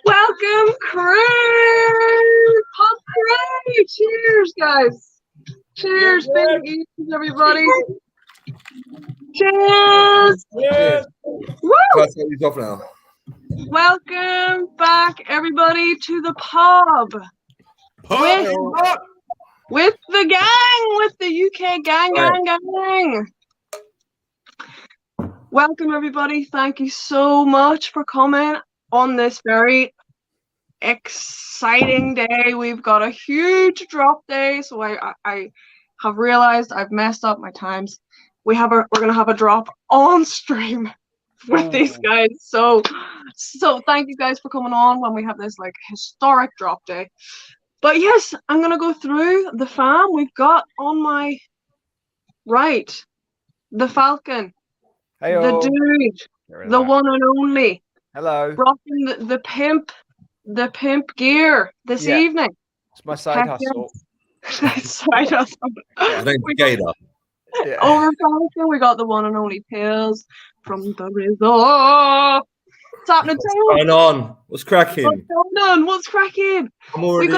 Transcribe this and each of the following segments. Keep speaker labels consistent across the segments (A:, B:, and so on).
A: Welcome, Craig! Pop Craig! Cheers, guys! Cheers, baby, everybody! Cheers!
B: Yes.
A: Woo!
B: Can't take these off now.
A: Welcome back, everybody, to the pub with the gang, with the UK gang. Welcome, everybody. Thank you so much for coming on this very exciting day. We've got a huge drop day, so I have realized I've messed up my times. We're gonna have a drop on stream with these guys. So thank you guys for coming on when we have this like historic drop day. But yes, I'm gonna go through the FAMM. We've got on my right the Falcon.
C: Hey-o.
A: The dude, the one and only.
C: Hello.
A: Rocking the pimp gear this evening.
C: It's my side hustle.
A: Side hustle.
B: His name's Gator.
C: Yeah.
A: Over Falcon, we got the one and only Pills from the resort. What's happening,
B: What's going on? What's cracking?
A: What's going on? What's cracking?
B: I'm already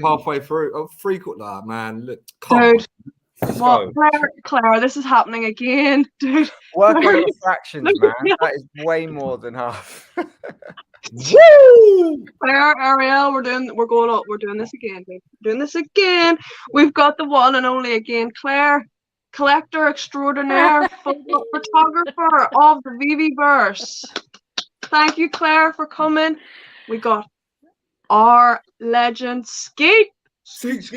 B: halfway through. Oh, that man. Look,
A: dude. What, Claire, this is happening again, dude.
C: Work on the fractions, man. That is way more than half.
A: Woo! Claire, Arielle, we're going up. We're doing this again, dude. We're doing this again. We've got the one and only again, Claire, collector extraordinaire, photographer of the VVverse. Thank you, Claire, for coming. We got our legend, Skeet.
B: Skeet.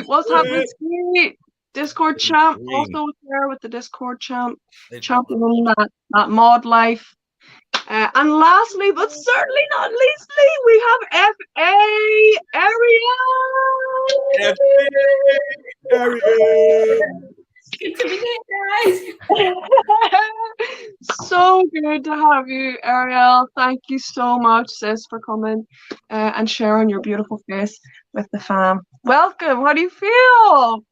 A: What's happening, Skeet? Discord champ, also there with the Discord champ, championing that mod life. And lastly, but certainly not leastly, we have FA Arielle.
B: Arielle.
D: Good to be here, guys.
A: So good to have you, Arielle. Thank you so much, sis, for coming and sharing your beautiful face with the fam. Welcome. How do you feel?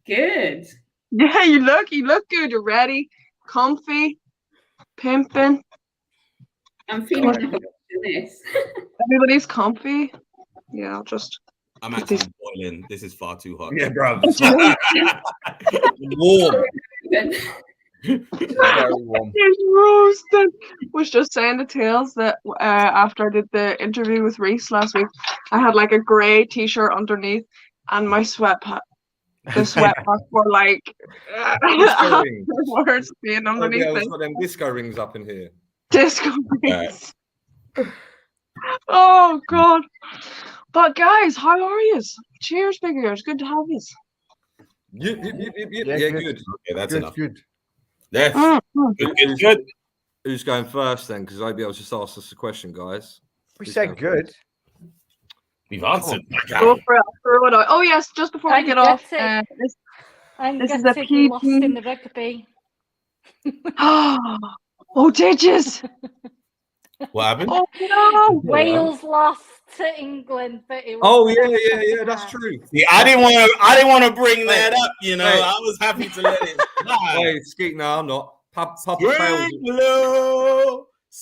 D: Good.
A: Yeah, you look good. You're ready, comfy, pimping.
D: I'm feeling like I'm doing this.
A: Everybody's comfy. Yeah,
E: I'm actually boiling. This is far too hot.
B: Yeah, bro.
E: Warm.
C: Very warm.
A: It's roasted. Was just saying to Tails that after I did the interview with Reese last week, I had like a grey t-shirt underneath and my sweatpants. The sweatpants were like words being underneath.
B: Yeah, got them disco rings up in here.
A: Disco rings. Oh God. But guys, how are you? Cheers, big ears. Good to have you.
B: Yeah, good.
E: Okay, that's enough.
C: Good.
E: Yeah. Good.
B: Who's going first then? Because I'll be able to just ask us a question, guys.
C: We said good.
E: We've answered.
A: Go for it. Throw it out. Oh yes, just before we get off.
F: This is a PG. Lost in the rugby.
A: Oh, did you?
E: What happened?
A: Oh no!
F: Wales lost to England, but it was
B: yeah, that's true.
E: Yeah, I didn't want to bring that up. You know, I was happy to let it slide.
B: Hey, Skeet, no, I'm not. Papa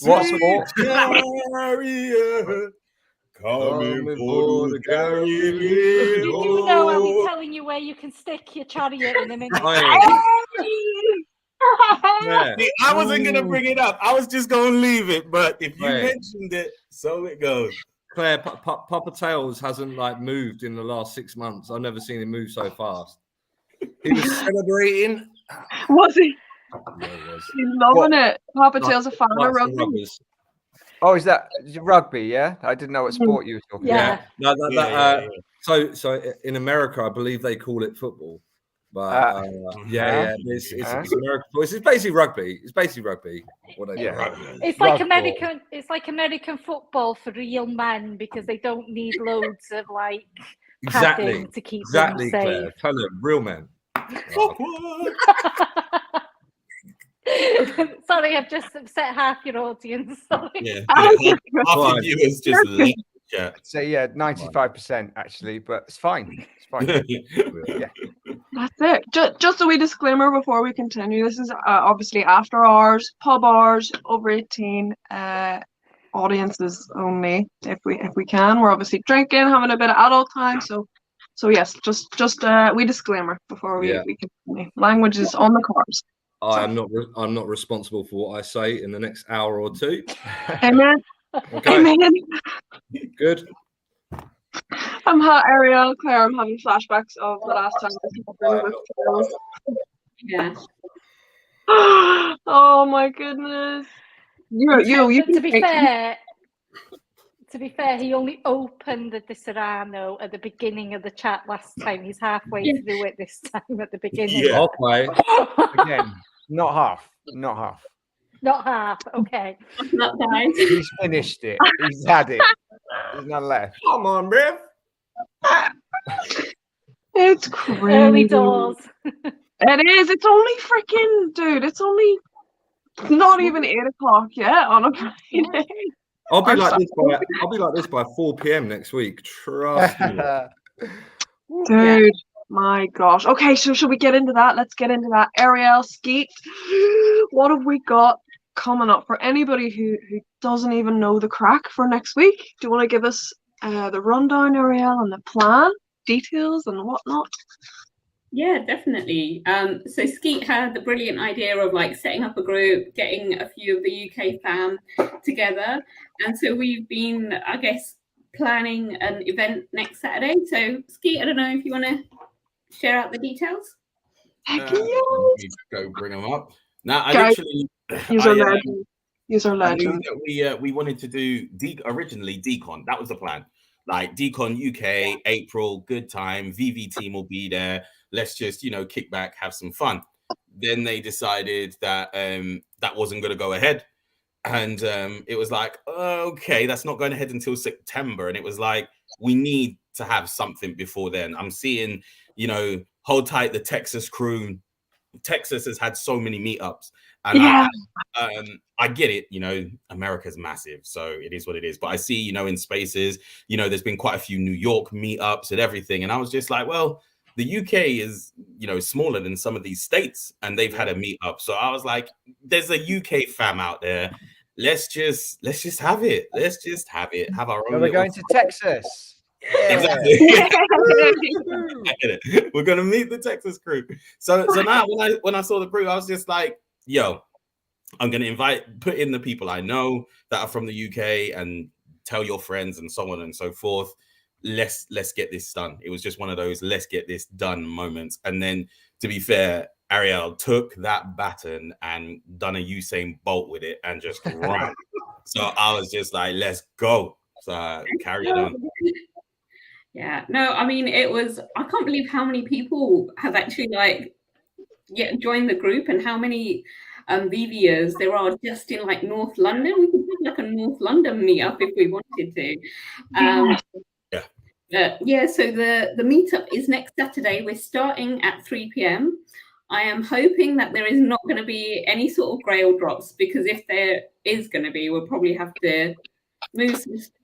C: What's more?
B: Coming for the carrier.
F: You do know I'll be telling you where you can stick your chariot in a minute.
B: Yeah.
E: See, I wasn't gonna bring it up. I was just gonna leave it. But if you mentioned it, so it goes.
B: Claire, Papa Tails hasn't like moved in the last 6 months. I've never seen him move so fast. He was celebrating.
A: Was he?
B: Yeah, he was.
A: He's loving it. Papa Tails a fan of rugby.
C: Oh, is that rugby? Yeah, I didn't know what sport you were talking about.
A: Yeah.
B: No, so in America, I believe they call it football. But it's American. It's basically rugby. It's basically rugby.
F: It's like American. It's like American football for real men because they don't need loads of like padding to keep them safe.
B: Claire. Tell them, real men.
F: Sorry, I've just upset half your audience. Sorry.
E: Yeah, half the viewers just left.
C: Yeah. So 95% actually, but it's fine. It's fine. Yeah.
A: That's it. Just a wee disclaimer before we continue. This is obviously after hours, pub hours, over 18. Audiences only if we can. We're obviously drinking, having a bit of adult time. So yes, just we disclaimer before we continue. Language is on the cards.
B: I'm not responsible for what I say in the next hour or two.
A: Amen.
B: Okay.
A: Amen.
B: Good.
A: Arielle, Claire, I'm having flashbacks of the last time this happened with
D: Yeah.
A: Oh my goodness. You
F: To be fair, he only opened the Serrano at the beginning of the chat last time. He's halfway through it this time at the beginning.
B: Yeah. Okay.
C: Again, not half.
F: Not half. Okay.
D: Not nice.
C: He's finished it. He's had it. There's none left.
B: Come on, Rev.
A: It's crazy.
F: Early doors.
A: It is. It's only freaking, dude. It's only not even 8 o'clock yet on a Friday.
B: I'll be like this by 4 p.m. next week. Trust me.
A: Dude, my gosh. Okay, so should we get into that? Let's get into that. Arielle, Skeet, what have we got coming up for anybody who doesn't even know the crack for next week? Do you want to give us the rundown, Arielle, and the plan, details, and whatnot?
D: Yeah, definitely. So Skeet had the brilliant idea of like setting up a group, getting a few of the UK FAMM together. And so we've been, I guess, planning an event next Saturday. So Skeet, I don't know if you want to share out the details.
A: Heck
E: Let me go bring them up. Now, I literally...
A: User legend.
E: I knew that we wanted to do originally Decon. That was the plan. Like Decon UK, April, good time. VV team will be there. Let's just, kick back, have some fun. Then they decided that that wasn't going to go ahead. And it was like, okay, that's not going ahead until September. And it was like, we need to have something before then. I'm seeing, hold tight, the Texas crew. Texas has had so many meetups. And I get it, America's massive, so it is what it is. But I see, in spaces, there's been quite a few New York meetups and everything. And I was just like, well, the UK is, smaller than some of these states, and they've had a meetup. So I was like, there's a UK FAMM out there. Let's just have it. Let's just have it. Have our own.
C: We're going to Texas.
E: Exactly. We're gonna meet the Texas crew. So now when I saw the crew, I was just like, yo, I'm gonna put in the people I know that are from the UK and tell your friends and so on and so forth. Let's get this done. It was just one of those let's get this done moments. And then, to be fair, Arielle took that baton and done a Usain Bolt with it and just ran. So I was just like, let's go. So carry it on.
D: Yeah, no, I mean, I can't believe how many people have actually joined the group and how many VVers there are just in North London. We could have a North London meetup if we wanted to. So the meetup is next Saturday. We're starting at 3 p.m. I am hoping that there is not going to be any sort of grail drops, because if there is going to be, we'll probably have to move some stuff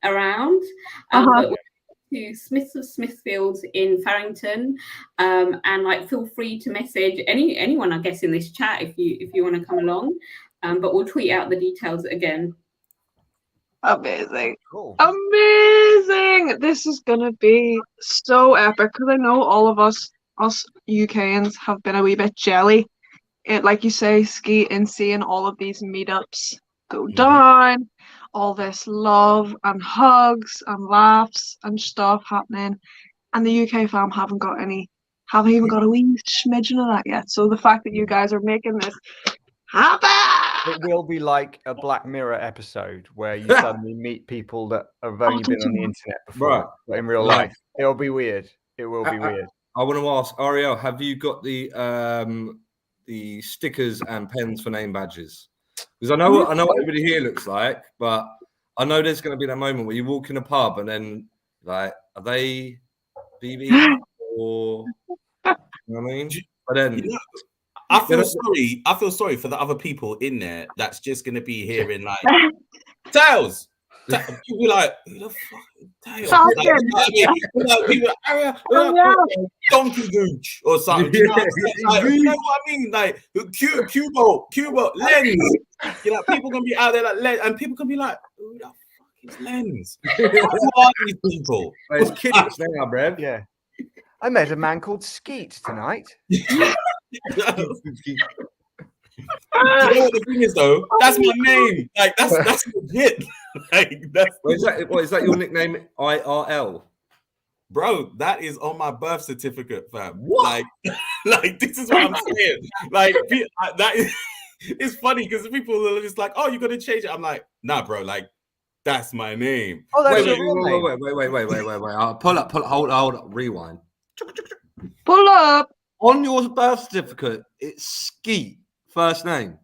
D: around. But to Smiths of Smithfield in Farrington, and feel free to message anyone, I guess, in this chat if you want to come along. But we'll tweet out the details again.
A: Amazing.
C: Cool.
A: Amazing. This is gonna be so epic, because I know all of us UKans have been a wee bit jelly, like you say, Skeet, and seeing all of these meetups go down, all this love and hugs and laughs and stuff happening, and the UK FAMM haven't even got a wee smidgen of that yet. So the fact that you guys are making this happen,
C: it will be like a Black Mirror episode where you suddenly meet people that have only been on the internet before, but in real life. It'll be weird. It will be weird.
B: I want to ask Arielle, have you got the stickers and pens for name badges? Because I know what everybody here looks like, but I know there's going to be that moment where you walk in a pub and then are they BB or you know what I mean? But then
E: I feel sorry for the other people in there that's just going to be hearing Tails, People be like, who the fuck? Damn.
A: Falcon.
E: People like, donkey gooch or something. You know what I'm saying? You know what I mean? Like Cubo, Lens. You know, people gonna be out there like Lens, and people can be like, who the fuck is Lens? Who are these people?
B: It's kids now, bruv.
C: Yeah. I met a man called Skeet tonight.
E: You know what the thing is though? That's my name. Like that's legit. Like that's
B: What is that your nickname? IRL?
E: Bro, that is on my birth certificate, fam. What? Like this is what I'm saying. Like that is it's funny because people are just like, oh, you gotta change it. I'm like, nah, bro, like that's my name.
C: Oh, that's
B: wait,
C: your real name.
B: Wait. Pull up, hold up, rewind.
A: Pull up.
B: On your birth certificate, it's Skeet, first name.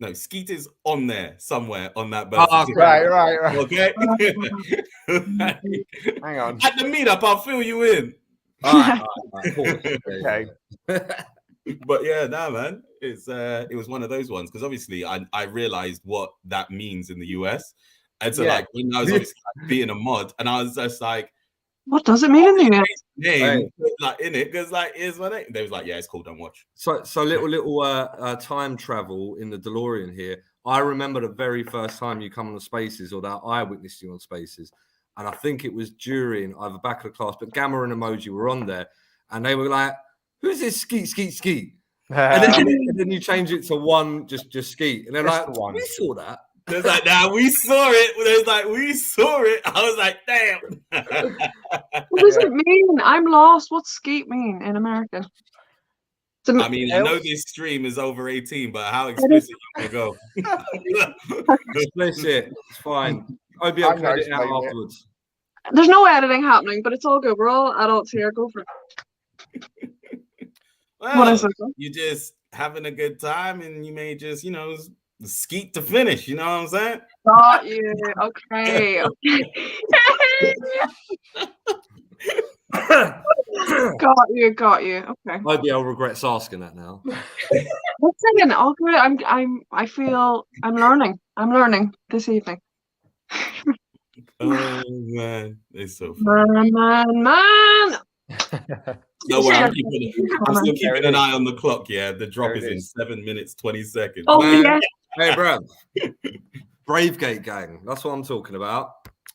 E: No, Skeet is on there somewhere on that birth certificate.
C: Right.
E: Okay.
C: Hang on.
E: At the meetup, I'll fill you in.
B: All right.
C: Okay.
E: But yeah, nah, man. It was one of those ones because obviously I realized what that means in the US. And so like when I was obviously being a mod, and I was just like,
A: what does it mean in the US?
E: Name like in it because like here's my name. They was like, yeah, it's cool, don't watch.
B: So little time travel in the DeLorean here. I remember the very first time you come on the Spaces, or that I witnessed you on Spaces, and I think it was during either back of the class, but Gamma and Emoji were on there, and they were like, "Who's this Skeet?" And then you change it to one, just Skeet, and they're like, "We saw that."
E: There's like, nah, we saw it. There's like, we saw it. I was like, damn.
A: What does it mean? I'm lost. What's Skeet mean in American?
E: I mean, I know this stream is over 18, but how explicit you can go?
B: Explicit. It's fine. I'll be able to edit it out afterwards.
A: There's no editing happening, but it's all good. We're all adults here. Go for it.
E: Well,
A: what is it?
E: You're just having a good time, and you may just, you know, Skeet to finish. You know what I'm saying?
A: Got you. Okay. Got you. Okay.
B: Maybe I'll regret asking that now.
A: What's again? Oh, good. I feel I'm learning. I'm learning this evening.
E: Oh man, it's so funny.
A: Man.
E: No way, I'm still keeping an eye on the clock. Yeah, the drop is in 7 minutes 20 seconds.
A: Oh yeah.
B: Hey, bro. Bravegate gang. That's what I'm talking about.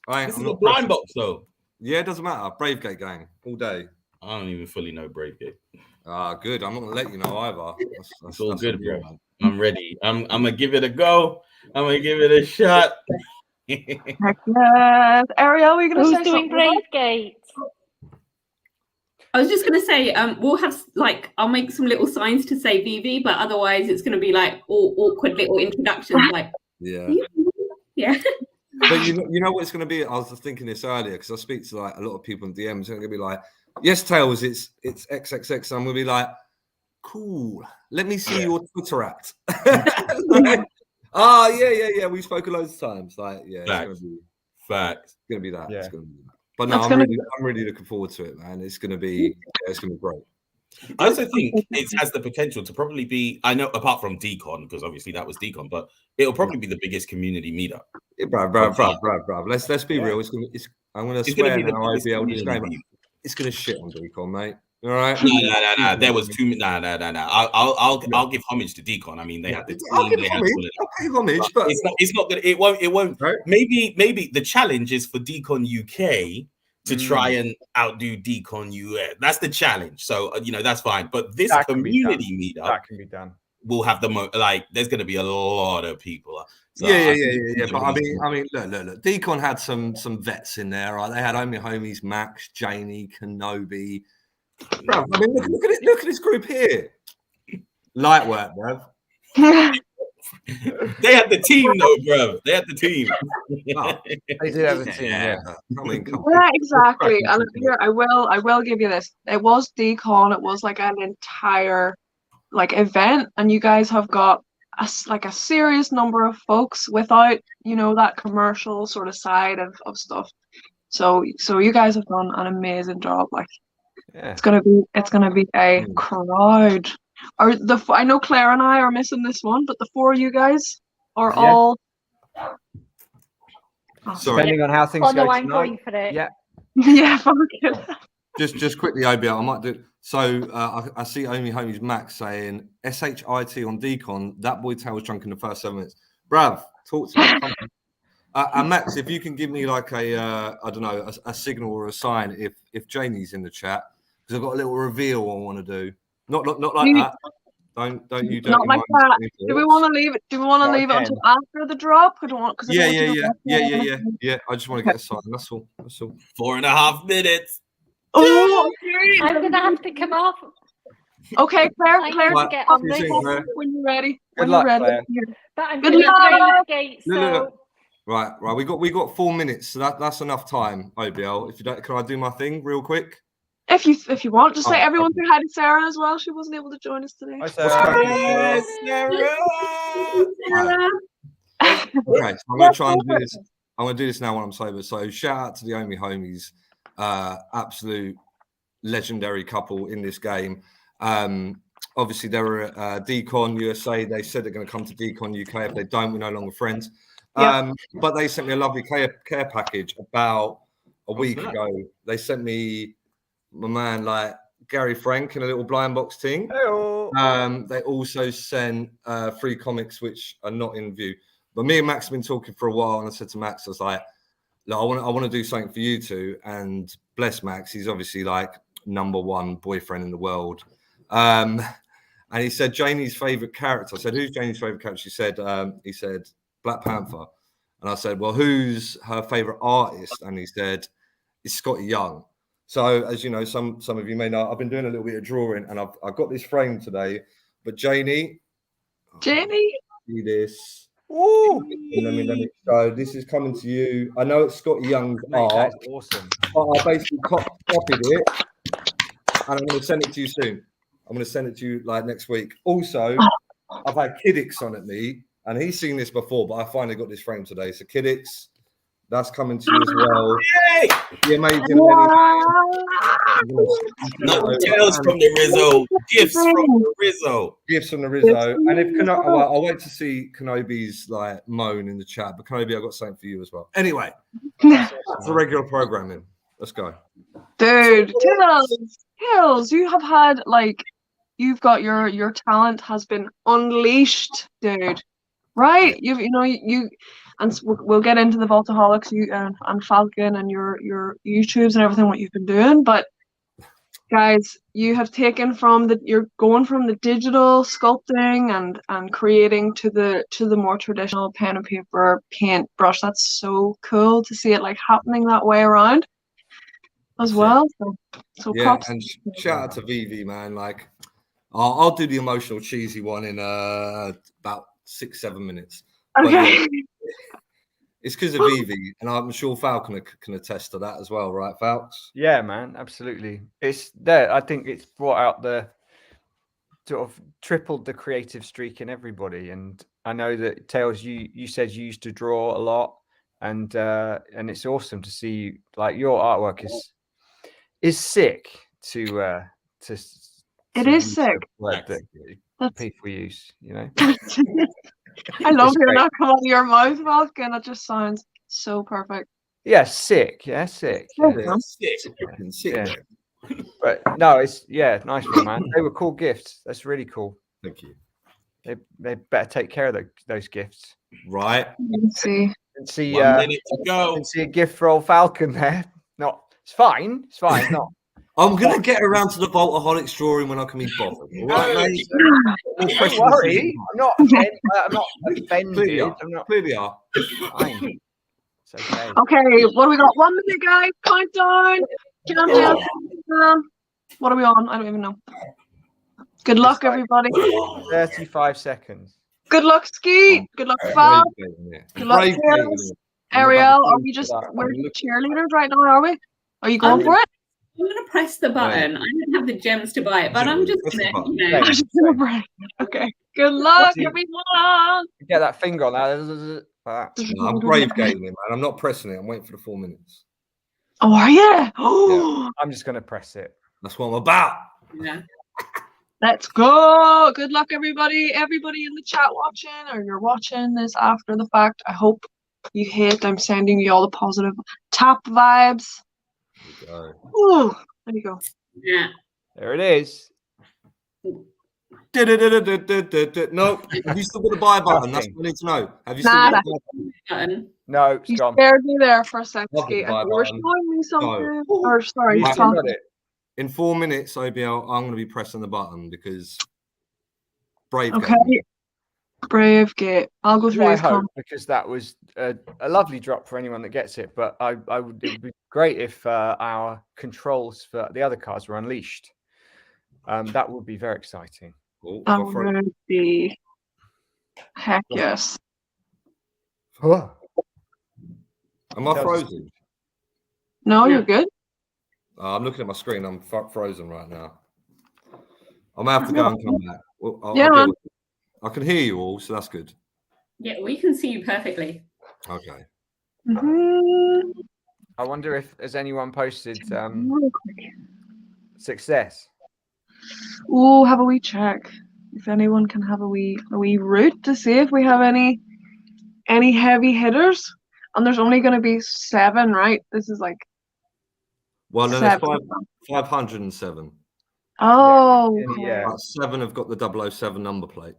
E: This is a blind box, though.
B: Yeah, it doesn't matter. Bravegate gang all day.
E: I don't even fully know Bravegate.
B: Good. I'm not gonna let you know either.
E: That's all good, bro. I'm ready. I'm gonna give it a go. I'm gonna give it a shot.
A: Yes. Arielle, were you gonna say
F: doing Bravegate?
D: I was just going to say, we'll have like, I'll make some little signs to say VV, but otherwise it's going to be like all awkward little introductions. Like,
B: yeah. But you know what it's going to be? I was just thinking this earlier because I speak to like a lot of people in DMs. It's going to be like, yes, Tails, it's XXX. I'm going to be like, cool. Let me see your Twitter at. Yeah. We spoke loads of times. Like, yeah,
E: Facts.
B: It's going to be
E: Facts.
B: It's going to be that.
C: Yeah.
B: It's going to be that. But no, I'm really looking forward to it, man. It's gonna be great.
E: I also think it has the potential to probably be, I know apart from Decon, because obviously that was Decon, but it'll probably be the biggest community meetup.
B: Yeah, bro. Let's be real. I'm gonna swear now. I'll be able to disclaimer. It's gonna shit on Decon, mate. All right.
E: No. There was too many. No. I'll give homage to Decon. I mean, they had the team.
B: I'll give homage, but
E: it's not good. It won't.
B: Right?
E: Maybe the challenge is for Decon UK to try and outdo Decon US. That's the challenge. So that's fine. But this community meetup
C: that can be done.
E: Will have the there's going to be a lot of people. So
B: yeah. But I mean, look. Decon had some vets in there. Right? They had only homies Max, Janie, Kenobi. Bro, I mean, look at this group here. Light work, bro.
E: They had the team, though, bro. They had the team.
C: They did have a team. Yeah.
A: Yeah, exactly. And here, I will give you this. It was Decon. It was like an entire event, and you guys have got a serious number of folks without that commercial sort of side of stuff. So you guys have done an amazing job.
C: Yeah.
A: It's gonna be a crowd. I know Claire and I are missing this one, but the four of you guys are all
C: Depending on how things go
F: I'm
C: tonight.
F: going for it.
C: Yeah.
A: Yeah, Falcon.
B: Just quickly, OBL, I might do. So I see Only Homies Max saying SHIT on decon. That boy tail was drunk in the first 7 minutes. Brav, talk to me. Come on. And Max, if you can give me like a I don't know, a signal or a sign if Janie's in the chat, because I've got a little reveal I want to do. Not like that. Don't you do
A: Not like that. Do we want to leave it? Do we want to leave it until after the drop? I don't want because
B: yeah. I just want to get a sign. That's all.
E: 4.5 minutes.
A: Oh, okay.
F: I'm gonna have to come off.
A: Okay, Claire,
F: To get on this.
A: when you're ready.
C: Good luck, Claire.
F: But I'm
A: Good
F: gonna
A: luck.
F: Gate, so...
B: No. Right. We got 4 minutes, so that's enough time. OBL, if you don't, can I do my thing real quick?
A: If you want, just say everyone say hi to Sarah as well. She wasn't able to join us today.
C: Hi, Sarah.
A: Sarah.
B: Okay, so I'm gonna try and do this. I'm gonna do this now when I'm sober. So shout out to the Only Homies, absolute legendary couple in this game. Obviously they were at Decon USA. They said they're going to come to Decon UK. If they don't, we're no longer friends. But they sent me a lovely care package about a week ago. They sent me my man like Gary Frank in a little blind box thing. They also sent 3 comics which are not in view. But me and Max have been talking for a while, and I said to Max, I was like, look, I want to do something for you two. And bless Max, he's obviously like #1 boyfriend in the world. And he said Janie's favorite character. I said, who's Janie's favorite character? He said Black Panther. And I said, well, who's her favorite artist? And he said, it's Scotty Young. So as you know, some of you may know, I've been doing a little bit of drawing, and I've got this frame today. But Janie, see this.
C: Ooh.
B: Let me. So this is coming to you. I know it's Scotty Young's art.
C: That's awesome.
B: But I basically copied it, and I'm going to send it to you soon. I'm going to send it to you like next week. Also, I've had Kiddix on at me, and he's seen this before, but I finally got this frame today. So Kiddix, that's coming to you as well.
E: Yay!
B: The amazing
E: Not tales from the Rizzo, gifts from the Rizzo.
B: Gifts from the Rizzo. And if I'll wait to see Kenobi's like moan in the chat, but Kenobi, I've got something for you as well. Anyway, that's the regular programming. Let's go.
A: Dude, Hills, you have had like you've got your talent has been unleashed, dude. Right? You and we'll get into the Vaultaholics and Falcon and your YouTubes and everything what you've been doing, but guys, you have taken you're going from the digital sculpting and creating to the more traditional pen and paper paint brush. That's so cool to see it like happening that way around as well. So
B: yeah,
A: props.
B: and shout out to Vivi, man. Like I'll do the emotional cheesy one in about 6-7 minutes.
A: Okay.
B: But, it's because of Vivi, and I'm sure Falcon can attest to that as well, right, Falcons?
C: Yeah, man, absolutely. It's there. I think it's brought out the sort of tripled the creative streak in everybody. And I know that Tails, you said you used to draw a lot, and it's awesome to see like your artwork is sick to
A: it is sick.
C: That people use, you know.
A: I love hearing that come out of your mouth, Falcon. It just sounds so perfect.
C: Yeah, sick. Yeah, sick.
B: Yeah. Sick.
C: Yeah. But no, it's nice one, man. They were cool gifts. That's really cool.
B: Thank you.
C: They better take care of those gifts.
B: Right.
A: Let's see.
C: And see
E: 1 minute to go.
C: And see a gift for old Falcon there. It's fine. It's fine. Not.
B: I'm gonna get around to the Vaultaholics drawing when I can be bothered. All right, mate.
C: Don't worry. I'm not offended.
B: Clearly are.
C: Fine. It's okay.
A: Okay, what do we got? 1 minute, guys. Countdown. What are we on? I don't even know. Good luck, everybody.
C: 35 seconds.
A: Good luck, Skeet. Good luck, Val. Good luck, Arielle. Are we we're cheerleaders right now, are we? Are you going for it?
D: I'm going to press the button. I don't have the gems to buy it, but I'm just going
A: to, Okay. Good luck, everyone.
C: Get that finger on that.
B: No, I'm brave gaming, man. I'm not pressing it. I'm waiting for the 4 minutes.
A: Oh, are you?
C: Yeah. I'm just going to press it.
B: That's what I'm about.
D: Yeah.
A: Let's go. Good luck, everybody. Everybody in the chat watching, or you're watching this after the fact. I hope you hate, I'm sending you all the positive tap vibes.
B: There
A: Ooh, there you go.
D: Yeah.
C: There it is.
B: No, have you still got the buy button? That's what I need to know. Have you still got the buy button?
C: No, it's
A: You
C: gone.
A: scared me there for a second,
B: Love the
A: Skeet.
B: buy
A: You were
B: button.
A: showing me something.
B: No.
A: Or sorry,
C: You
B: Right.
C: still got
A: talking.
C: it.
B: In 4 minutes, OBL, I'm going to be pressing the button because Brave
A: Okay.
B: gave me.
A: Brave Gate. I'll go through
C: Well, I
A: these
C: hope,
A: comments.
C: because that was a lovely drop for anyone that gets it. But it would be great if our controls for the other cards were unleashed. That would be very exciting.
B: Oh,
A: That
B: got frozen.
A: would be. Heck yes.
C: Oh,
B: Am I frozen?
A: No,
D: Yeah.
A: you're good.
B: I'm looking at my screen. I'm frozen right now. I might have to go and come back. Well, I'll
A: Yeah,
B: deal
A: man.
B: with it. I can hear you all, so that's good.
D: Yeah, we can see you perfectly.
B: Okay.
A: Mhm.
C: I wonder if has anyone posted
A: Real quick.
C: success.
A: Ooh, have a wee check. If anyone can have a wee route to see if we have any heavy hitters. And there's only going to be 7, right? This is like
B: Well, no, there's
A: 7.
B: 507.
A: Oh,
C: Yeah.
A: okay.
B: But 7 have got the 007 number plate.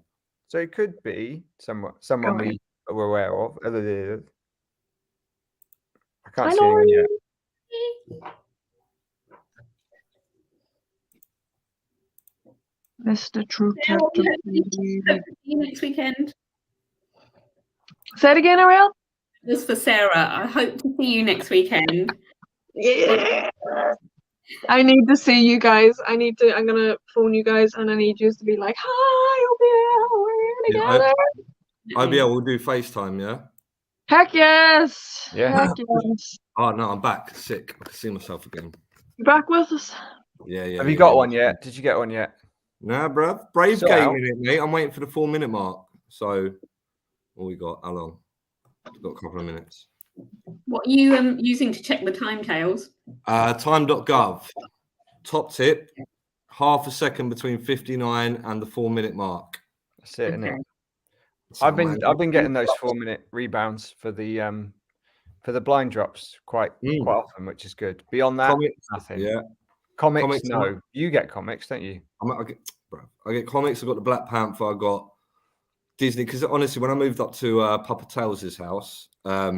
C: So it could be someone
A: Go
C: we are aware of. I
A: I
C: can't see
A: know.
C: anyone yet.
A: Mr. True
D: Yeah,
A: Captain.
D: hope to see you next weekend.
A: Say it again, Arielle.
D: This for Sarah. I hope to see you next weekend.
A: Yeah. I need to see you guys. I'm gonna phone you guys and I need you to be like, hi, OBL, we're
B: Yeah,
A: together.
B: OBL, we'll do FaceTime, yeah?
A: Heck yes.
C: Yeah.
A: Heck yes.
B: Oh, no, I'm back. Sick. I can see myself again.
A: You back with us?
B: Yeah.
C: Have you got one yet? Did you get one yet?
B: Nah, bruv. Brave
C: Sort
B: game
C: out.
B: in it, mate. I'm waiting for the 4 minute mark. So, what we got? How long? We've got a couple of minutes.
D: What are you using to check the time, Tails?
B: Time.gov. Top tip, half a second between 59 and the 4 minute mark.
C: That's it, isn't
D: Okay.
C: it?
B: So,
C: I've been getting those 4 minute rebounds for the blind drops quite often, which is good. Beyond that,
B: comics,
C: nothing.
B: yeah.
C: Comics, no. You get comics, don't you?
B: I get comics. I've got the Black Panther. I got Disney. Because honestly, when I moved up to Papa Tails' house, I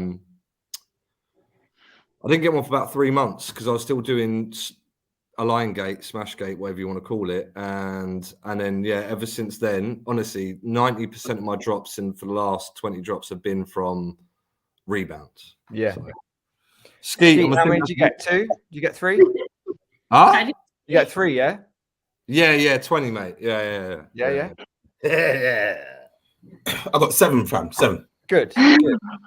B: didn't get one for about 3 months because I was still doing a Lion Gate, Smashgate, whatever you want to call it, and then ever since then, honestly, 90% of my drops for the last 20 drops have been from rebounds.
C: Yeah.
B: So. Skeet,
C: how many did you get? 2? Did you get 3?
B: Huh?
C: You get 3, yeah?
B: Yeah, 20, mate. Yeah.
E: I got 7, fam. 7.
C: Good.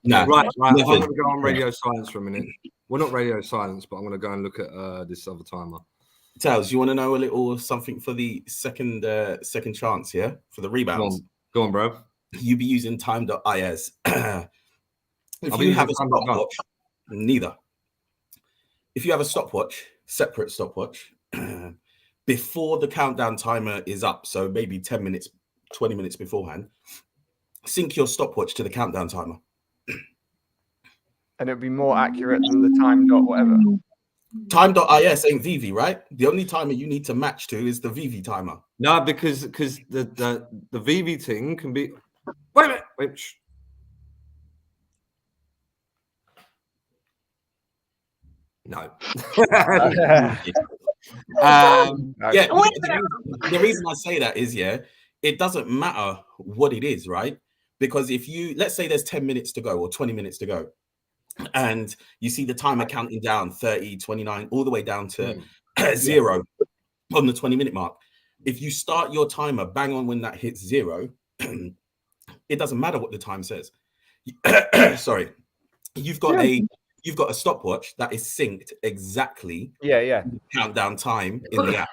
E: Nah,
B: Right. I'm
E: nothing.
B: going to go on radio silence for a minute. Well, not radio silence, but I'm going to go and look at this other timer.
E: Tails, you want to know a little something for the second chance, yeah? For the rebounds.
B: Go on, bro.
E: You be using time.is. If
B: I'll
E: you have a stopwatch, neither. If you have a stopwatch, separate stopwatch, before the countdown timer is up, so maybe 10 minutes, 20 minutes beforehand, sync your stopwatch to the countdown timer.
C: And it'll be more accurate than the time dot whatever.
E: Time.is ain't VV, right? The only timer you need to match to is the VV timer.
B: No, because the VV thing can be. Wait a minute. Wait. Shh. No.
E: Yeah. The reason I say that is, it doesn't matter what it is, right? Because if let's say there's 10 minutes to go or 20 minutes to go, and you see the timer counting down 30, 29, all the way down to 0 on the 20-minute mark. If you start your timer bang on when that hits 0, it doesn't matter what the time says. Sorry, you've got a stopwatch that is synced exactly. Countdown time in the app,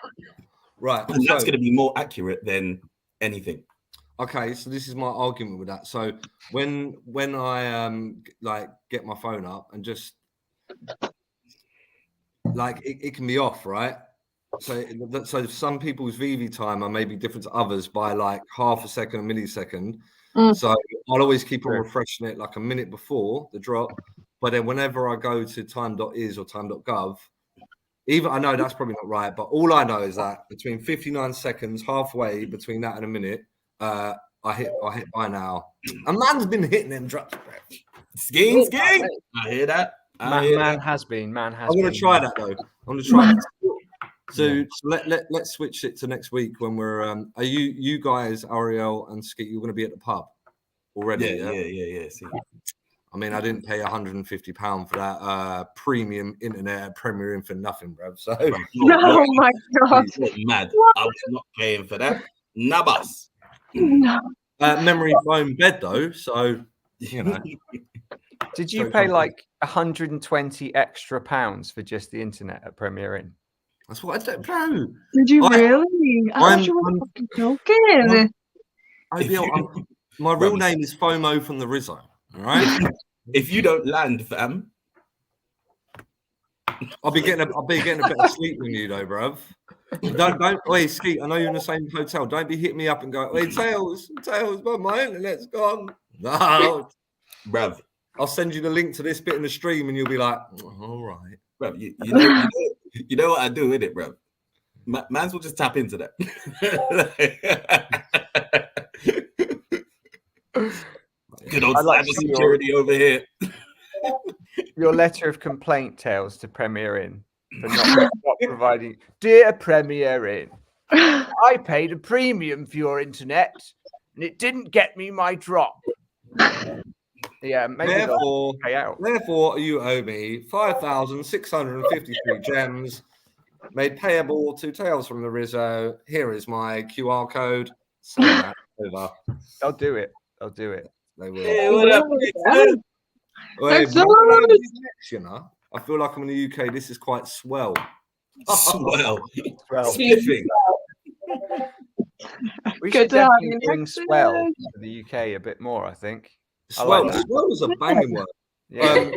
B: right?
E: And that's going to be more accurate than anything.
B: Okay, so this is my argument with that. So when I get my phone up and just it can be off, right? So some people's VV timer may be different to others by like half a second, a millisecond.
A: Mm.
B: So I'll always keep on refreshing it like a minute before the drop. But then whenever I go to time.is or time.gov, even I know that's probably not right, but all I know is that between 59 seconds, halfway between that and a minute, I hit by now. A man's been hitting them drops.
E: Skeet. I hear that.
C: Man has been.
B: I'm going to try that though. I'm going to try that. So let's switch it to next week when we're. Are you guys, Arielle and Skeet, you're going to be at the pub already?
E: Yeah. See.
B: I mean, I didn't pay £150 for that premium internet Premier Inn for nothing, bro. So
A: oh my god,
E: mad! I was not paying for that. Nabas.
A: No.
B: Memory foam bed though, so you know.
C: Did you pay like 120 extra pounds for just the internet at Premier Inn?
B: That's what I did, bro.
A: Did you really? I thought you were fucking joking.
B: My real name is FOMO from the Rizzo. All right.
E: If you don't land, fam,
B: I'll be getting a better sleep than you, though, bruv. Don't. Wait, Skeet. I know you're in the same hotel. Don't be hitting me up and go, "Wait, Tails, but my internet's gone." No,
E: bruv.
B: I'll send you the link to this bit in the stream, and you'll be like, "All right,
E: bruv." You know what I do with it, bruv. Mans will just tap into that. Good old cybersecurity over here.
C: Your letter of complaint, Tails, to Premier Inn for not providing. Dear Premier Inn, I paid a premium for your internet and it didn't get me my drop. Yeah, maybe pay out.
B: Therefore, you owe me 5,653 gems made payable to Tails from the Rizzo. Here is my QR code. Send that over.
C: I'll do it.
B: They will.
E: Hey, what up?
B: Wait, you know, I feel like I'm in the UK. This is quite swell.
E: Swell.
B: Spiffing.
C: We should definitely bring swell to the UK a bit more, I think.
B: Swell is a banging word.
C: Yeah.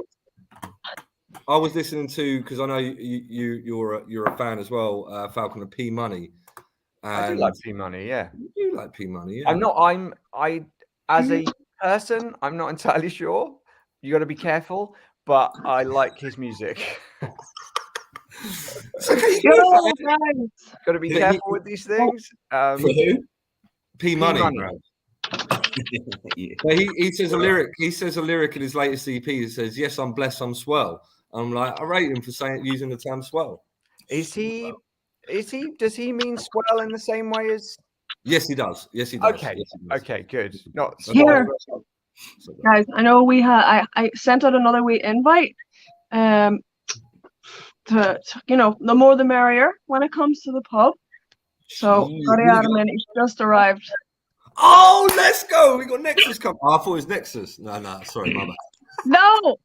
B: I was listening to, because I know you're a fan as well, Falcon, of P Money.
C: I do like P Money, yeah.
B: You like P Money, yeah.
C: As a person, I'm not entirely sure. You got to be careful, but I like his music. Got to be careful with these things.
B: For who? P Money.
E: Yeah.
B: He says a lyric. He says a lyric in his latest EP. He says, "Yes, I'm blessed. I'm swell." I'm like, I rate him for using the term swell.
C: Is he? Does he mean swell in the same way as?
B: Yes, he does. Okay.
C: Yes, he does. Okay, good. Not
A: here, guys. I know we had. I sent out another invite. To the more the merrier when it comes to the pub. So Scotty Adam, he's just arrived.
B: Oh, let's go! We got Nexus coming. Oh, I thought it was Nexus. No, sorry, my bad.
A: No.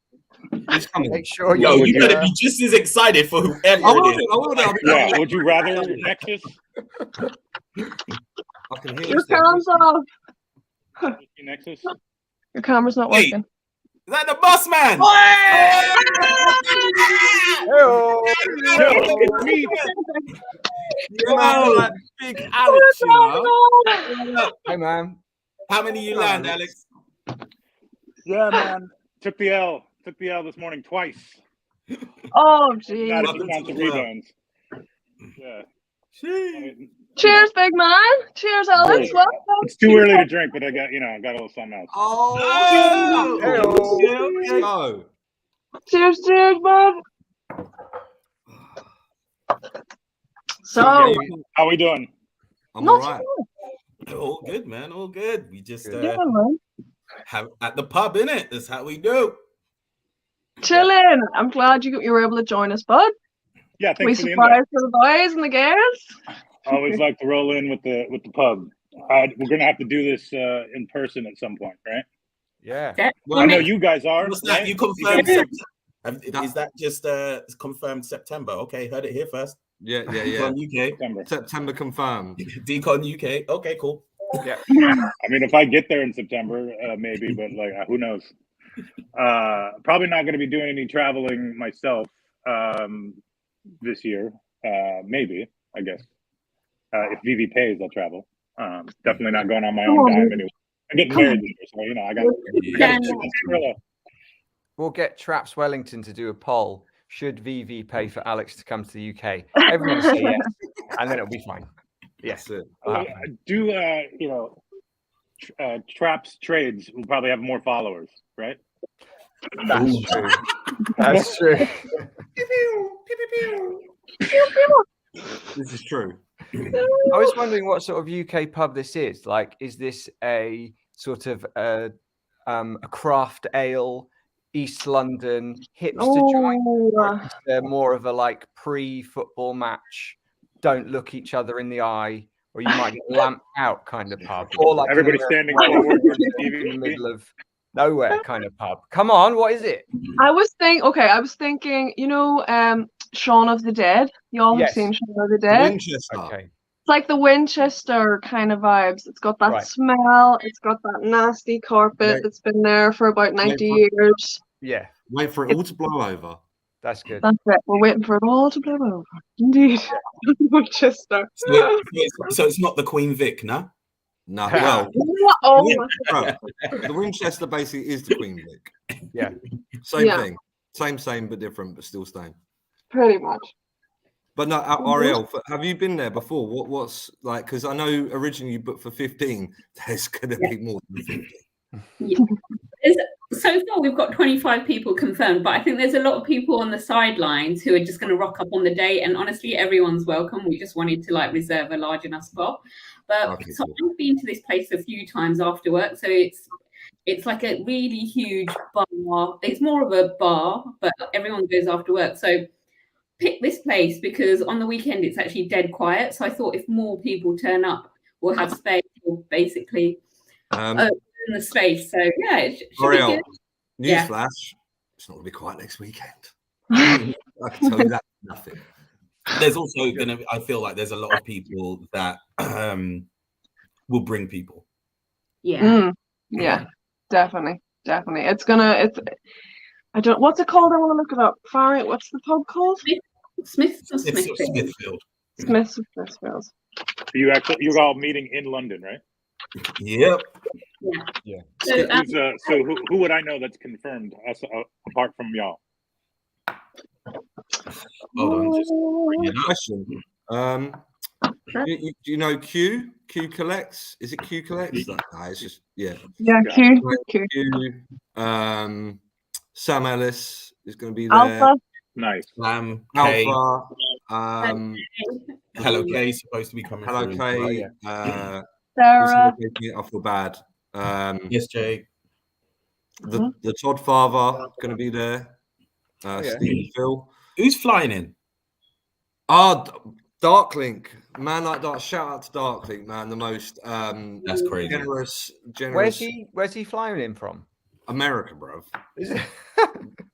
B: He's coming.
C: Make sure
E: you better be just as excited for whoever it is.
G: Yeah, would you rather Nexus?
B: I can hear
A: your camera's off.
G: Nexus?
A: Your camera's not working.
E: Is that the boss man?
B: Like big Alex, you know?
C: Hey, man.
E: How many you land, Alex?
G: Yeah, man. Took the L this morning twice.
A: Oh, geez.
G: Got it down to rebounds. Yeah.
A: Cheers, big man. Cheers, Alex. Welcome.
G: It's too early to drink, but I got a little something else.
B: Oh,
A: cheers, man. So,
G: how we doing?
B: I'm all right.
E: All good, man. All good. We just
A: man.
E: have at the pub, innit? That's how we do.
A: Chilling. I'm glad you were able to join us, bud.
G: Yeah, thanks for the
A: invite. For the boys and the girls.
G: I always like to roll in with the pub. We're gonna have to do this in person at some point, right?
C: Yeah.
E: Well,
G: I know you guys are.
E: What's that? Right? You confirmed? Is that just confirmed September? Okay, heard it here first.
B: Yeah.
E: UK.
B: September confirmed.
E: Decon UK. Okay, cool.
C: Yeah.
G: I mean, if I get there in September, maybe, but who knows? Probably not going to be doing any traveling myself this year. Maybe I guess. If VV pays, I'll travel. Definitely not going on my own dime anyway. I'm getting married this year, so you know I got.
C: We'll get Traps Wellington to do a poll. Should VV pay for Alex to come to the UK? Everyone say yes, and then it'll be fine. Yes.
G: Traps Trades will probably have more followers, right?
C: That's true. That's true.
B: This is true.
C: I was wondering what sort of UK pub this is. Like, is this a sort of a craft ale, East London hipster joint, or is there more of a like pre-football match, don't look each other in the eye, or you might get lamped out kind of pub, or like
G: everybody standing forward
C: in the middle of nowhere kind of pub? Come on, what is it?
A: I was thinking, you know, Shaun of the Dead. Y'all have seen Shaun of the Dead?
B: Winchester.
C: Okay.
A: It's like the Winchester kind of vibes. It's got that smell. It's got that nasty carpet that's been there for about 90 years.
C: Yeah.
B: Wait for it all to blow over.
C: That's good.
A: That's it. We're waiting for it all to blow over. Indeed. Winchester.
E: So it's not the Queen Vic, no?
B: No. Well, the Winchester basically is the Queen Vic.
C: Yeah.
B: Same thing. Same, but different, but still same.
A: Pretty much.
B: But no, Arielle, have you been there before? What's like? Because I know originally you booked for 15. There's going to be more than 15.
D: Yeah. So far, we've got 25 people confirmed, but I think there's a lot of people on the sidelines who are just going to rock up on the day. And honestly, everyone's welcome. We just wanted to like reserve a large enough spot. But so I've been to this place a few times after work, so it's like a really huge bar. It's more of a bar, but everyone goes after work. So pick this place because on the weekend it's actually dead quiet. So I thought if more people turn up, we'll have space. We'll basically open the space. So yeah, it should
B: Arielle,
D: be good.
B: newsflash, it's not going to be quiet next weekend. I can tell you that nothing.
E: There's also I feel like there's a lot of people that will bring people.
D: Yeah.
A: Yeah, definitely. It's what's it called? I want to look it up. Farry, what's the pub called?
D: Smithfield.
A: Smithfield.
G: You're all meeting in London, right?
E: Yep.
D: Yeah.
G: So who would I know that's confirmed apart from y'all?
E: Hold on, just
B: question. Do you know Q? Q Collects? Is it Q Collects? It's just
A: Q.
B: Sam Ellis is going to be there.
A: Alpha.
G: Nice.
B: Alpha.
E: Hello K supposed to be coming.
B: Hello K.
A: Sarah.
B: I feel bad.
E: Yes, Jay.
B: The Todd father going to be there. Steve Phil.
E: Who's flying in?
B: Darklink, man, like that. Shout out to Darklink, man. The most
E: that's crazy.
B: Generous.
C: Where's he flying in from?
B: America, bro.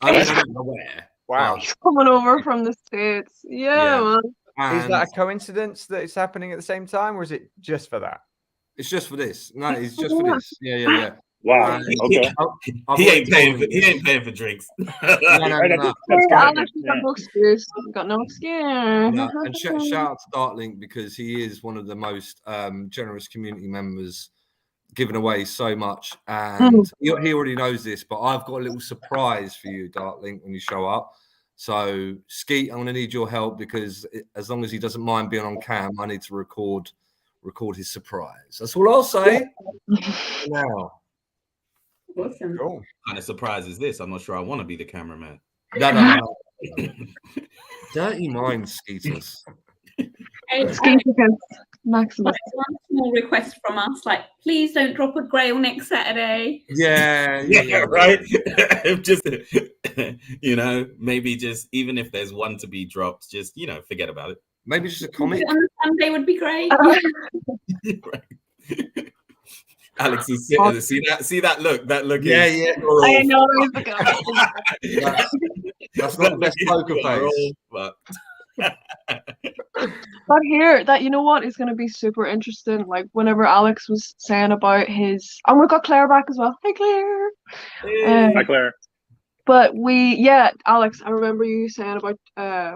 B: I don't know where.
C: Wow.
A: He's coming over from the States. Yeah. Man.
C: Is that a coincidence that it's happening at the same time, or is it just for that?
B: It's just for this. No, it's just for this. Yeah.
G: Wow. Okay.
E: He ain't paying for drinks.
B: No.
A: Alex, you've got no excuse.
B: And shout out to Darklink because he is one of the most generous community members, giving away so much. And he already knows this, but I've got a little surprise for you, Darklink, when you show up. So, Skeet, I'm going to need your help because as long as he doesn't mind being on cam, I need to record his surprise. That's all I'll say. Now.
D: Awesome.
C: Cool.
E: What kind of surprise is this? I'm not sure I want to be the cameraman.
B: No. Dirty minds, Skeeters.
A: Maximus.
D: One small request from us, like, please don't drop a grail next Saturday.
B: Yeah,
E: right. Just maybe just even if there's one to be dropped, just forget about it.
B: Maybe just a comment
D: on Sunday would be great.
E: Alex is sitting. See that look. That look.
B: Yeah.
A: I know.
B: That's not the best poker face.
A: But here, that you know what is going to be super interesting. Like whenever Alex was saying about his, and we've got Claire back as well. Hi, Claire.
G: Hi, Claire.
A: But Alex, I remember you saying about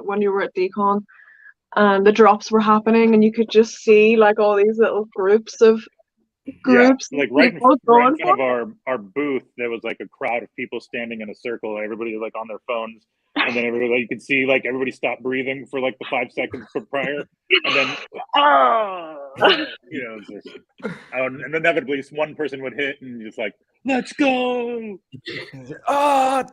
A: when you were at Decon, and the drops were happening, and you could just see like all these little groups.
G: Like right in
A: people
G: front
A: going
G: of our booth, there was like a crowd of people standing in a circle. Everybody like on their phones, and then everybody, like, you could see like everybody stopped breathing for like the 5 seconds prior, and then it's just, and inevitably one person would hit, and just like, let's go.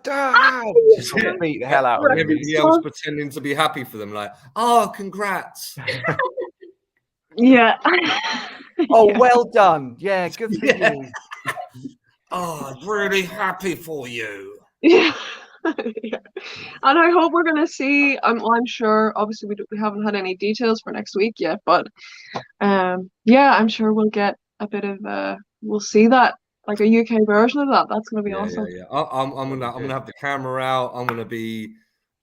C: Dad! Just beat the hell out of
B: everybody else pretending to be happy for them, like, oh, congrats.
A: Yeah.
C: Oh, well done. Yeah, good for you.
B: Oh, I'm really happy for you.
A: Yeah. Yeah. And I hope we're gonna see. I'm sure. Obviously, we haven't had any details for next week yet, but yeah, I'm sure we'll get a bit of we'll see that, like a UK version of that. That's gonna be awesome.
B: Yeah. I'm gonna have the camera out. I'm gonna be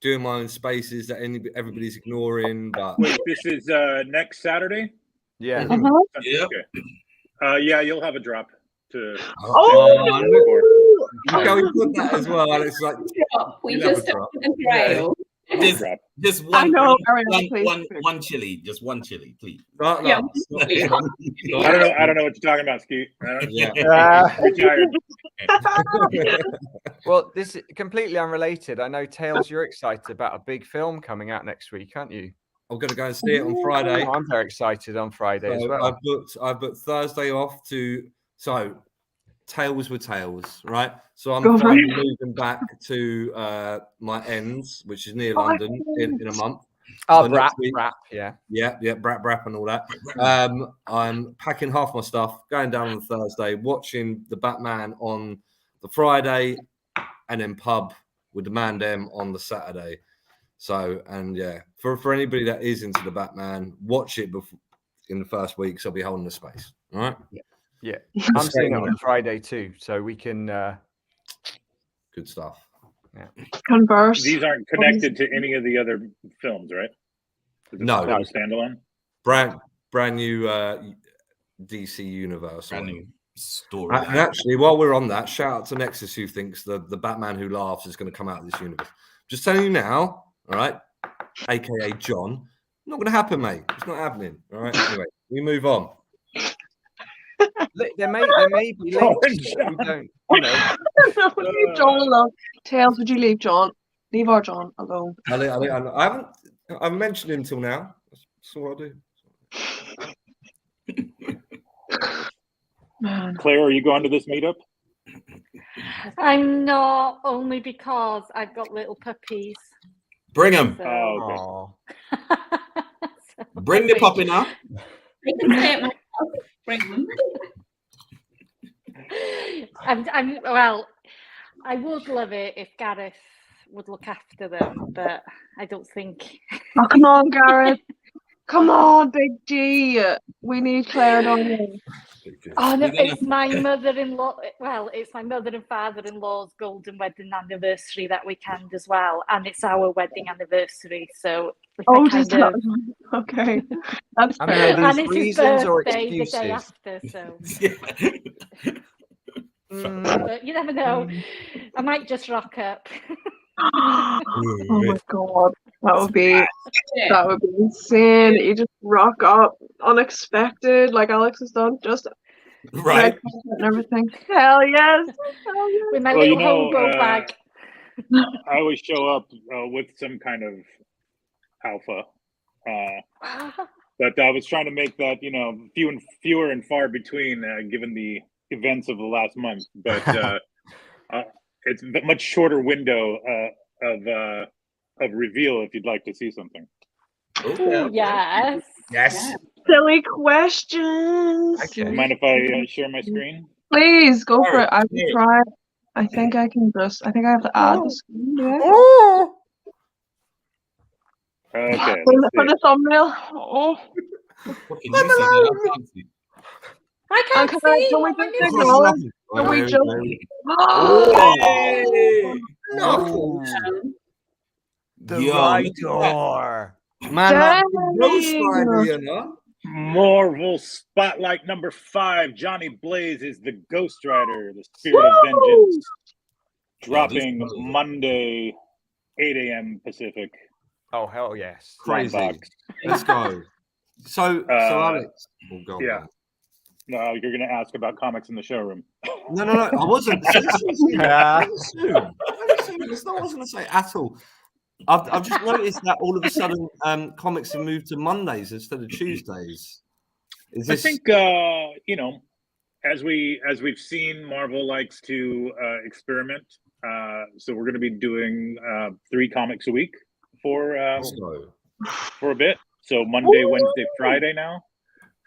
B: doing my own spaces that everybody's ignoring. But
G: wait, this is next Saturday.
C: Yeah.
G: Yeah. Okay. Yeah, you'll have a drop to.
B: You put that as well, and it's like
D: we just have a grail.
E: Just one,
A: I know,
E: one chili, just one chili, please.
G: I don't know what you're talking about, Skeet.
C: Well, this is completely unrelated. I know, Tails, you're excited about a big film coming out next week, aren't you?
B: I'm going to go and see it on Friday.
C: I'm very excited on Friday as well.
B: I've booked Thursday off Tales with Tales, right? So I'm moving back to my ends, which is near London, in a month.
C: Oh, so Brap, yeah.
B: Yeah, Brap and all that. I'm packing half my stuff, going down on Thursday, watching the Batman on the Friday, and then pub with the Man Dem on the Saturday. So, and yeah, for anybody that is into the Batman, watch it in the first week, so I'll be holding the space. All right?
C: Yeah. I'm seeing it on Friday too, so we can
B: good stuff.
C: Yeah.
A: Converse.
G: These aren't connected to any of the other films, right?
B: No.
G: Standalone.
B: Brand new DC universe.
E: Brand new story.
B: And actually, while we're on that, shout out to Nexus, who thinks the Batman Who Laughs is going to come out of this universe. Just telling you now, all right, aka John, not going to happen, mate. It's not happening. All right. Anyway, we move on.
C: There may be links that we don't,
A: leave John alone. Tails, would you leave John? Leave our John alone.
B: I haven't mentioned him till now. That's all I do.
A: Man.
G: Claire, are you going to this meetup?
F: I'm not, only because I've got little puppies.
E: Bring them.
F: So.
G: Oh,
E: okay. Bring the puppy now.
D: They can stay at my house. Bring them.
F: Well, I would love it if Gareth would look after them, but I don't think.
A: Oh, come on, Gareth. Come on, Big G. We need Claire, don't we?
F: Oh no, it's my mother-in-law. Well, it's my mother and father-in-law's golden wedding anniversary that weekend as well, and it's our wedding anniversary. So,
A: okay, that's fair.
F: And it's his birthday the day after, so. But you never know. I might just rock up.
A: Oh my god, that would be insane. You just rock up unexpected, like Alex has done, just
E: right
A: and everything. Hell yes,
F: with my little hobo bag.
G: I always show up with some kind of alpha, but I was trying to make that fewer and far between, given the events of the last month. But it's a much shorter window of reveal if you'd like to see something.
F: Ooh, yes.
A: Silly questions.
C: Okay.
G: Mind if I share my screen?
A: Please go for it. I will try. I think I have to add the screen. Yeah.
G: Okay.
A: For the thumbnail. Oh.
F: I can't see.
A: Can we just acknowledge? Can we just?
C: The Rider.
B: Man,
G: Marvel Spotlight number 5. Johnny Blaze is the Ghost Rider, the Spirit of Vengeance, dropping Monday, 8 a.m. Pacific.
C: Oh hell yes!
B: Crazy. Let's go. So Alex, go on,
G: yeah.
B: man.
G: No, you're going to ask about comics in the showroom.
B: No, I wasn't. That was soon. That's not what I was going to say at all. I've just noticed that all of a sudden comics have moved to Mondays instead of Tuesdays.
G: I think you know, as we've seen, Marvel likes to experiment. So we're going to be doing 3 comics a week for a bit. So Monday, Wednesday, Friday now.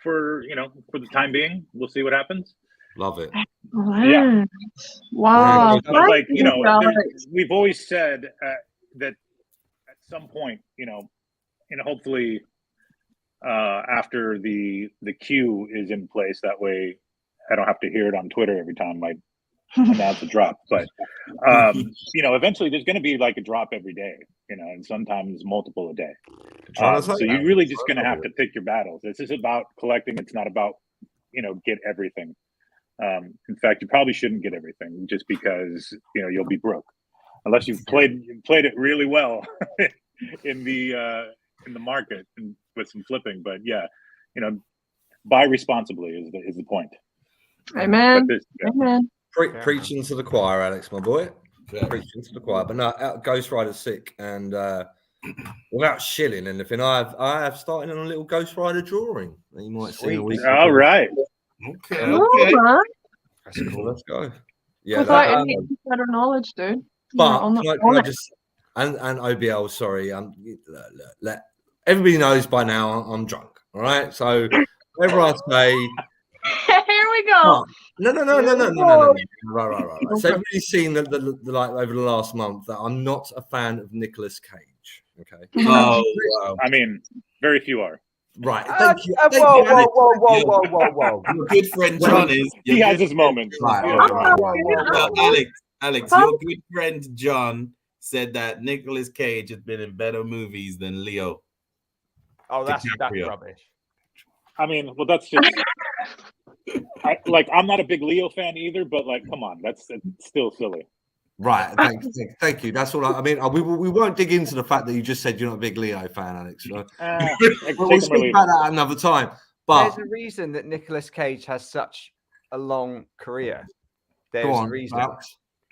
G: For the time being, we'll see what happens.
B: Love it.
G: Yeah.
A: Wow.
G: Like we've always said that at some point, and hopefully after the queue is in place, that way I don't have to hear it on Twitter every time I announce a drop. But eventually there's going to be like a drop every day, and sometimes multiple a day. So you're really just going to have to pick your battles. This is about collecting. It's not about get everything. In fact, you probably shouldn't get everything just because you'll be broke unless you've played it really well in the market and with some flipping. But yeah, buy responsibly is the point.
A: Amen. Amen.
B: Preaching to the choir, Alex, my boy. Yeah. Preaching to the choir. But no, Ghost Rider's sick, and without shilling anything, I have started on a little Ghost Rider drawing that you might see in a week.
G: All right.
E: Okay.
B: That's cool. Let's go. Yeah.
A: Without any better knowledge, dude.
B: But can I just and OBL, sorry, let everybody knows by now I'm drunk. All right. So whenever I say
A: here we go.
B: No. Right. So everybody's seen the like over the last month that I'm not a fan of Nicolas Cage. Okay.
E: Oh, wow.
G: I mean, very few are.
B: Right. Thank you.
E: Whoa. Your good friend John is.
G: He has his moments.
E: Right. Alex, your good friend John said that Nicolas Cage has been in better movies than Leo.
C: Oh, that's rubbish.
G: I mean, well, that's just. I'm not a big Leo fan either, but come on, that's still silly.
B: Right, thank you. That's all. I mean, we won't dig into the fact that you just said you're not a big Leo fan, Alex. Right? We'll speak about that another time. But
C: there's a reason that Nicolas Cage has such a long career. There's a reason.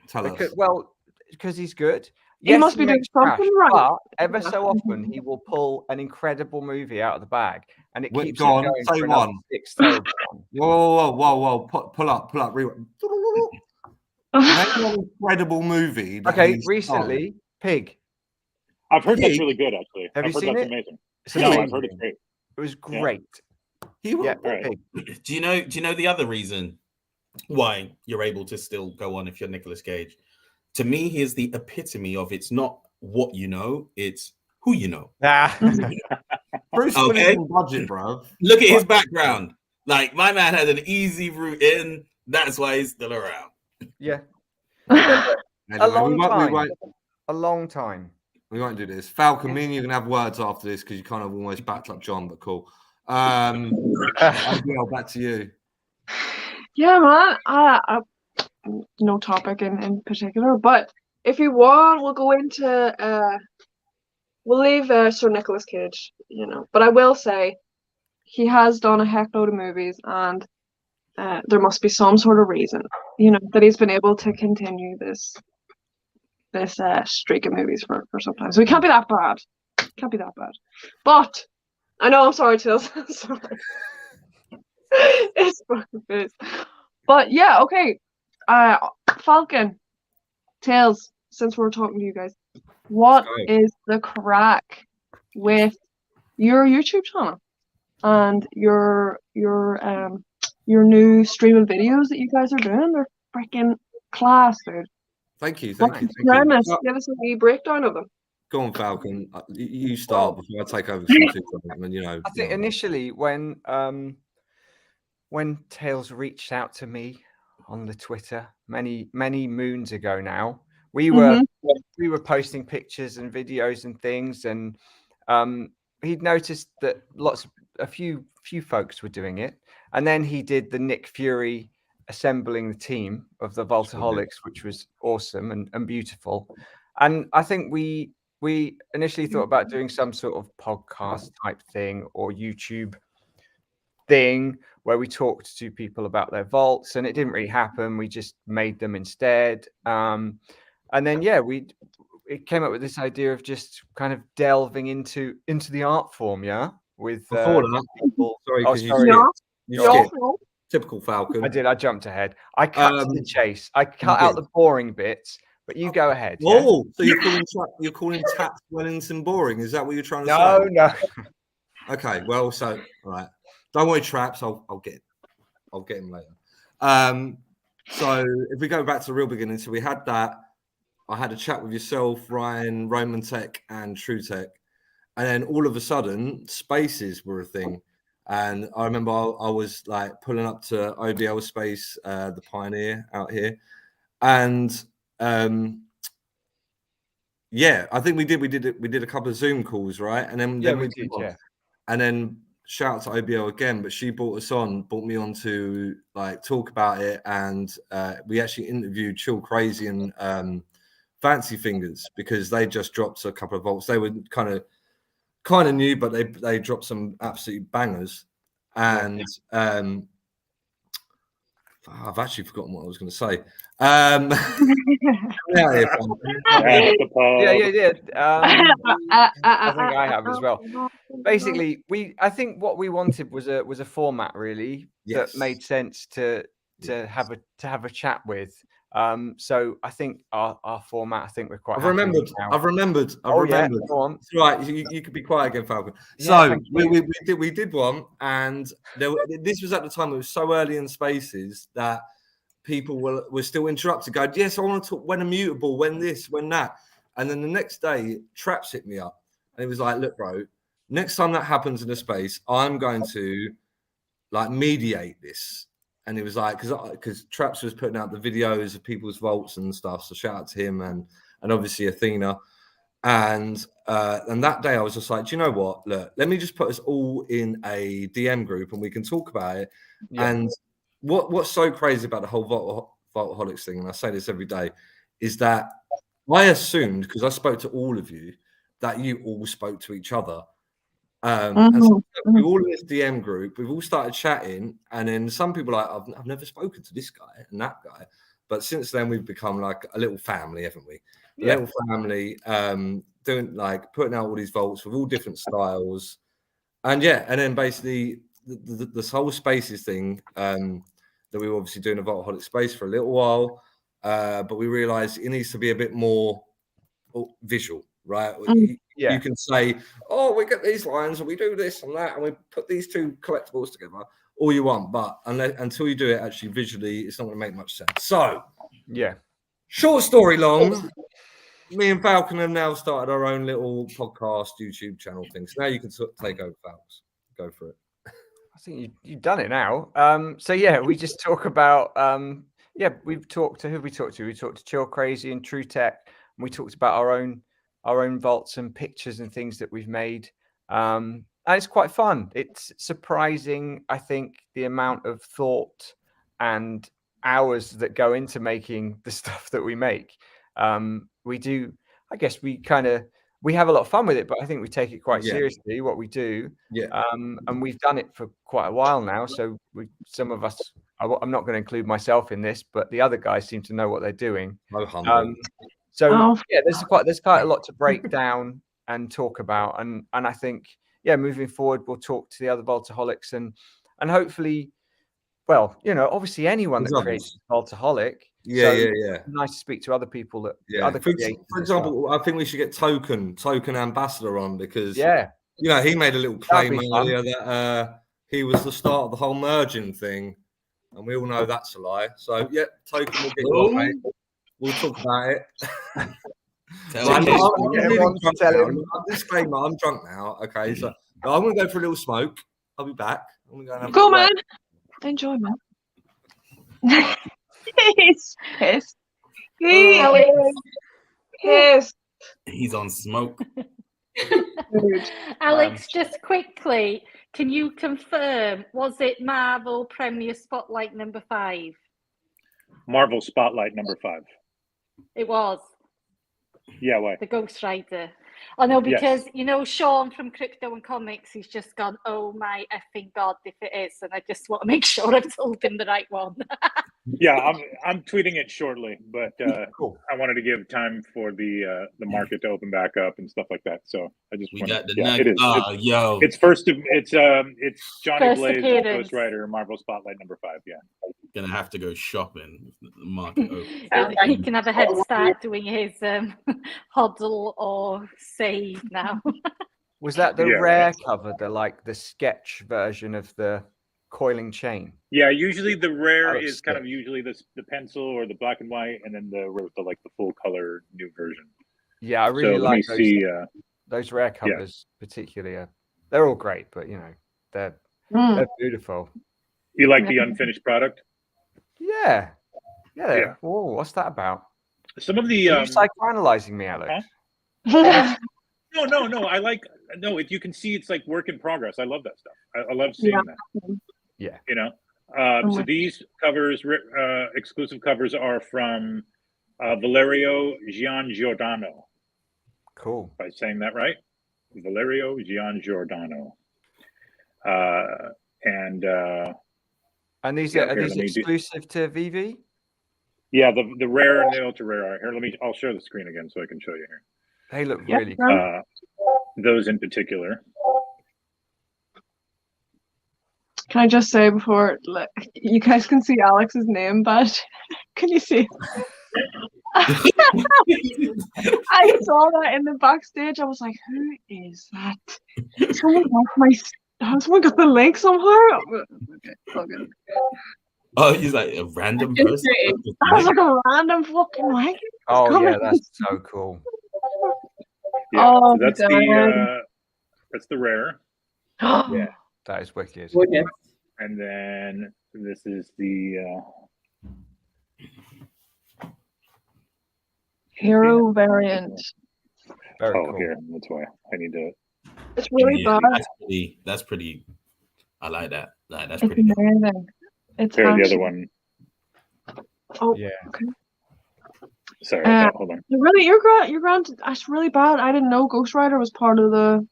B: Tell us.
C: Well, because he's good.
A: He must be doing something right.
C: But ever so often, he will pull an incredible movie out of the bag, and it keeps
B: going.
C: Say for
B: one.
C: 6 terrible ones.
B: Whoa! Pull up. Rewind. An incredible movie.
C: Okay, recently, Pig.
G: I've heard that's really good, actually.
C: Have you seen it?
G: Amazing.
C: Amazing.
G: I've heard it's great.
C: It was great.
G: Yeah.
E: Right. Do you know the other reason why you're able to still go on if you're Nicolas Cage? To me, he is the epitome of it's not what you know, it's who you know.
B: Bruce Willis budget, bro.
E: Look at his background. Like, my man had an easy route in. That's why he's still around.
C: Yeah.
B: Anyway,
C: a long time.
B: We won't do this. Falcon, me and you can have words after this because you kind of almost backed up John, but cool. Back to you.
A: Yeah, man. No topic in particular, but if you want, we'll go into we'll leave Sir Nicolas Cage, but I will say he has done a heck load of movies, and there must be some sort of reason, that he's been able to continue this streak of movies for some time. So he can't be that bad. But I know, I'm sorry, Tills. Sorry. It's fucking face. But yeah, okay. Falcon, Tails, since we're talking to you guys, what is the crack with your YouTube channel and your new stream of videos that you guys are doing? They're freaking class, dude.
B: Thank you.
A: Premise? Give us a wee breakdown of them.
B: Go on, Falcon. You start before I take over. I
C: think initially when Tails reached out to me on the Twitter many moons ago now, we were posting pictures and videos and things, and he'd noticed that a few folks were doing it, and then he did the Nick Fury assembling the team of the Voltaholics, which was awesome and beautiful. And I think we we initially thought about doing some sort of podcast type thing or YouTube thing where we talked to people about their vaults, and it didn't really happen. We just made them instead. And then it came up with this idea of just kind of delving into the art form, with
B: Before that,
C: people.
B: sorry,
C: Oh,
B: because
C: sorry.
B: you skipped. Typical Falcon.
C: I jumped ahead. I cut to the chase. I cut out the boring bits, but you go ahead.
B: Oh, so you're calling Taps Wellington boring? Is that what you're trying to say?
C: No.
B: Okay, well, so all right. Don't worry, Traps. I'll get him later. So if we go back to the real beginning, so we had that. I had a chat with yourself, Ryan, Roman Tech, and True Tech, and then all of a sudden, spaces were a thing. And I remember I was like pulling up to OBL Space, the Pioneer out here, and I think we did a couple of Zoom calls, right? And then we did, and then shout out to OBL again, but she brought me on to like talk about it, and we actually interviewed Chill Crazy and Fancy Fingers because they just dropped a couple of vaults. They were kind of new, but they dropped some absolute bangers. And I've actually forgotten what I was going to say. I
C: think I have as well. Basically, I think what we wanted was a format really that made sense to have a chat with. So I think our format, I think we're quite.
B: I've remembered.
C: Yeah, go on.
B: Right, you could be quiet again, Falcon. So we did one, and this was at the time. It was so early in spaces that people were still interrupted. Going, yes, I want to talk when immutable, when this, when that, and then the next day, Traps hit me up, and he was like, "Look, bro, next time that happens in a space, I'm going to like mediate this." And he was like, because Traps was putting out the videos of people's vaults and stuff. So shout out to him and obviously Athena. And that day I was just like, do you know what? Look, let me just put us all in a DM group and we can talk about it. Yeah. And what's so crazy about the whole Vaultaholics thing, and I say this every day, is that I assumed, because I spoke to all of you, that you all spoke to each other. And so we're all in this DM group, we've all started chatting, and then some people are like, I've never spoken to this guy and that guy, but since then we've become like a little family, haven't we? A little family, doing like putting out all these vaults with all different styles, and then basically this whole spaces thing that we were obviously doing a Vaultaholic space for a little while, but we realized it needs to be a bit more visual, right? You can say, oh, we get these lines and we do this and that and we put these two collectibles together all you want, but until you do it actually visually, it's not going to make much sense. So short story long, me and Falcon have now started our own little podcast YouTube channel thing, so now you can take over, Falcon. Go for it.
C: I think you've done it now. So we just talk about we've talked to who we talked to. We talked to Chill Crazy and True Tech, and we talked about our own vaults and pictures and things that we've made. And it's quite fun. It's surprising, I think, the amount of thought and hours that go into making the stuff that we make. We do, I guess we have a lot of fun with it, but I think we take it quite seriously, what we do. And we've done it for quite a while now. So some of us, I'm not going to include myself in this, but the other guys seem to know what they're doing. There's quite a lot to break down and talk about, and I think moving forward we'll talk to the other Vaultaholics and hopefully, well, obviously anyone that creates Vaultaholic. Nice to speak to other people that other creators.
B: For example, I think we should get Token Ambassador on because he made a little claim earlier that he was the start of the whole merging thing, and we all know that's a lie. So Token will get you on, mate. We'll talk about it. Disclaimer, I'm drunk now. Okay, so I'm going to go for a little smoke. I'll be back. I'm going to
A: go, man. Enjoy, man. He's pissed.
E: He's on smoke.
F: Alex, just quickly, can you confirm, was it Marvel Premier Spotlight number 5?
G: Marvel Spotlight number 5.
F: It was.
G: Yeah, why?
F: The Ghost Rider. I know, because you know Sean from Crypto and Comics, he's just gone, oh my effing god, if it is, and I just want to make sure I've told him the right one.
G: Yeah, I'm tweeting it shortly, but
C: Cool.
G: I wanted to give time for the market to open back up and stuff like that. So I just
E: got the
G: it is.
E: yo.
G: It's Johnny
F: First
G: Blaze,
F: appearance.
G: Ghost Rider, Marvel Spotlight #5. Yeah,
E: Gonna have to go shopping. The market open.
F: He can have a head start doing his hodl or save now.
C: Was that the rare cover, the sketch version of the coiling chain?
G: Yeah, usually the rare is kind of usually the pencil or the black and white, and then the full color new version.
C: Yeah, I really like those rare covers, particularly. They're all great, but you know, they're beautiful.
G: You like the unfinished product?
C: Yeah. Whoa, what's that about?
G: Some of the
C: Are you psychoanalyzing me, Alex?
G: Huh? No. I like if you can see, it's like work in progress. I love that stuff. I love seeing that.
C: Yeah.
G: You know, so these covers, exclusive covers, are from Valerio Giangiordano.
C: Cool.
G: Am I saying that right? Valerio Giangiordano.
C: And these are these exclusive to VV?
G: Yeah, the rare and the ultra rare are here. I'll share the screen again so I can show you here.
C: They look really cool.
G: Those in particular.
A: Can I just say before you guys can see Alex's name badge? Can you see? I saw that in the backstage. I was like, who is that? Someone got the link somehow. Okay.
E: Oh, he's like a random person.
A: That was like a random fucking link.
C: Oh yeah, that's so cool.
G: Yeah, so that's the rare.
C: Yeah, that is wicked.
G: And then this is the
A: hero variant.
C: Very cool.
G: Here, that's why I need to.
A: It's really bad.
E: That's pretty. I like that. That's
A: it's
E: pretty
A: amazing. It's
G: the other one.
A: Oh
C: yeah.
A: Okay.
G: Sorry, hold on.
A: You're granted. That's really bad. I didn't know Ghost Rider was part of the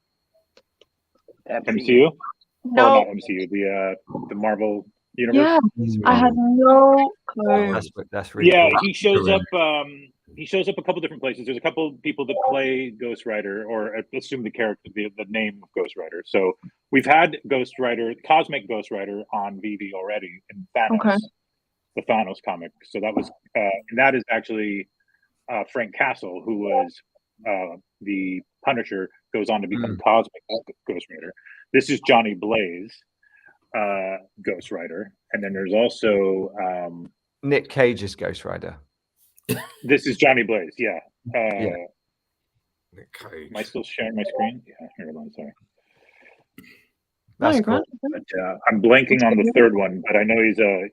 G: MCU.
A: No,
G: or not MCU. The Marvel universe.
A: Yeah, I had no clue.
C: That's really cool.
G: He shows up. He shows up a couple different places. There's a couple people that play Ghost Rider, or assume the character, the name of Ghost Rider. So we've had Ghost Rider, Cosmic Ghost Rider, on VV already in Thanos, the Thanos comic. So that was, and that is actually Frank Castle, who was the Punisher, goes on to become Cosmic Ghost Rider. This is Johnny Blaze, Ghost Rider, and then there's also
C: Nick Cage's Ghost Rider.
G: This is Johnny Blaze, yeah.
B: Nick Cage.
G: Am I still sharing my screen? Yeah, hold on, sorry.
C: That's cool.
G: But, I'm blanking on the third one, but I know he's a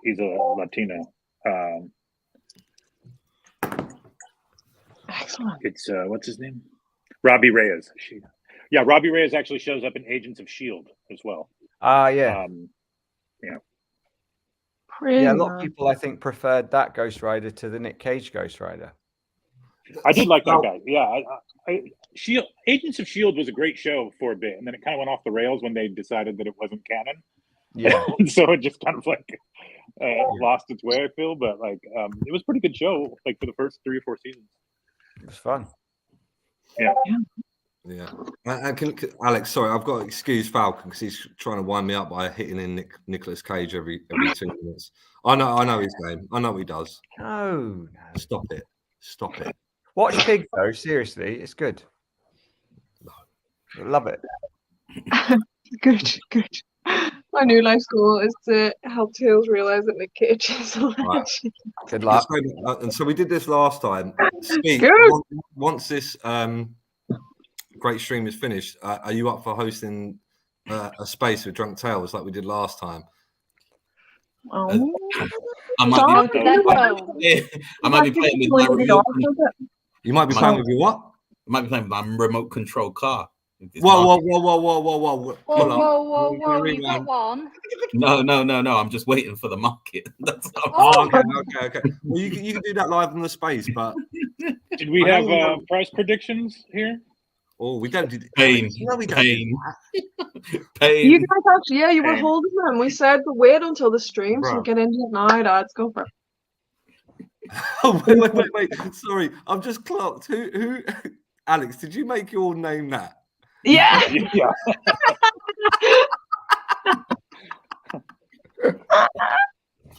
G: Latino.
A: Excellent.
G: It's what's his name? Robbie Reyes. Yeah, Robbie Reyes actually shows up in Agents of S.H.I.E.L.D. as well.
C: Yeah.
G: Yeah.
C: Yeah, a lot of people I think preferred that Ghost Rider to the Nick Cage Ghost Rider.
G: I did like that guy. Yeah, Agents of S.H.I.E.L.D. was a great show for a bit, and then it kind of went off the rails when they decided that it wasn't canon.
C: Yeah,
G: so it just kind of like lost its way. I feel, but like it was a pretty good show, like for the first 3 or 4 seasons.
C: It was fun.
G: Yeah.
B: Yeah. Alex, sorry, I've got to excuse Falcon because he's trying to wind me up by hitting in Nicolas Cage every 2 minutes. I know his game. I know what he does.
C: No.
B: Stop it.
C: Watch Pig though. Seriously, it's good. I love it.
A: Good. My new life goal is to help Tails realize that Nick Cage is a legend.
B: Right.
C: Good luck.
B: And so we did this last time. Skeet, once this great stream is finished, are you up for hosting a space with Drunk Tales like we did last time?
A: Oh.
E: I might be playing with my remote.
B: You might be playing with your what?
E: I might be playing with my remote control car.
B: Whoa!
F: Whoa! You got one?
E: No! I'm just waiting for the market. That's
B: okay. Well, you can do that live in the space, but
G: did we have price predictions here?
B: Oh, we don't do
E: Pain.
B: No, we don't
E: Pain.
B: do
E: Pain.
A: You guys actually, yeah, you were holding them. We said to wait until the stream, so
B: Bruh.
A: get into it now, dads. Go for it.
B: Oh, wait. Sorry, I've just clocked. Who? Alex, did you make your name that?
A: Yeah.
G: Yeah.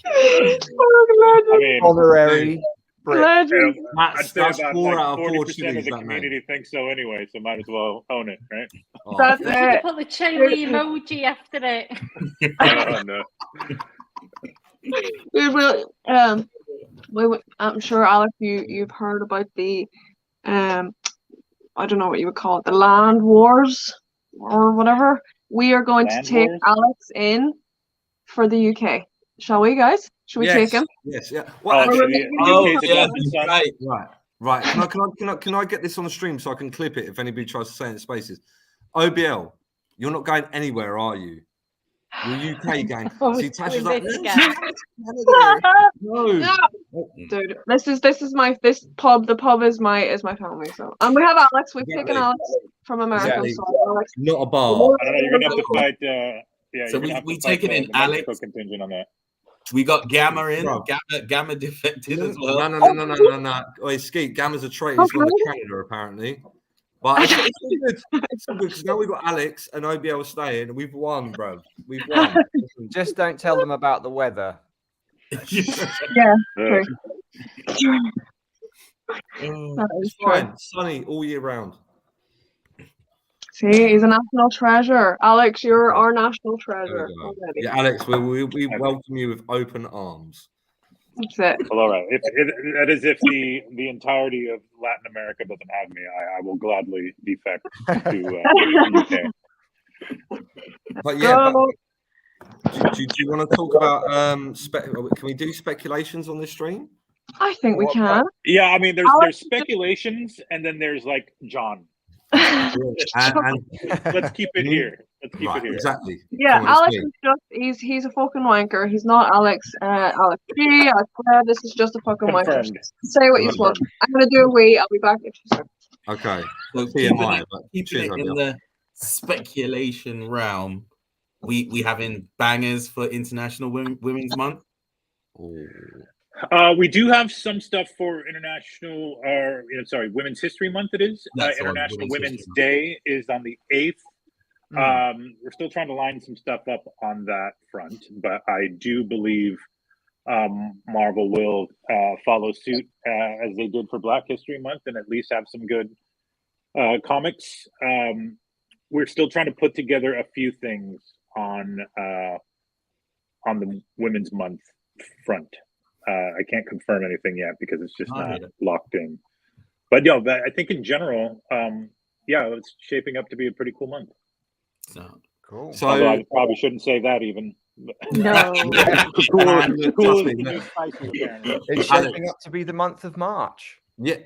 G: I mean,
C: Honorary.
A: Legend.
G: I'd say
B: That's
G: about
B: 4
G: like
B: out of 4
G: 40% of
B: chilies,
G: the
B: that
G: community
B: name.
G: thinks so anyway, so might as well own it, right?
B: Oh,
A: That's
F: You should have
A: it.
F: put the chili emoji after it.
G: Oh, no.
A: We will. I'm sure, Alex, you've heard about the I don't know what you would call it, the land wars or whatever. We are going
G: Land
A: to take
G: wars?
A: Alex in for the UK. Shall we, guys? Should we take him?
B: Yes, yeah.
G: Oh,
B: Well,
G: so
B: actually,
G: the UK's adopted son?
B: right. Can I get this on the stream so I can clip it if anybody tries to say it in spaces? OBL, you're not going anywhere, are you? Your UK gang.
F: Oh,
B: See, Tasha's like,
F: this again.
B: no.
A: Dude, this is my pub. The pub is my family. So, and we have Alex. We've taken Alex from America.
B: Exactly.
A: So Alex,
B: Not a bar.
G: I don't know. You're gonna have to fight.
E: So we taking in
G: the
E: Alex.
G: Mexico contingent on that.
E: We got Gamma in.
B: Bro.
E: Gamma defected as well.
B: No. Wait, Skeet, Gamma's a traitor. He's gone to Canada, apparently. But it's all good. It's all good because now we've got Alex and OBL staying, and we've won, bro. We've won.
C: Just don't tell them about the weather.
A: yeah. True. That is
B: It's fine. Sunny all year round.
A: See, he's a national treasure. Alex, you're our national treasure already.
B: Yeah, Alex, we welcome you with open arms.
A: That's it.
G: Well, all right. That is if the entirety of Latin America doesn't have me, I will gladly defect to the UK.
B: But yeah, do you want to talk about can we do speculations on this stream?
A: I think we can.
G: Yeah, I mean, there's speculations, and then there's like John.
B: and
G: Let's keep it here. Let's keep it here.
B: Exactly.
A: Yeah, Alex is just he's a fucking wanker. He's not Alex Alex G, Alex Webb. This is just a fucking wanker. Say what you want. I'm gonna do a wee. I'll be back in 2 seconds.
B: Okay.
E: So keeping it in the speculation realm, we having bangers for International Women's Month.
G: We do have some stuff for International, Women's History Month. It is International Women's Day is on the 8th. We're still trying to line some stuff up on that front, but I do believe Marvel will follow suit as they did for Black History Month, and at least have some good comics. We're still trying to put together a few things on the Women's Month front. I can't confirm anything yet because it's just not locked in. But I think in general, it's shaping up to be a pretty cool month.
E: So
C: cool.
G: So I probably shouldn't say that even.
F: No.
C: It's shaping up to be the month of March.
B: Yeah.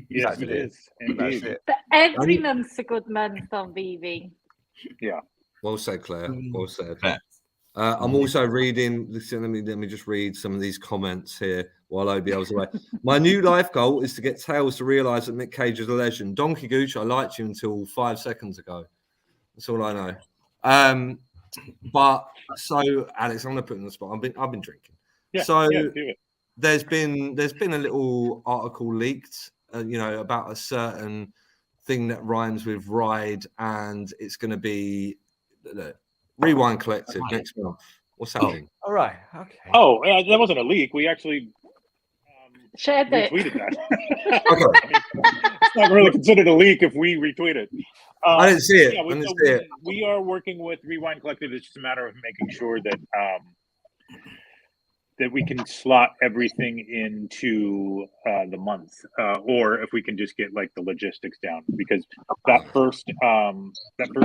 G: Yes, it is. Indeed.
F: But every month's a good month on VV.
G: Yeah.
B: Well said, Claire. Well said. I'm also reading. Listen, let me just read some of these comments here while OBL's away. My new life goal is to get Tails to realise that Mick Cage is a legend. Donkey Gooch, I liked you until 5 seconds ago. That's all I know. But so Alex, I'm gonna put in the spot. I've been drinking.
G: Yeah,
B: so
G: do it.
B: there's been a little article leaked, about a certain thing that rhymes with ride, and it's going to be Rewind Collective next month. What's happening?
C: All right. Okay.
G: Oh, that wasn't a leak. We actually
F: shared it.
G: Retweeted that. Okay. It's not really considered a leak if we retweet it.
B: I didn't see it.
G: We are working with Rewind Collective. It's just a matter of making sure that that we can slot everything into the month, or if we can just get like the logistics down, because that first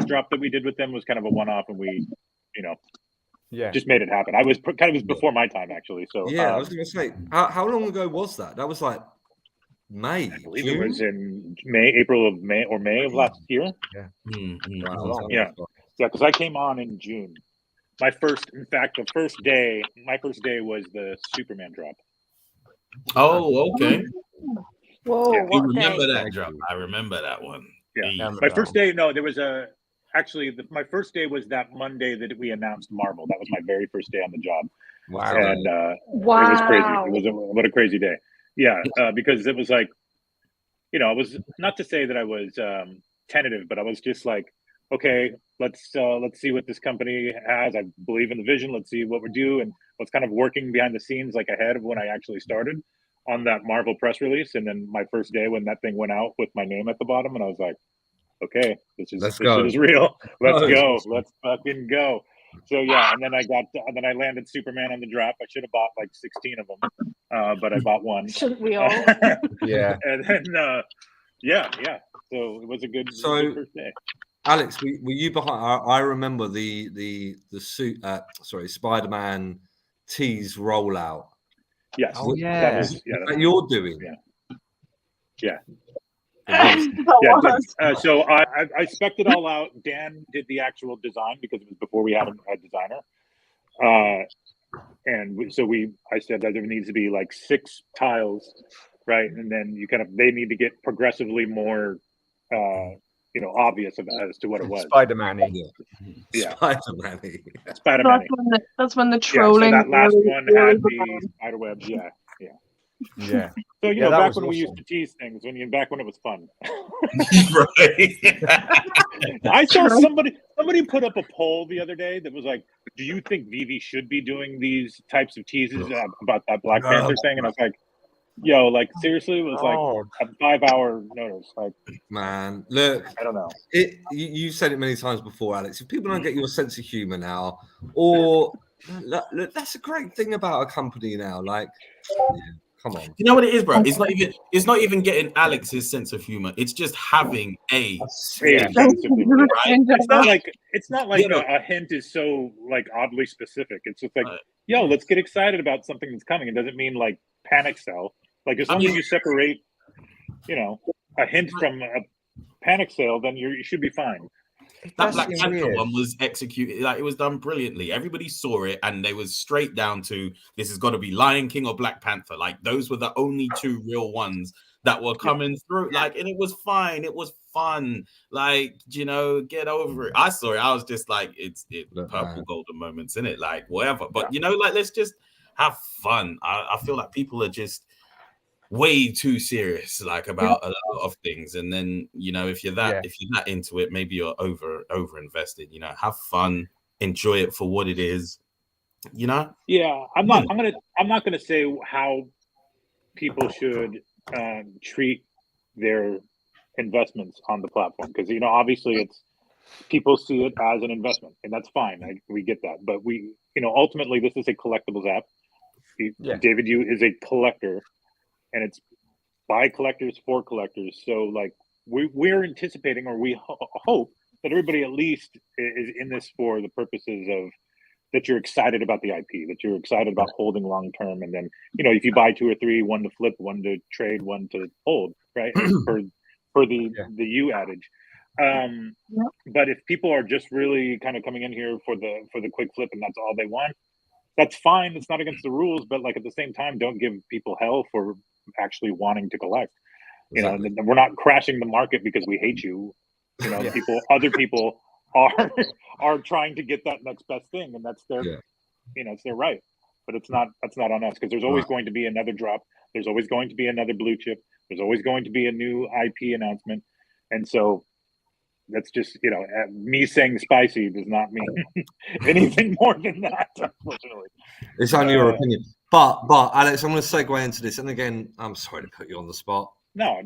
G: drop that we did with them was kind of a one-off, and we, just made it happen. I was before my time actually. So
B: I was going to say, how long ago was that? That was like May.
G: I believe it was in May of last year.
C: Yeah.
B: Wow.
G: Yeah, because I came on in June. My first day was the Superman drop.
E: Oh, okay.
F: Whoa,
G: Yeah.
E: You remember that drop? I remember that one.
G: Yeah. My first day, no, there was my first day was that Monday that we announced Marvel. That was my very first day on the job.
C: Wow.
G: And
F: wow.
G: It was crazy. What a crazy day. Yeah, because it was like, you know, I was, not to say that I was tentative, but I was just like, okay, let's see what this company has. I believe in the vision. Let's see what we do and what's kind of working behind the scenes, like ahead of when I actually started on that Marvel press release. And then my first day when that thing went out with my name at the bottom, and I was like, okay, this shit is real. Let's go. Let's fucking go. So yeah, and then I landed Superman on the drop. I should have bought like 16 of them, but I bought one.
F: Shouldn't we all?
G: Yeah. And then yeah. So it was a good first day.
B: Alex, were you behind? I remember the suit. Spider-Man tease rollout.
G: Yes.
C: Oh yeah.
G: That was,
B: that you're doing.
G: Yeah.
B: Yeah.
G: So I spec'd it all out. Dan did the actual design because it was before we had a designer. I said that there needs to be like 6 tiles, right? And then they need to get progressively more, obvious as to what it was.
C: Spider-Man-y.
G: Yeah.
B: Spider-Man-y.
G: Spider-Man-y.
A: That's when the trolling.
G: So that last one had the spider webs. Yeah. So back when we used to tease things, back when it was fun.
E: Right.
G: I saw somebody put up a poll the other day that was like, "Do you think Vivi should be doing these types of teases about that Black Panther thing?" And I was like, "Yo, like seriously?" It was like a 5-hour notice. Like,
B: man, look,
G: I don't know.
B: You said it many times before, Alex. If people don't get your sense of humor now, or look, that's a great thing about a company now. Like, come on.
E: You know what it is, bro? It's not even getting Alex's sense of humor. It's just having a
G: sense of humor. Right? It's not like a hint is so like oddly specific. It's just like, yo, let's get excited about something that's coming. It doesn't mean like panic sell. Like as long as you separate, a hint from a panic sale, then you should be fine.
E: That Black Panther one was executed, like it was done brilliantly. Everybody saw it and they was straight down to this has got to be Lion King or Black Panther. Like those were the only 2 real ones that were coming through. Like, and it was fine. It was fun. Like, get over it. I saw it. I was just like, it's purple golden moments in it, like whatever. But like let's just have fun. I feel like people are just way too serious like about a lot of things, and then if you're that into it, maybe you're over invested. Have fun, enjoy it for what it is.
G: I'm not gonna say how people should treat their investments on the platform, because obviously it's people see it as an investment, and that's fine. We get that, but we ultimately this is a collectibles app. David Yu is a collector, and it's by collectors for collectors. So like we're anticipating, or we hope that everybody at least is in this for the purposes of that you're excited about the IP, that you're excited about holding long term, and then if you buy 2 or 3, one to flip, one to trade, one to hold, right? for the U adage. But if people are just really kind of coming in here for the quick flip and that's all they want, that's fine. It's not against the rules, but like at the same time, don't give people hell for actually wanting to collect.
B: Exactly.
G: We're not crashing the market because we hate you. Other people are trying to get that next best thing, and that's their it's their right. But that's not on us, because there's always going to be another drop. There's always going to be another blue chip. There's always going to be a new IP announcement, and so that's just me saying spicy does not mean anything more than that, unfortunately.
B: It's only your opinion. But Alex, I'm going to segue into this, and again, I'm sorry to put you on the spot.
G: No,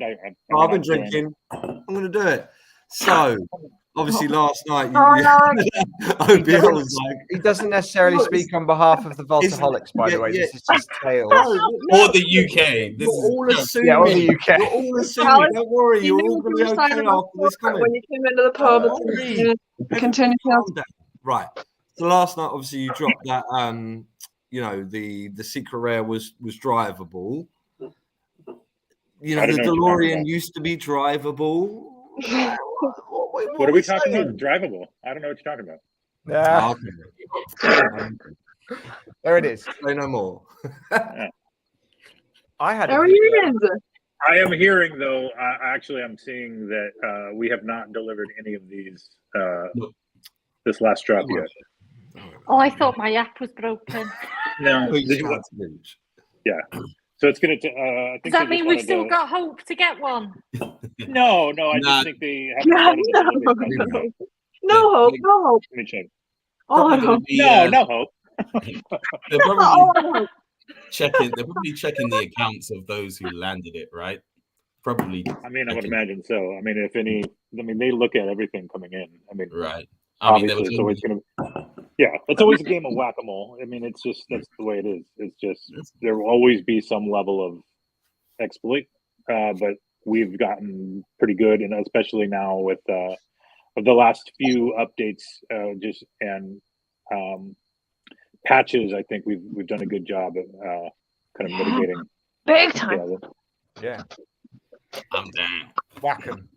B: I've been drinking. I'm going to do it. So obviously last night OBL was like,
C: he doesn't necessarily speak on behalf of the Voltaholics, by the way. This is just tales.
E: Or the UK.
B: This is all assuming.
C: Or the UK.
B: You're all assuming. Don't worry, you're all going to be okay after this comment.
A: When you came into the pub, continue.
B: Right. So last night, obviously, you dropped that. The secret rare was drivable. The DeLorean used to be drivable.
G: What are we talking about? Drivable? I don't know what you're talking about.
C: Yeah. There it is.
B: Say no more.
C: I had.
A: There he is.
G: I am hearing though. Actually, I'm seeing that we have not delivered any of these this last drop yet.
F: Oh, I thought my app was broken.
G: No, yeah. So it's gonna. I think
F: Does that mean we've still got hope to get one?
G: No, I just think they haven't started the delivery.
A: No hope.
G: Let me check.
A: Oh, no.
G: No hope.
E: They're probably checking. They're probably checking the accounts of those who landed it, right? Probably.
G: I mean, I would imagine so. I mean, if any, they look at everything coming in. I mean,
E: right.
G: Obviously, it's always going to. Yeah, it's always a game of whack-a-mole. I mean, it's just that's the way it is. It's just there will always be some level of exploit, but we've gotten pretty good, and especially now with the last few updates, patches. I think we've done a good job of kind of mitigating.
A: Big time.
C: Yeah.
E: I'm down.
C: Whack-em.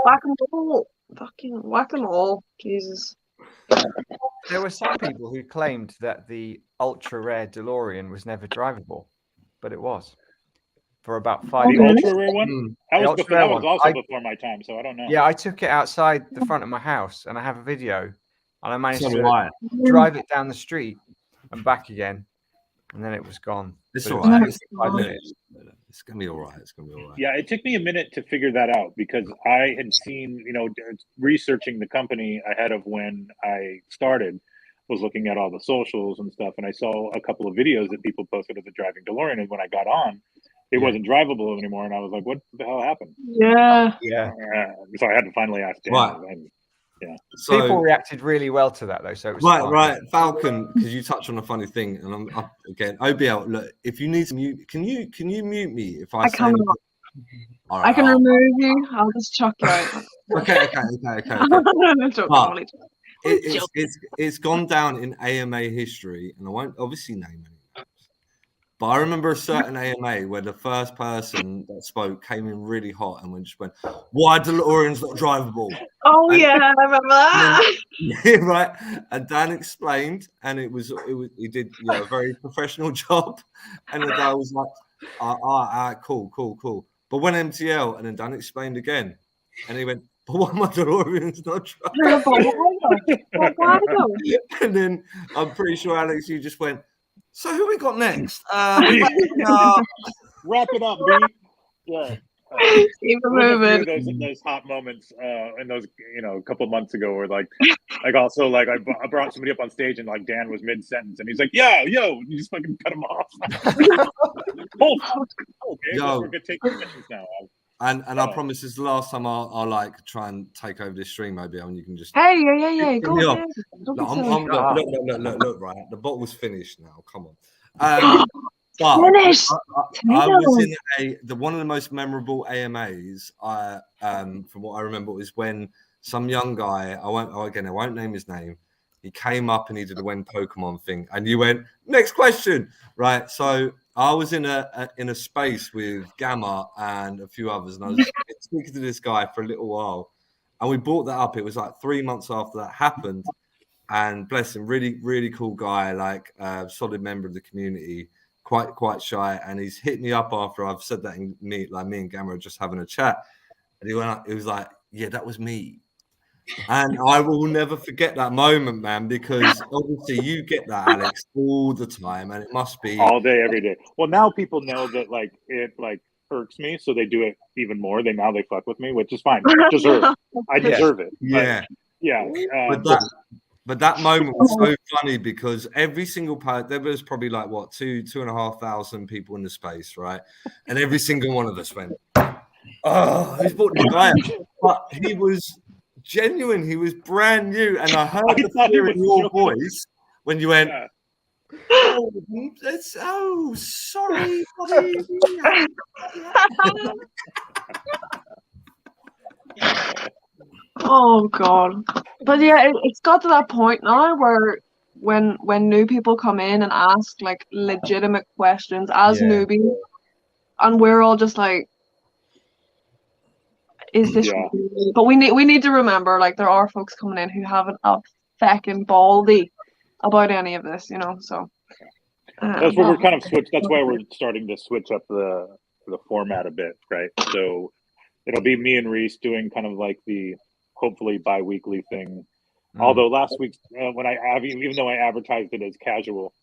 A: Whack-a-mole. Fucking whack-a-mole. Jesus.
C: There were some people who claimed that the ultra rare DeLorean was never drivable, but it was for about 5
G: days. The ultra rare one? That was also before my time, so I don't know.
C: Yeah, I took it outside the front of my house, and I have a video, and I managed to drive it down the street and back again, and then it was gone.
B: It's all right.
C: It's
B: gonna be all right. It's gonna be all right.
G: Yeah, it took me a minute to figure that out because I had seen, researching the company ahead of when I started, was looking at all the socials and stuff, and I saw a couple of videos that people posted of the driving DeLorean, and when I got on, it wasn't drivable anymore, and I was like, "What the hell happened?"
A: Yeah.
G: So I had to finally ask Dan.
B: Right.
G: Yeah.
C: So, people reacted really well to that, though. So it was
B: right, Falcon, because you touched on a funny thing, and I'm up again. OBL, look, if you need to mute, can you mute me if I say?
A: Right, I can remove you. I'll just chuck you out.
B: Okay. It's gone down in AMA history, and I won't obviously name any names, but I remember a certain AMA where the first person that spoke came in really hot and just went, "Why DeLorean's not drivable?"
A: Oh, and, yeah, I remember that.
B: Right. And Dan explained, and he did a very professional job. And the guy was like, cool. But when MTL, and then Dan explained again, and he went, "But why my DeLorean's not drivable?" And then I'm pretty sure, Alex, you just went, "So who we got next?"
G: Wrap it up, B. Yeah.
A: Keep moving.
G: Those hot moments and those a couple of months ago where also I brought somebody up on stage and Dan was mid sentence and he's like, yo, you just fucking cut him off. Okay, we're gonna take questions now.
B: And I promise this is the last time I'll try and take over this stream, maybe, and you can just
A: yeah go ahead.
B: Look, right, the bottle's finished now. Come on. But
A: finished.
B: I was in one of the most memorable AMAs. From what I remember, was when some young guy, I won't name his name. He came up and he did the when Pokemon thing, and you went next question, right? So I was in a space with Gamma and a few others, and I was speaking to this guy for a little while, and we brought that up. It was like 3 months after that happened, and bless him, really, really cool guy, solid member of the community. Quite shy, and he's hit me up after I've said that. Me and Gamma are just having a chat, and he went up. He was like, "Yeah, that was me," and I will never forget that moment, man, because obviously you get that, Alex, all the time, and it must be
G: all day, every day. Well, now people know that it irks me, so they do it even more. They fuck with me, which is fine. I deserve it.
B: Yeah, But that moment was so funny because every single part, there was probably 2,500 people in the space, right? And every single one of us went, "Oh, who's brought the guy?" But he was genuine. He was brand new. And I heard the fear in your voice when you went, "Oh, sorry, buddy."
A: Oh God. But yeah, it's got to that point now where when new people come in and ask legitimate questions as newbies, and we're all just like, is this really? But we need to remember there are folks coming in who haven't a feckin' baldy about any of this, so
G: that's what we're kind of switched. That's why we're starting to switch up the the format a bit, right? So it'll be me and Reese doing kind of like the hopefully bi-weekly thing. Although last week when even though I advertised it as casual,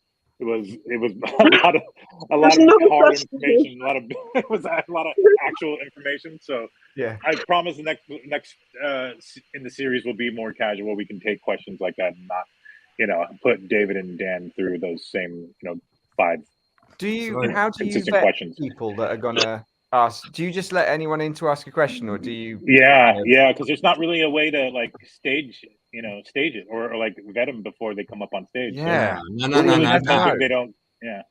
G: it was a lot of hard information, it was a lot of actual information. So
C: yeah,
G: I promise the next in the series will be more casual. We can take questions like that and not, put David and Dan through those same, 5.
C: How do you vet questions. People that are gonna ask? Do you just let anyone in to ask a question, or do you?
G: Yeah, because there's not really a way to like stage it or like vet them before they come up on stage.
C: Yeah,
G: so no. They don't. Yeah.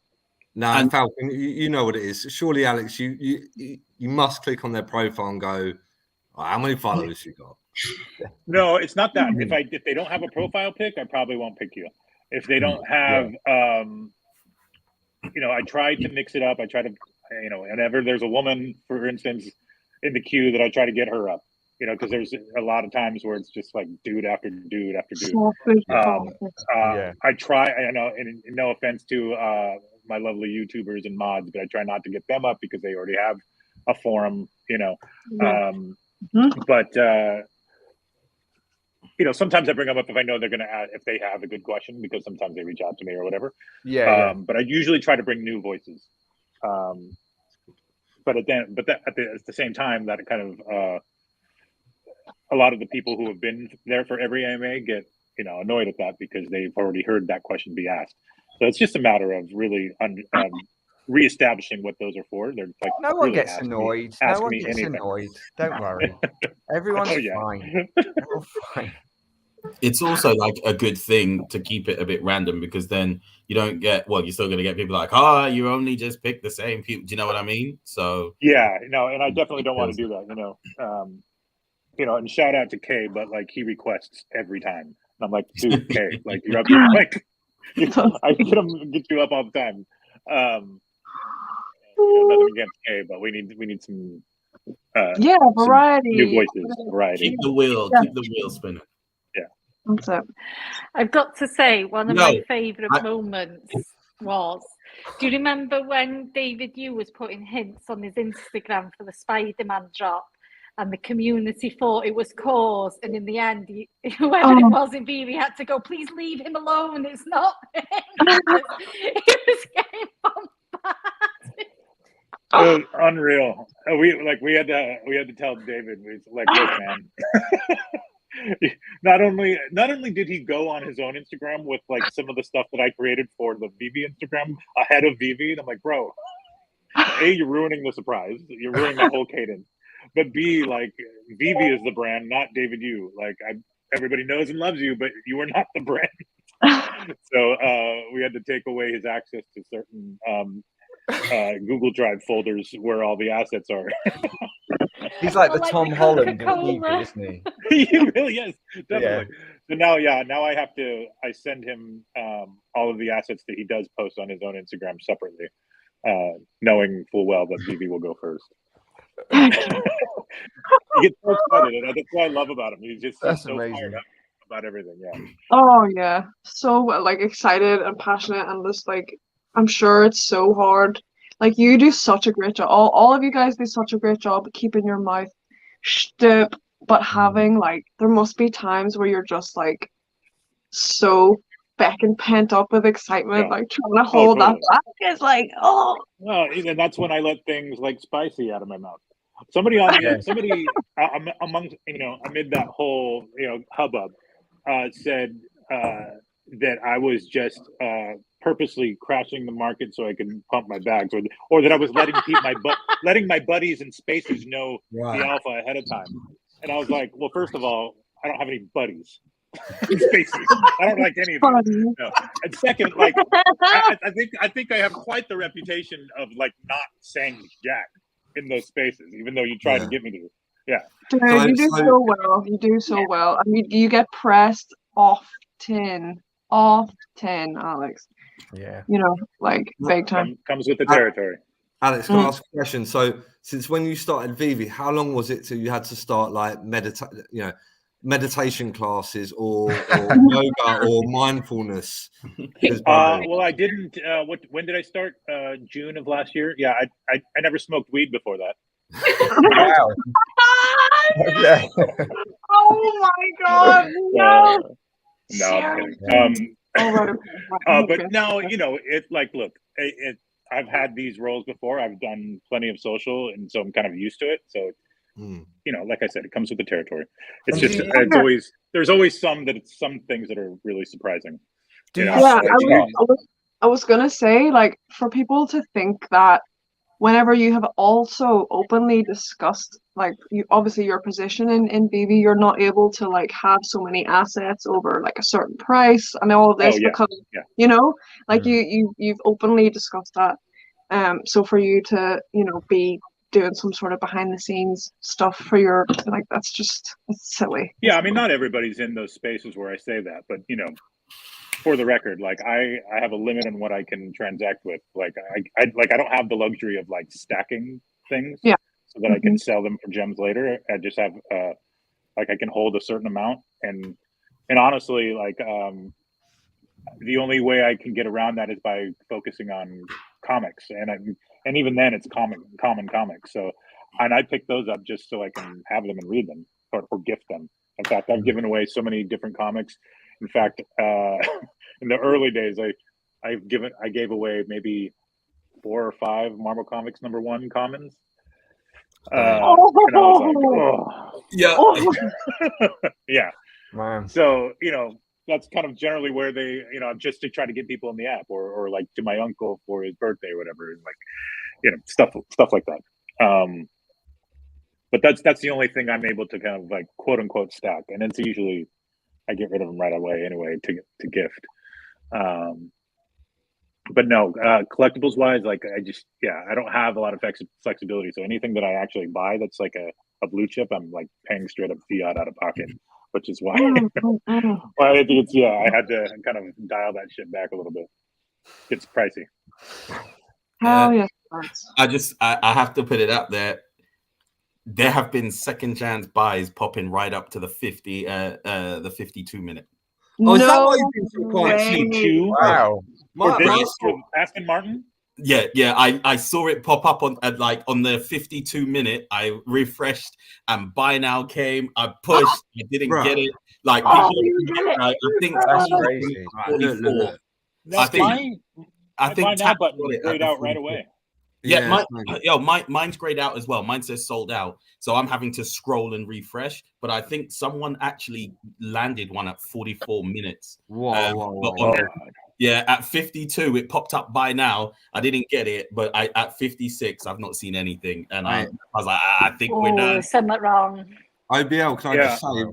B: No, Falcon, you know what it is. Surely, Alex, you must click on their profile and go, oh, how many followers you got?
G: No, it's not that. If they don't have a profile pic, I probably won't pick you. If they don't have, I try to mix it up. I try to, whenever there's a woman, for instance, in the queue, that I try to get her up. Because there's a lot of times where it's just like dude after dude after dude. I try. I know, and no offense to my lovely YouTubers and mods, but I try not to get them up because they already have a forum. But sometimes I bring them up if I know they're going to add, if they have a good question, because sometimes they reach out to me or whatever. But I usually try to bring new voices. But at the same time, that kind of a lot of the people who have been there for every AMA get annoyed at that because they've already heard that question be asked. So it's just a matter of really reestablishing what those are for. They're like,
C: no one gets annoyed. No one gets annoyed. Don't worry. Everyone's fine. Everyone's fine.
E: It's also like a good thing to keep it a bit random, because then you don't get, you're still going to get people like, you only just pick the same people. Do you know what I mean? So
G: yeah, no, and I definitely don't want to do that, and shout out to Kay, but like he requests every time. And I'm like, dude, Kay, like you're up here, like I get you up all the time. Nothing against Kay, but we need some
A: variety,
G: new voices, variety.
E: Keep the wheel spinning.
F: I've got to say, one of my favourite moments was, do you remember when David Yu was putting hints on his Instagram for the Spider-Man drop, and the community thought it was cause, and in the end, whoever it was in VV had to go, please leave him alone, it's not him. He was getting bombarded.
G: Unreal. We had to tell David, like, look, man. Not only did he go on his own Instagram with like some of the stuff that I created for the VV Instagram ahead of VV, and I'm like, bro, A, you're ruining the surprise, you're ruining the whole cadence. But B, like, VV is the brand, not David Yu. Like, everybody knows and loves you, but you are not the brand. So we had to take away his access to certain Google Drive folders where all the assets are.
C: He's like the Tom Holland of VV, isn't he?
G: He really is, definitely. Yeah. So now I send him all of the assets that he does post on his own Instagram separately, knowing full well that VV will go first. He gets so excited, and that's what I love about him. He's just so fired up about everything. Yeah.
A: Oh yeah, so like excited and passionate, and just like, I'm sure it's so hard. Like, you do such a great job. All of you guys do such a great job keeping your mouth shut, but having like, there must be times where you're just like so and pent up with excitement, like trying to hold that back. It's like, well,
G: and that's when I let things like spicy out of my mouth. Somebody amid that whole hubbub said that I was just purposely crashing the market so I could pump my bags, or that I was letting my buddies and spacers know the alpha ahead of time. And I was like, well, first of all, I don't have any buddies. Spaces. I don't like any of them. No. And second, like I think I have quite the reputation of like not saying jack in those spaces, even though you try to get me to. Yeah.
A: Dude, you do so well. You do so well. I mean, you get pressed often, Alex.
C: Yeah.
A: Like big time.
G: Comes with the territory.
B: Alex, can I ask a question? So, since when you started VV, how long was it till you had to start like meditate? meditation classes or yoga or mindfulness?
G: Well, I didn't. When did I start? June of last year. Yeah, I never smoked weed before that.
C: Wow. Okay.
A: Oh my God! No.
G: No, I'm kidding. But no, it's like, look, I've had these roles before. I've done plenty of social, and so I'm kind of used to it. So, like I said, it comes with the territory. It's just, there's always some things that are really surprising.
A: I was gonna say, like, for people to think that whenever you have also openly discussed, like, you obviously your position in BV, you're not able to like have so many assets over like a certain price and all of this because like you've openly discussed that. So for you to be doing some sort of behind the scenes stuff for your, like, it's silly.
G: Yeah, I mean, not everybody's in those spaces where I say that, but for the record, like I have a limit on what I can transact with. Like I don't have the luxury of like stacking things so that I can sell them for gems later. I just have like I can hold a certain amount, and honestly, like the only way I can get around that is by focusing on comics, and even then it's common comics. So, and I pick those up just so I can have them and read them or gift them. In fact, I've given away so many different comics. In fact, in the early days, I gave away maybe 4 or 5 Marvel Comics #1 commons. And I was like, yeah.
C: Wow.
G: So that's kind of generally where they, just to try to get people in the app, or like to my uncle for his birthday or whatever, like, stuff like that. But that's the only thing I'm able to kind of like quote unquote stack, and it's usually I get rid of them right away anyway to gift. But no, collectibles wise, like I don't have a lot of flexibility. So anything that I actually buy that's like a blue chip, I'm like paying straight up fiat out of pocket, which is why I think I had to kind of dial that shit back a little bit. It's pricey.
E: I have to put it out there. There have been second chance buys popping right up to the 52 minute.
B: Oh, is that why you've been quite cheap?
C: Wow.
G: For Aston Martin?
E: Yeah. I saw it pop up on the 52 minute. I refreshed and buy now came. I pushed. I didn't get it. Like I think
C: that's crazy.
E: I think
G: my now button was grayed out right away.
E: Yeah, mine's grayed out as well. Mine says sold out, so I'm having to scroll and refresh. But I think someone actually landed one at 44 minutes. At 52, it popped up by now. I didn't get it, but at 56, I've not seen anything, and I was like, I think we're done.
F: Something wrong.
B: OBL, can I just say,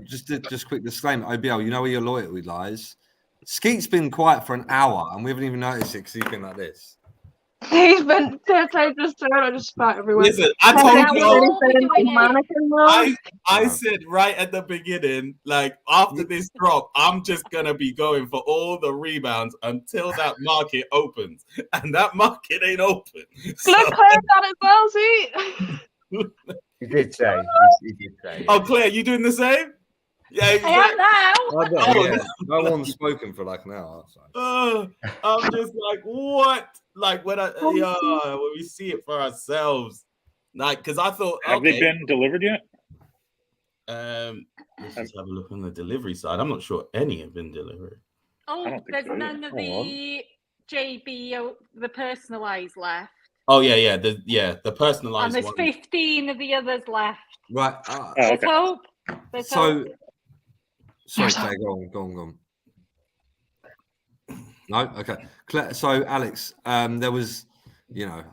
B: just quick disclaimer, OBL, you know where your loyalty lies. Skeet's been quiet for an hour, and we haven't even noticed it because he's been like this.
A: He's been I just spat everywhere.
E: Listen, I told you. I said right at the beginning, like after this drop, I'm just gonna be going for all the rebounds until that market opens, and that market ain't open.
A: So. Look, Claire got it well, see.
C: He did say. He did say.
E: Oh, Claire, you doing the same? Yeah, exactly.
F: I am
B: now. No one's spoken for like an hour.
E: I'm just like, what? Like when we see it for ourselves, like because I thought,
G: have they been delivered yet?
E: Let's just have a look on the delivery side. I'm not sure any have been delivered.
F: Oh, there's none of the JB, the personalized left.
E: Oh yeah, the personalized.
F: And there's 15 of the others left.
B: Right.
F: Let's hope.
B: Sorry, Claire, go on. No, okay. Claire, so Alex, there was,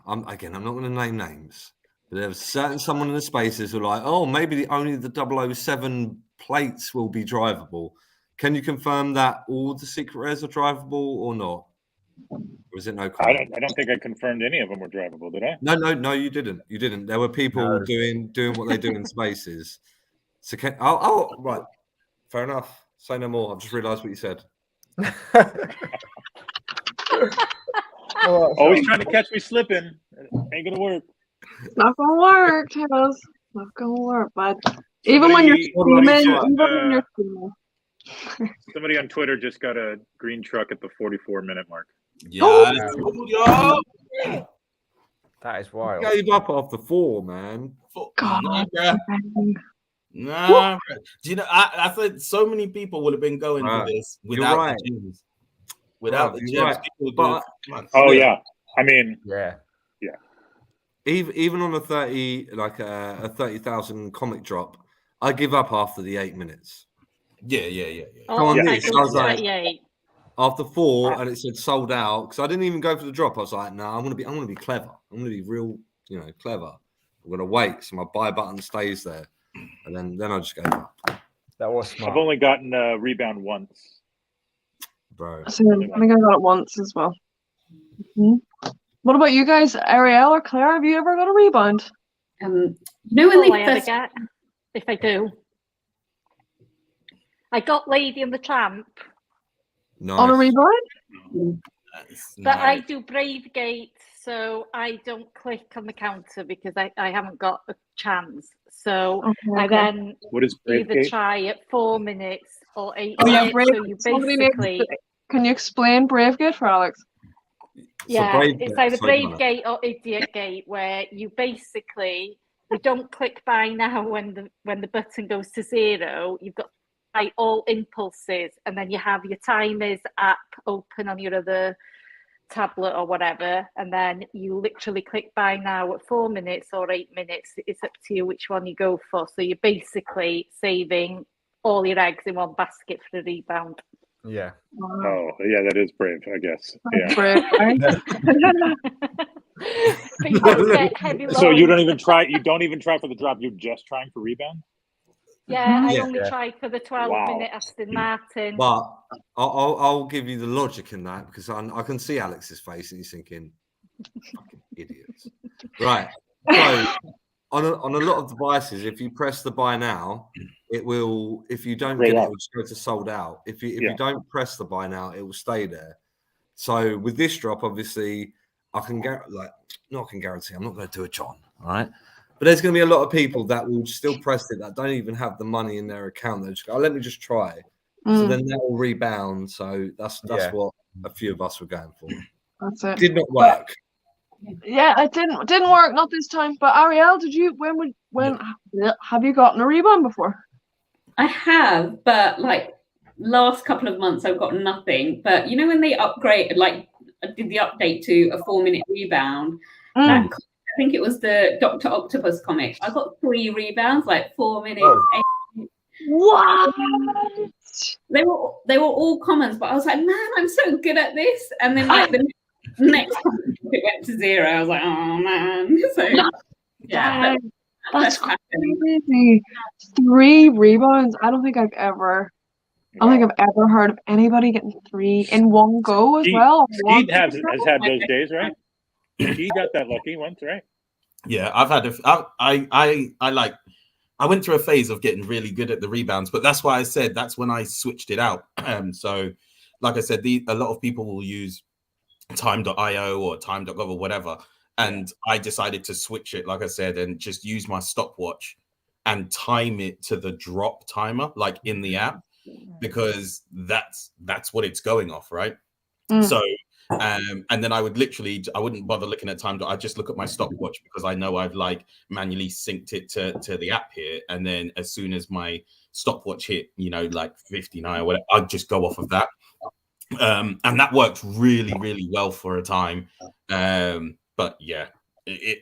B: I'm not going to name names, but there was someone in the spaces who were like, oh, maybe only the 007 plates will be drivable. Can you confirm that all the secret rares are drivable or not? Or is it no comment?
G: I don't think I confirmed any of them were drivable, did I?
B: No, you didn't. There were people doing what they do in spaces. So right. Fair enough. Say no more. I've just realised what you said.
G: Always trying to catch me slipping. Ain't gonna work.
A: It's not gonna work, Tails. Not gonna work, bud. Even when you're
G: Somebody
A: streaming,
G: somebody on Twitter just got a green truck at the 44-minute mark.
E: Yeah.
C: That is wild.
B: Gave up after 4, man.
A: God.
E: Nah, bro. Do you know? I said so many people would have been going for this without the gyms. Without the gyms, people would
G: Oh yeah, I mean,
C: yeah.
B: Even on a 30,000 comic drop, I give up after the 8 minutes.
E: Yeah.
F: Oh,
B: on
F: I
B: this, I was like,
F: 38.
B: after 4, and it said sold out because I didn't even go for the drop. I was like, no, I'm gonna be clever. I'm gonna be real, clever. I'm gonna wait so my buy button stays there, and then I just gave up.
C: That was smart.
G: I've only gotten a rebound once,
B: bro.
A: So I think I got it once as well. What about you guys, Arielle or Claire? Have you ever got a rebound?
D: You know when
F: I ever get, if I do. I got Lady and the Tramp.
B: Nice.
A: On a rebound?
F: But I do Brave Gate, so I don't click on the counter because I haven't got a chance. So I then
G: what is Brave
F: either
G: Gate?
F: try at 4 minutes or 8
A: Yeah,
F: minutes. So you basically...
A: Can you explain Brave Gate for Alex?
F: Yeah, it's either Brave Gate or Idiot Gate, where you basically you don't click buy now when the button goes to 0. You've got to buy all impulses, and then you have your timers app open on your other tablet or whatever, and then you literally click buy now at 4 minutes or 8 minutes. It's up to you which one you go for. So you're basically saving all your eggs in one basket for the rebound.
C: Yeah.
G: Oh, yeah, that is brave, I guess. Yeah.
A: Brave, right?
G: So you don't even try. You don't even try for the drop. You're just trying for rebound.
F: Yeah, I only tried for the 12-minute Aston Martin.
B: But I'll give you the logic in that because I can see Alex's face and he's thinking, fucking idiots. Right. So on a lot of devices, if you press the buy now, it will, if you don't get it, it will just go to sold out. If you don't press the buy now, it will stay there. So with this drop, obviously, I can guarantee, I'm not going to do a John, all right? But there's going to be a lot of people that will still press it that don't even have the money in their account. They'll just go, let me just try. So then that will rebound. So that's what a few of us were going for.
A: That's it.
B: Did not work.
A: Yeah, it didn't work, not this time. But Arielle, did you have you gotten a rebound before?
D: I have, but like last couple of months I've got nothing. But you know when they upgraded, like did the update to a 4-minute rebound, I think it was the Dr. Octopus comic. I got 3 rebounds, like 4 minutes. 8
A: What?
D: They were all commons, but I was like, man, I'm so good at this. And then like the next time it went to 0, I was like, oh man. So yeah.
A: That's crazy. 3 rebounds. I don't think I've ever heard of anybody getting 3 in one go as well.
G: Skeet has had those days, right? He got that lucky once, right?
E: Yeah, I've had I went through a phase of getting really good at the rebounds, but that's why I said that's when I switched it out. So like I said, a lot of people will use time.io or time.gov or whatever. And I decided to switch it, like I said, and just use my stopwatch and time it to the drop timer, like in the app, because that's what it's going off, right? So, and then I wouldn't bother looking at time. I just look at my stopwatch because I know I've like manually synced it to the app here. And then as soon as my stopwatch hit, like 59 or whatever, I'd just go off of that. And that worked really, really well for a time. But yeah,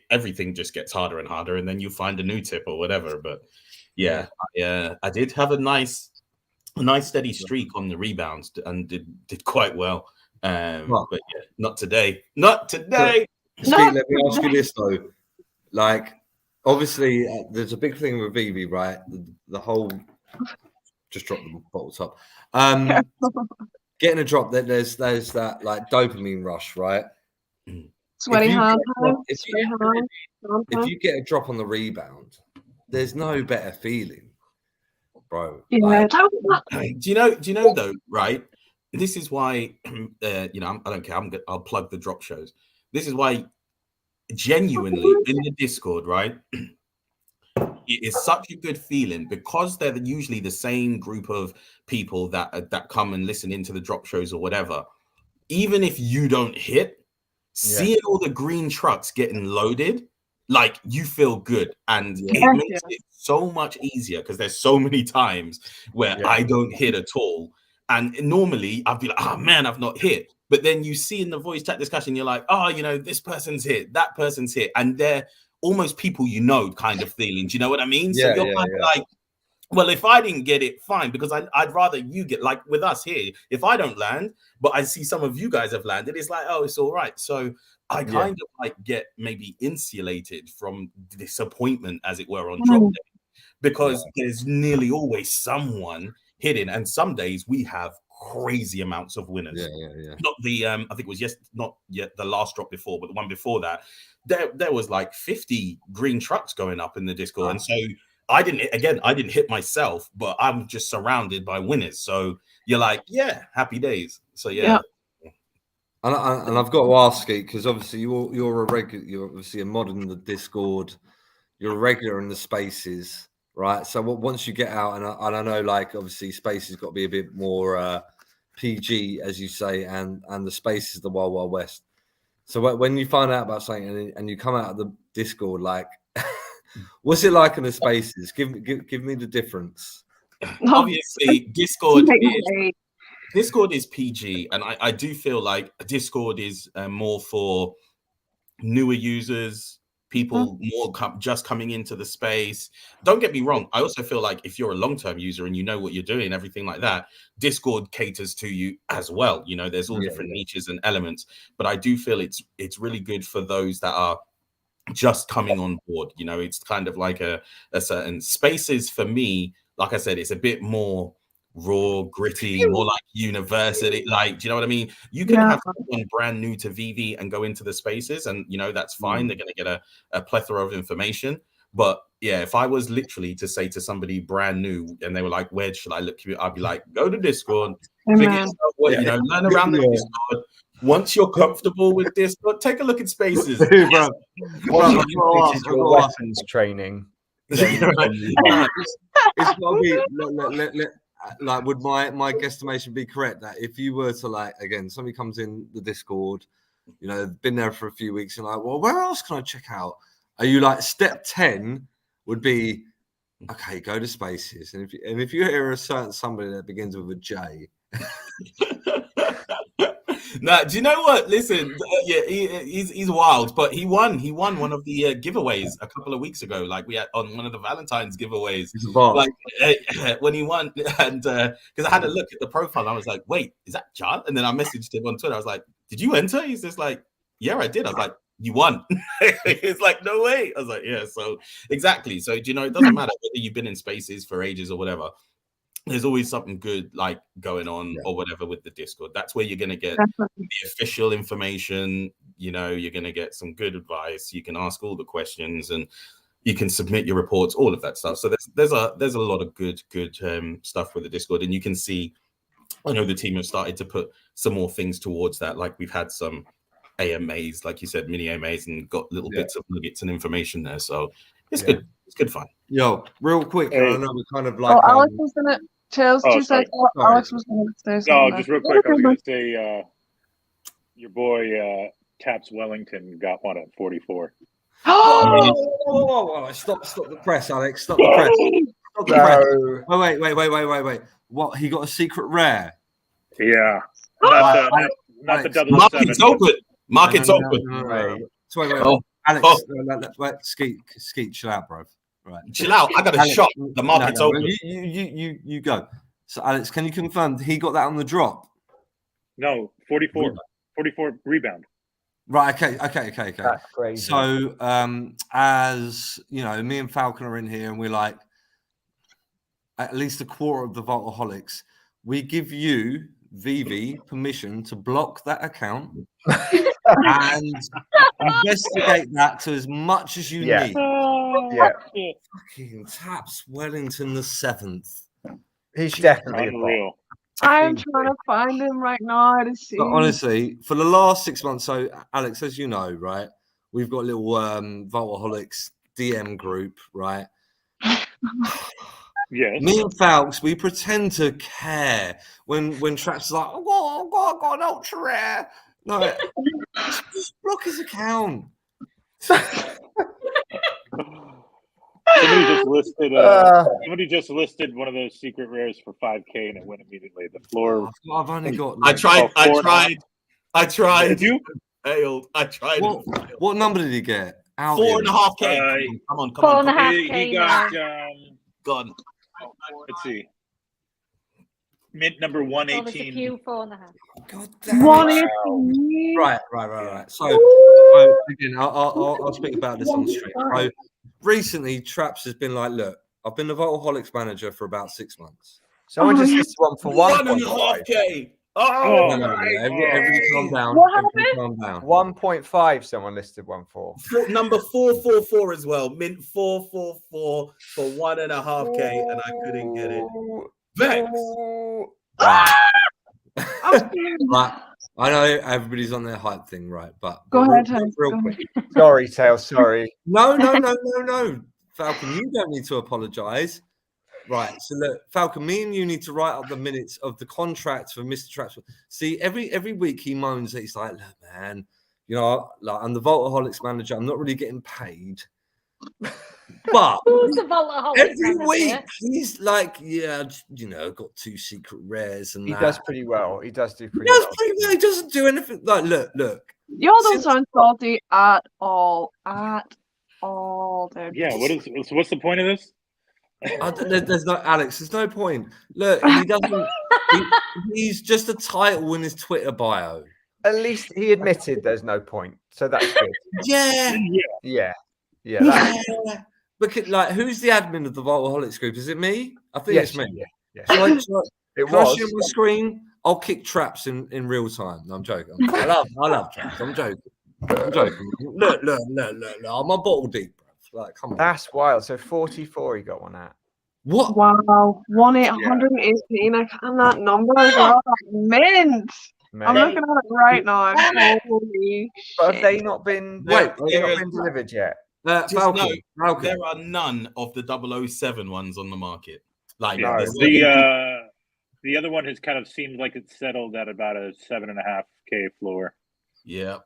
E: everything just gets harder and harder, and then you find a new tip or whatever. But yeah, I did have a nice steady streak on the rebounds and did quite well. But yeah, not today. Skeet,
B: let me ask you this though. Like, obviously, there's a big thing with Vivi, right? The whole just drop the bottle top. Getting a drop, there's that like dopamine rush, right?
A: Sweaty hands.
B: If you get a drop on the rebound, there's no better feeling, bro.
A: Yeah.
B: Like,
E: do you know though, right? This is why I don't care. I'll plug the drop shows. This is why genuinely in the Discord, right? it is such a good feeling because they're usually the same group of people that come and listen into the drop shows or whatever. Even if you don't hit, seeing all the green trucks getting loaded, like you feel good, and it makes it so much easier because there's so many times where I don't hit at all, and normally I'd be like, oh man, I've not hit. But then you see in the voice chat discussion, you're like, oh, you know, this person's hit, that person's hit, and they're almost people you know, kind of feeling. Do you know what I mean? So you're kind of like, well, if I didn't get it, fine, because I'd rather you get, like with us here, if I don't land, but I see some of you guys have landed, it's like, oh, it's all right. So I kind of like get maybe insulated from disappointment, as it were, on drop day, because there's nearly always someone hitting, and some days we have crazy amounts of winners. Not the I think it was not yet the last drop before, but the one before that, there was like 50 green trucks going up in the Discord, and so I didn't hit myself, but I'm just surrounded by winners. So you're like, yeah, happy days. So yeah.
B: And I've got to ask you, because obviously you're a regular, you're obviously a mod in the Discord, you're a regular in the spaces, right? So once you get out, and I know, like, obviously spaces got to be a bit more PG, as you say, and the space is the Wild Wild West. So when you find out about something and you come out of the Discord, like, what's it like in the spaces? Give me the difference.
E: Obviously, Discord is PG, and I do feel like Discord is more for newer users, people more just coming into the space. Don't get me wrong. I also feel like if you're a long-term user and you know what you're doing, everything like that, Discord caters to you as well. You know, there's all different niches and elements, but I do feel it's really good for those that are just coming on board. You know, it's kind of like a certain spaces. For me, like I said, it's a bit more raw, gritty, more like university, like, do you know what I mean? You can have someone brand new to VV and go into the spaces, and you know, that's fine. They're going to get a plethora of information. But yeah, if I was literally to say to somebody brand new and they were like, where should I look? I'd be like, go to Discord, figure yourself what, you know, learn around the Discord. Once you're comfortable with this, take a look at spaces.
C: Bro, this is your weapons training.
B: It's got to be like, would my guesstimation be correct that if you were to, like, again, somebody comes in the Discord, you know, been there for a few weeks, and like, well, where else can I check out? Are you like step 10 would be, okay, go to spaces, and if you hear a certain somebody that begins with a J.
E: Now, do you know what? Listen, yeah, he's wild, but he won one of the giveaways a couple of weeks ago. Like, we had on one of the Valentine's giveaways, like when he won, and because I had a look at the profile, and I was like, wait, is that John? And then I messaged him on Twitter. I was like, did you enter? He's just like, yeah, I did. I was like, you won. It's like, no way. I was like, yeah. So exactly. So, do you know, it doesn't matter whether you've been in spaces for ages or whatever. There's always something good like going on or whatever with the Discord. That's where you're going to get the official information. You know, you're going to get some good advice. You can ask all the questions and you can submit your reports, all of that stuff. So there's a lot of good stuff with the Discord, and you can see, I know the team have started to put some more things towards that. Like, we've had some AMAs, like you said, mini AMAs, and got little bits of nuggets and information there. So it's good. It's good fun.
B: Yo, real quick, I know we're kind of like.
A: Alex was gonna. Chills, 2 seconds. Alex was gonna say something.
G: No, just real quick. I was gonna say, your boy Taps Wellington got one at 44.
B: Oh, stop the press, Alex. Stop the press. Stop the press. Wait. What? He got a secret rare?
G: Yeah. Not the 007.
E: Market's open. Market's open.
B: Wait. Alex, wait, Skeet, chill out, bro. Right.
E: Chill out. I got a shot. The market's open.
B: You go. So, Alex, can you confirm he got that on the drop?
G: No, 44. 44 rebound.
B: Right. Okay.
C: That's crazy.
B: So, as you know, me and Falcon are in here, and we're like, at least a quarter of the Vaultaholics. We give you, VV, permission to block that account and investigate that to as much as you need. Fucking Taps Wellington the 7th.
C: He's definitely
G: unreal.
A: I'm trying to find him right now to see.
B: But honestly, for the last 6 months, so Alex, as you know, right, we've got a little Vaultaholics DM group, right?
G: Yes.
B: Me and Falks, we pretend to care when Traps is like, oh, I've got an ultra rare. No, just block his account.
G: Somebody just listed one of those secret rares for 5K and it went immediately. The floor.
B: Oh, I've only got.
E: I tried.
G: Did you?
E: Failed. I tried.
B: What number did he get?
E: 4.5K. Come on.
F: 4.5K.
G: He got
E: Gone.
G: let's see. Mint number 118.
F: Few 4.5.
B: God damn it.
A: 118.
B: Right. So again, I'll speak about this on stream. So recently, Traps has been like, look, I've been the Voltaholics manager for about 6 months.
C: Someone just listed one for
E: 1.5K.
G: Oh,
B: No, everybody calm down.
A: What happened?
B: Calm down.
C: 1.5. Someone listed one for.
E: Number 444 as well. Mint 444 for 1.5K, and I couldn't get it. Vex.
B: Right. I know everybody's on their hype thing, right? But
A: Go ahead,
B: real quick.
C: Sorry, Tails. Sorry.
B: No. Falcon, you don't need to apologise. Right. So look, Falcon, me and you need to write up the minutes of the contract for Mr. Traps. See, every week he moans that he's like, look, man, you know, like I'm the Voltaholics manager. I'm not really getting paid. But
F: Who's the Voltaholics
B: every
F: manager?
B: week he's like, yeah, you know, got 2 secret rares and
C: He
B: that.
C: does pretty well. He does do pretty
B: He does
C: well.
B: pretty well. He doesn't do anything. Like, look.
A: Y'all don't sound salty at all. Dude.
G: yeah. What's the point of this?
B: There's no Alex. There's no point. Look, he doesn't. He's just a title in his Twitter bio.
C: At least he admitted there's no point, so that's good.
B: Yeah. Because like, who's the admin of the Voltaholics group? Is it me? I think it's me.
C: Yeah.
B: Shall I
C: It
B: share
C: was.
B: my screen? I'll kick Traps in real time. No, I'm joking. I love Traps. I'm joking. Look. I'm a bottle deep, bro. Like, come on.
C: That's wild. So 44 he got one at.
B: What?
A: Wow, 1,818. I found that number as well. Mint.
C: Mate.
A: I'm looking at it right now. Holy
C: But have
A: shit.
C: they not been?
B: Wait,
C: they've not been delivered yet.
B: Falcon.
E: There are none of the 007 ones on the market. Like
C: No.
G: The other one has kind of seemed like it's settled at about a 7.5K floor.
E: Yeah.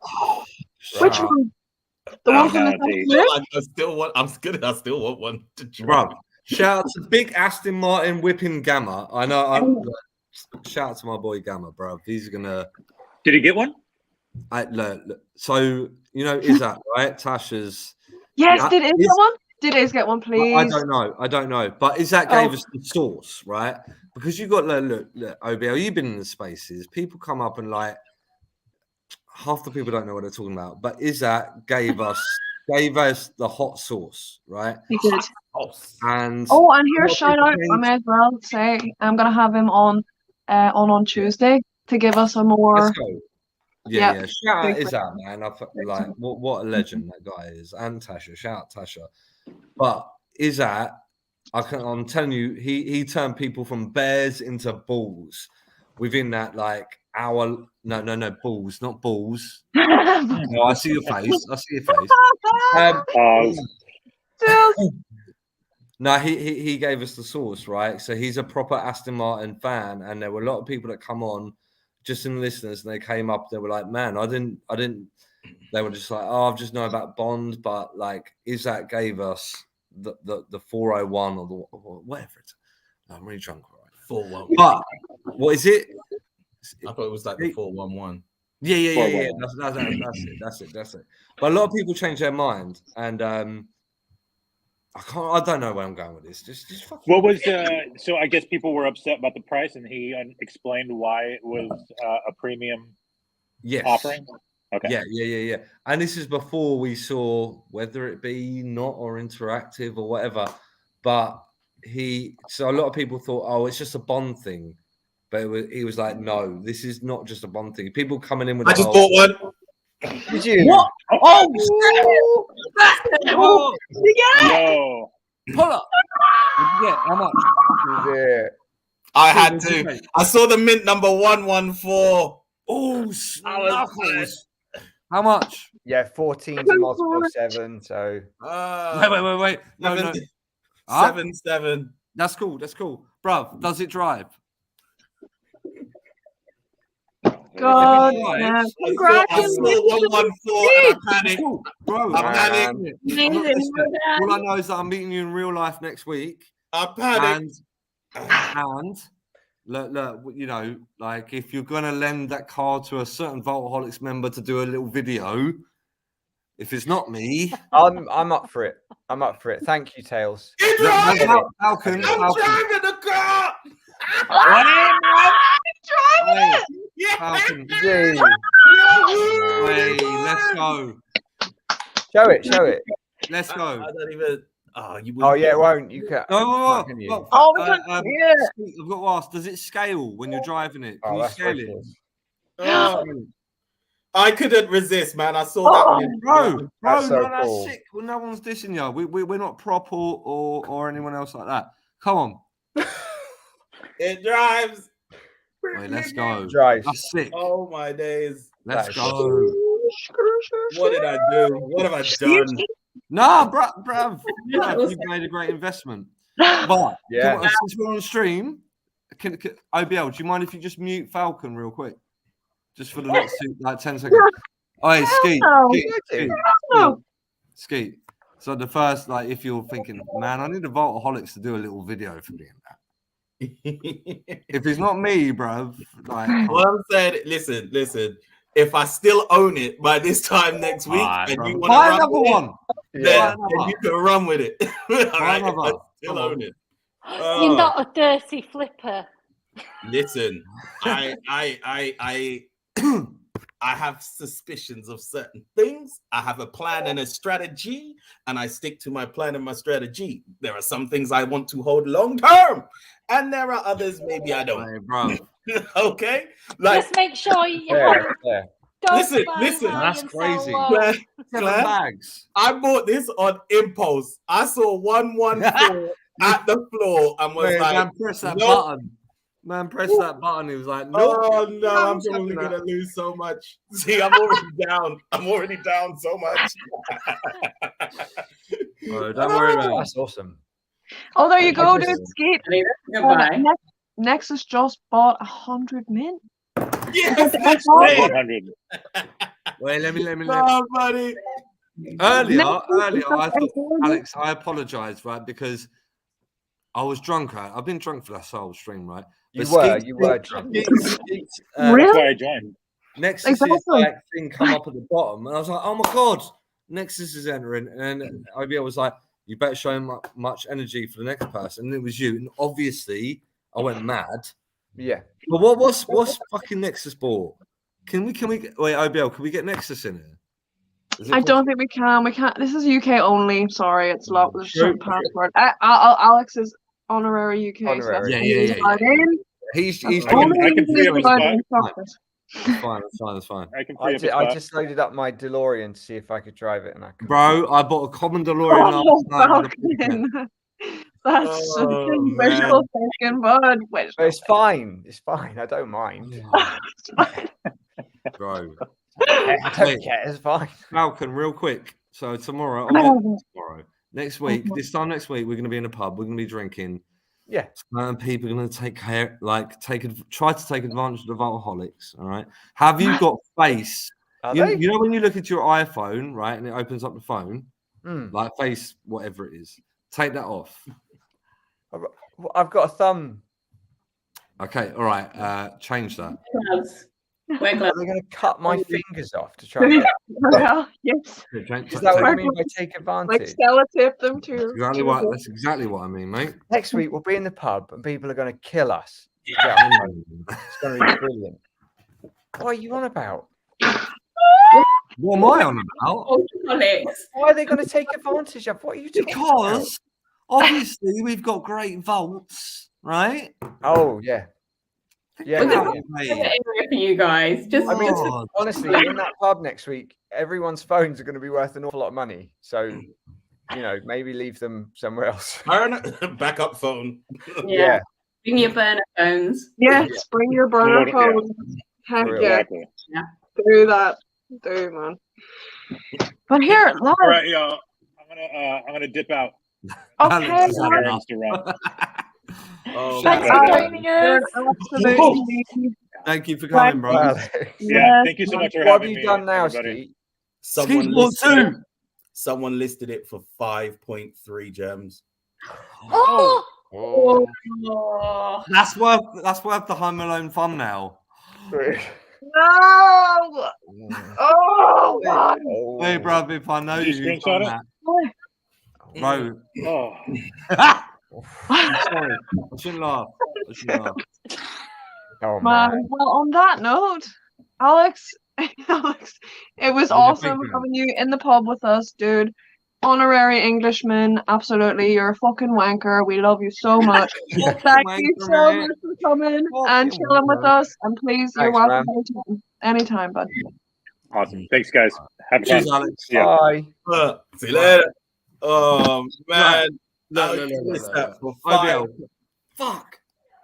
A: Which one? The one from the
E: I still want one to try.
B: Bro, shout out to Big Aston Martin whipping Gamma. I know. Shout out to my boy Gamma, bro. He's gonna.
G: Did he get one?
B: Look. So you know, is that right? Tasha's.
A: Yes, did Iz get one? Did Iz get one, please?
B: I don't know. But is that gave us the source, right? Because you got look, OBL. You've been in the spaces. People come up and like. Half the people don't know what they're talking about, but Izak gave us the hot sauce, right?
A: He did.
B: And
A: here's shout out. I may as well say I'm gonna have him on Tuesday to give us a more.
B: Let's go. Yeah. Shout out
A: Big
B: Izak, man. Like what a legend that guy is, and Tasha. Shout out Tasha. But Izak, I'm telling you, he turned people from bears into bulls within that like hour. No, balls, not balls. No, I see your face. No, he gave us the sauce, right? So he's a proper Aston Martin fan, and there were a lot of people that come on, just in listeners, and they came up. They were like, "Man, I didn't." They were just like, "Oh, I've just known about Bond," but like, Izak gave us the 401 or the whatever it's. I'm really drunk right now.
E: 411.
B: But what is it?
E: I thought it was like the 411.
B: Yeah. That's it. But a lot of people change their mind, and I don't know where I'm going with this. Just fucking.
G: What was so? I guess people were upset about the price, and he explained why it was a premium offering. Okay.
B: Yeah. And this is before we saw whether it be not or interactive or whatever. But so a lot of people thought, oh, it's just a Bond thing. But he was like, no, this is not just a Bond thing. People coming in with.
E: I just bought one.
C: Did you?
B: What? Oh,
G: Yo.
B: pull up. Yeah, how much?
C: Yeah.
E: I had to. I saw the mint number 114.
B: Oh, snuffles. How much?
C: Yeah, 14 to multiple 7. So
B: wait. No. Huh?
E: 7-7.
B: That's cool. That's cool, bruv. Does it drive?
A: God,
B: Right.
A: man.
E: I saw
A: Congratulations.
E: 114 and I panicked.
B: Bro,
E: I
B: I'm
E: panicked.
B: I'm not listening. All I know is that I'm meeting you in real life next week.
E: I panicked.
B: And look, you know, like if you're gonna lend that car to a certain Voltaholics member to do a little video, if it's not me,
C: I'm up for it. I'm up for it. Thank you, Tails.
B: Falcon,
E: I'm driving the car. Yeah.
B: Falcon,
C: Yay.
B: hey, let's go,
C: Show it.
B: let's go.
E: I don't even. Oh, you.
C: Oh yeah, it won't. You can't.
B: No,
C: Can you?
B: no,
A: Oh, we can't see it.
B: Skeet, I've got to ask, does it scale when you're driving it? Can
C: Oh,
B: you
C: that's
B: scale
C: wicked.
B: it?
E: Oh, I couldn't resist, man. I saw that one.
B: Bro,
C: That's so
B: no, that's
C: cool.
B: sick. Well, no one's dissing you. We're not prop or anyone else like that. Come on.
E: It drives.
B: Wait, let's go.
C: Drive.
B: That's sick.
E: Oh my days.
B: Let's
C: That is
B: go.
E: What did I do? What have I done?
B: Nah, bruv, you've made a great investment. But
C: Yeah.
B: since we're on stream, can OBL, do you mind if you just mute Falcon real quick? Just for the next 10 seconds. Oh, hey, Skeet. So the first, like, if you're thinking, man, I need the Voltaholics to do a little video for me and that. If it's not me, bruv, like,
E: What I'm saying, listen. If I still own it by this time next week, and you want
B: buy
E: to
B: another one.
E: then you can run with it. All right, if I
B: another.
E: still own it.
F: You're not a dirty flipper.
E: Listen, I have suspicions of certain things. I have a plan and a strategy, and I stick to my plan and my strategy. There are some things I want to hold long term, and there are others maybe I don't.
B: Hey, bro.
E: Okay, like
F: Just make sure you
C: Yeah.
F: don't
E: Listen,
F: buy
E: listen.
F: high
B: That's
F: and sell
B: crazy.
F: low.
E: Claire,
B: 7
E: Claire,
B: bags.
E: I bought this on impulse. I saw 114 at the floor and was
B: Wait,
E: like,
B: man, press that
E: nope.
B: button. Man, press that button. He was like, nope.
E: Oh no, I'm
B: I'm
E: probably
B: that.
E: gonna lose so much. See, I'm already down. I'm already down so much.
B: Oh, don't worry about it.
C: That's awesome.
A: Oh, there you go, dude.
C: Interesting.
A: Skeet.
D: Goodbye.
A: Nexus just bought 100 mint.
E: Yes,
A: That's
E: wait,
G: 100.
B: Wait, let me.
E: no, buddy.
B: Earlier, I thought, Alex, I apologize, right? Because I was drunk, right? I've been drunk for that whole stream, right?
C: You
B: But
C: were drunk.
B: Skeet's,
G: That's
A: Really?
G: why I joined.
B: Nexus
A: Exactly.
B: like thing come up at the bottom, and I was like, "Oh my god, Nexus is entering!" And then OBL was like, "You better show him much energy for the next person." And it was you, and obviously, I went mad.
C: Yeah.
B: But what's fucking Nexus bought? Can we wait, OBL? Can we get Nexus in here? Is it
A: I don't think we can. We can't. This is UK only. Sorry, it's locked with a certain password. Alex is honorary UK.
C: Honorary.
A: So that's
B: Yeah.
A: allowed in.
B: He's
G: I can free up a spot.
B: That's fine.
G: I can free up a
C: I
G: spot.
C: just loaded up my DeLorean to see if I could drive it, and I could.
B: Bro, I bought a common DeLorean
A: Oh,
B: last night. with a picnic.
A: Falcon. That's
E: Oh,
A: visual thinking, bud.
C: But it's fine. It's fine. I don't mind.
B: Bro.
C: I don't care. It's fine.
B: Falcon, real quick. So tomorrow, next week, this time next week, we're going to be in a pub. We're going to be drinking.
C: Yeah.
B: And people are going to try to take advantage of the Voltaholics. All right. Have you got Face?
C: Are
B: You
C: they?
B: know when you look at your iPhone, right, and it opens up the phone,
C: Mm.
B: like Face, whatever it is. Take that off.
C: I've got a thumb.
B: Okay. All right. Change that.
D: Gloves. Wear
C: Are
D: gloves.
C: they going to cut my fingers off to try? And
A: Yeah, yes.
C: is that what I mean by take
A: Like
C: advantage?
A: sellotip them too.
B: Exactly what. That's exactly what I mean, mate.
C: Next week we'll be in the pub and people are going to kill us.
E: Yeah.
C: It's going to be brilliant. What are you on about?
B: What am I on about?
D: Alex.
C: Why are they going to take advantage of? What are you talking about?
B: Because obviously we've got great vaults, right?
C: Oh yeah. Yeah.
B: Think
C: no,
B: about
C: yeah.
B: it, mate.
D: Area for you guys. Just
C: I mean,
B: God.
C: honestly, in that pub next week, everyone's phones are going to be worth an awful lot of money. So, maybe leave them somewhere else.
E: Backup phone.
D: yeah. Bring your burner phones.
A: Yes, bring your burner
G: Yeah.
A: phone. Heck
C: Real.
A: yeah,
G: Exactly.
A: do that. Do, man. But here,
G: All right, y'all. I'm gonna dip out.
A: Okay.
B: Alex is
G: Sorry,
B: enough.
G: Mr. Ron.
B: Oh,
F: Thanks
B: man.
F: for joining us.
A: Absolutely.
B: Thank you for coming, bro.
C: Well,
G: Yeah, thank you so much for
C: what have
G: having
C: you
G: me,
C: done now,
G: everybody.
C: Skeet?
E: Someone listed it for 5.3 gems.
F: Oh,
D: Oh,
B: That's worth the Home Alone fun now.
A: No. Oh, God.
B: Hey, bro, if I know
G: Did you
B: you've done
G: screenshot
B: that,
G: it?
B: bro.
G: Oh,
B: Sorry, I shouldn't laugh.
C: Oh
A: Man,
C: man.
A: well, on that note, Alex, it was
B: Yeah,
A: awesome
B: thank you.
A: having you in the pub with us, dude. Honorary Englishman, absolutely. You're a fucking wanker. We love you so much. Thank you so
B: Wanker,
A: much for coming and
B: Fucking
A: chilling with
B: wanker.
A: us. And please, you're
C: Thanks,
A: welcome
C: man.
A: anytime, bud.
G: awesome. Thanks, guys. Have fun.
B: Cheers, Alex.
G: Yeah.
C: Bye.
E: See you later. Oh man,
B: Look,
E: I missed that for
B: IBL.
E: 5.
B: Fuck.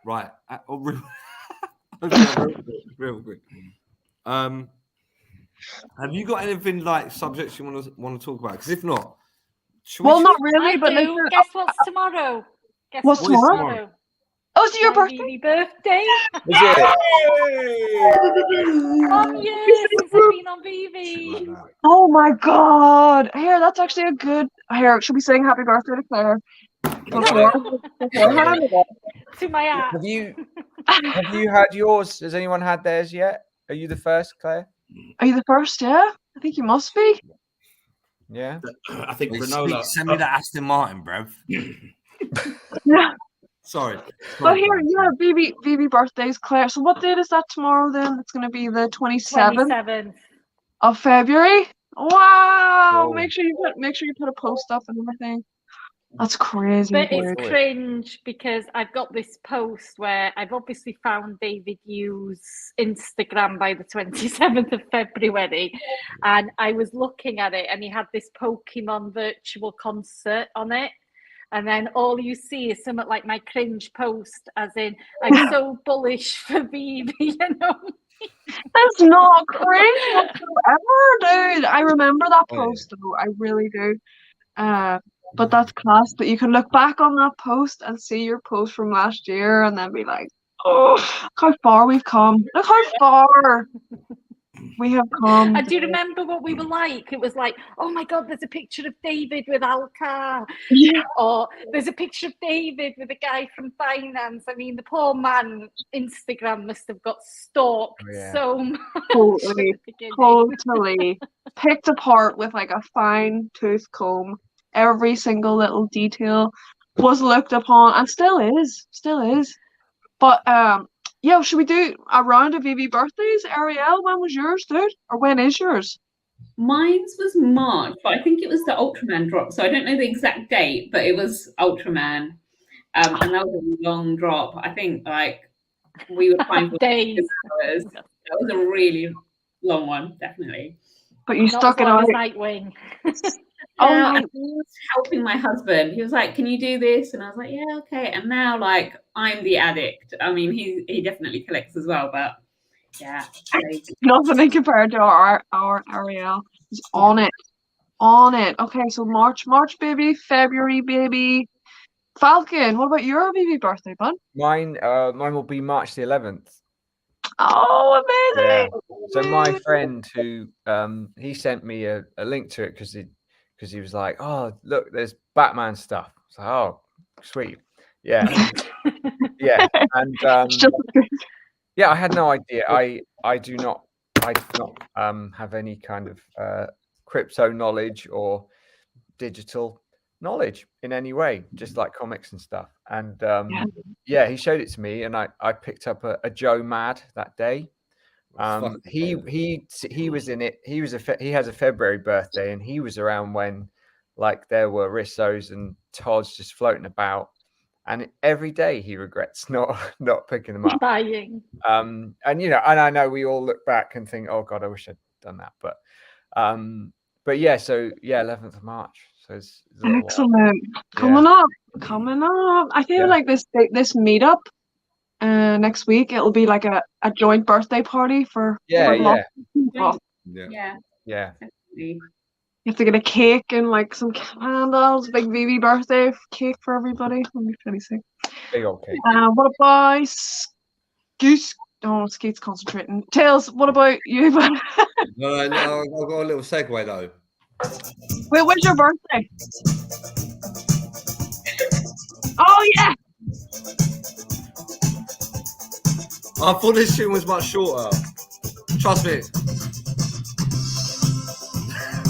B: Right. Real quick. Have you got anything like subjects you want to talk about? Because if not,
A: Well, not really,
F: I
A: but
F: do.
A: listen,
F: Guess what's tomorrow? Guess
A: What's
B: What is
A: tomorrow?
B: tomorrow?
A: Oh, it's your
F: My
A: birthday?
F: really birthday.
C: Is it?
F: 1 year since I've been on BB.
A: Oh my God! Here, that's actually a good. Here, should we sing "Happy Birthday" to Claire beforehand?
F: To my app.
C: Have you had yours? Has anyone had theirs yet? Are you the first, Claire?
A: Are you the first? Yeah, I think you must be.
C: Yeah.
E: I think
B: Hey,
E: Granola.
B: send me that Aston Martin, bruv.
A: Yeah.
B: Sorry.
A: But here, yeah, BB birthday's Claire. So what date is that tomorrow? Then it's going to be the 27th
F: 27th.
A: of February. Wow!
C: Cool.
A: Make sure you put a post up and everything. That's crazy.
F: But
A: dude.
F: it's cringe because I've got this post where I've obviously found David Yu's Instagram by the 27th of February, and I was looking at it and he had this Pokemon virtual concert on it. And then all you see is something like my cringe post, as in, I'm so bullish for BB, you know?
A: That's not cringe whatsoever, dude. I remember that post though. I really do. But that's class that you can look back on that post and see your post from last year and then be like, oh, look how far we've come. Look how far we have come.
F: And do you remember what we were like? It was like, oh my God, there's a picture of David with Alcar.
A: Yeah.
F: Or there's a picture of David with a guy from finance. I mean, the poor man Instagram must have got stalked so much.
A: Totally picked apart with like a fine tooth comb. Every single little detail was looked upon and still is. But yeah, should we do a round of VV birthdays? Arielle, when was yours, dude? Or when is yours?
D: Mine's was March, but I think it was the Ultraman drop. So I don't know the exact date, but it was Ultraman. And that was a long drop. I think like we were fine for
F: days.
D: Hours. That was a really long one, definitely.
A: But you
F: Not
A: stuck it
F: on
A: out.
F: Nightwing.
D: I was helping my husband. He was like, "Can you do this?" And I was like, "Yeah, okay." And now, like, I'm the addict. I mean, he definitely collects as well, but yeah,
A: nothing compared to our Arielle. He's on it. Okay, so March baby, February baby. Falcon, what about your baby birthday, bud?
C: Mine will be March the 11th.
A: Oh, amazing!
C: Yeah. So my friend who he sent me a link to it because he was like, oh look, there's Batman stuff. So oh sweet, yeah, yeah, and yeah, I had no idea. I do not have any kind of crypto knowledge or digital knowledge in any way, just like comics and stuff. And yeah, he showed it to me, and I picked up a Joe Mad that day. He was in it. He has a February birthday, and he was around when like there were Rissos and Todds just floating about, and every day he regrets not picking them up.
F: Buying.
C: And you know, and I know we all look back and think, oh God, I wish I'd done that. But yeah, so yeah, 11th of March. So it's
A: excellent. Coming up. I feel like this meetup next week it'll be like a joint birthday party for
C: yeah.
D: Definitely.
A: You have to get a cake and like some candles. Big VV birthday cake for everybody. That'd be pretty sick.
C: Big old cake.
A: What about Skeet? Oh, Skeet's concentrating. Tails, what about you?
B: No, I've got a little segue though.
A: Wait, when's your birthday? Oh yeah.
B: I thought this tune was much shorter. Trust me.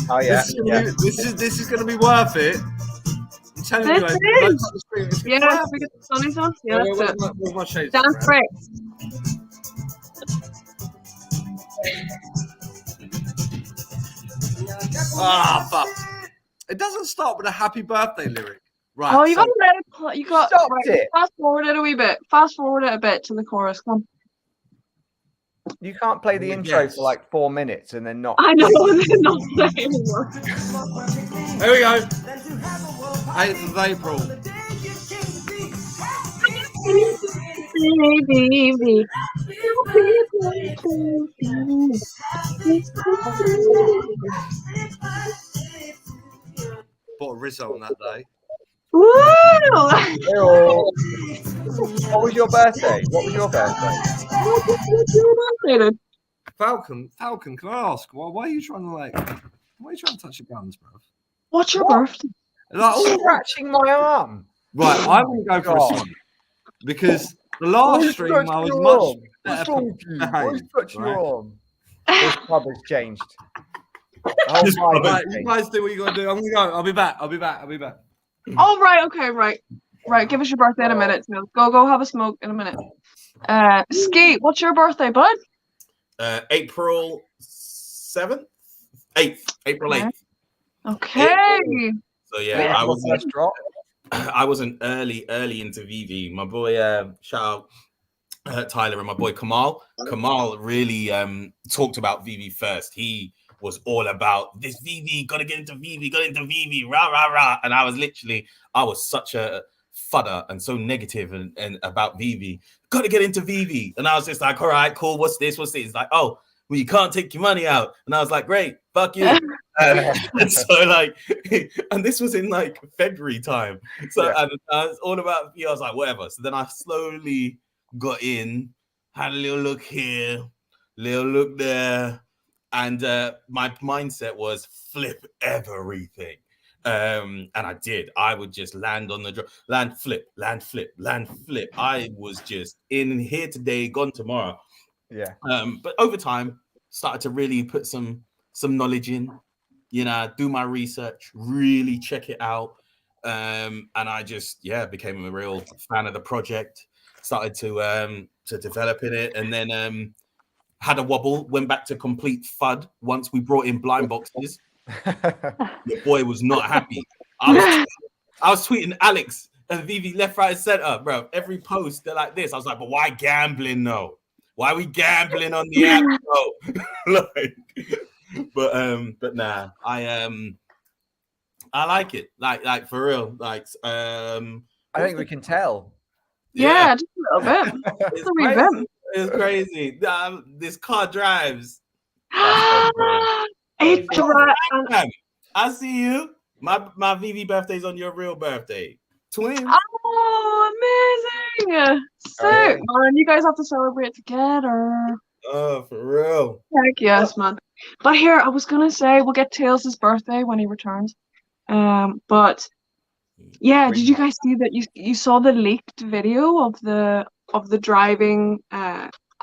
C: Oh yeah.
B: This is gonna be worth it. I'm telling you guys.
A: Yeah, we get the sunny sun. Yeah, that's it.
B: Where's my shades?
A: Dance break.
B: Ah, fuck. It doesn't start with a happy birthday lyric. Right.
A: Oh, you gotta let it play. You got
C: Stopped
A: right,
C: it.
A: fast forward it a wee bit. Fast forward it a bit to the chorus. Come.
C: You can't play the intro
B: Yes.
C: for like 4 minutes and then not.
A: I know, and then not play anymore.
B: Here we go. 8th of April.
A: Baby.
B: Bought a Rizzo on that day.
A: Woo!
C: Ew. What was your birthday? What was your birthday?
B: Falcon, can I ask why are you trying to touch your guns, bro?
A: What's your birthday?
B: Like, oh,
C: Scratching my arm.
B: right, I'm gonna go for a song because the last stream I was much
C: What's
B: better
C: wrong with you? Why is touching
B: right?
C: your arm? This pub has changed. The whole
B: Just-
C: vibe has
B: right, you
C: changed.
B: guys do what you gotta do. I'm gonna go. I'll be back.
A: Oh, right, okay, right. Right, give us your birthday in a minute. So go have a smoke in a minute. Skeet, what's your birthday, bud?
E: April 7th? 8th. April 8th.
A: Okay.
E: So yeah,
C: I was first drop.
E: I wasn't early into VV. My boy, shout out Tyler and my boy Kamal. Kamal really talked about VV first. He was all about this VV, gotta get into VV, rah, rah, rah. And I was such a fudder and so negative and about VV. Gotta get into VV. And I was just like, all right, cool, what's this? It's like, oh, well, you can't take your money out. And I was like, great, fuck you. And so like, and this was in like February time. So and I was all about, I was like, whatever. So then I slowly got in, had a little look here, little look there. And my mindset was flip everything. And I did. I would just land on the drop, land, flip. I was just in here today, gone tomorrow.
C: Yeah.
E: But over time, started to really put some knowledge in, do my research, really check it out. And I just, became a real fan of the project, started to develop in it. And then had a wobble, went back to complete FUD once we brought in blind boxes. Your boy was not happy. I was tweeting Alex and Vivi left, right, and center, bro. Every post, they're like this. I was like, but why gambling, though? Why are we gambling on the app, though? But nah, I like it. Like for real. Like
C: I think we can tell.
A: Yeah, just a little bit.
E: It's crazy. It's crazy. This car drives.
A: It
E: I see you. My VV birthday's on your real birthday. Twins.
A: Oh, amazing! Sick, man. You guys have to celebrate together.
E: Oh, for real.
A: Heck yes, man. But here, I was gonna say we'll get Tails' birthday when he returns. But yeah, did you guys see that you saw the leaked video of the driving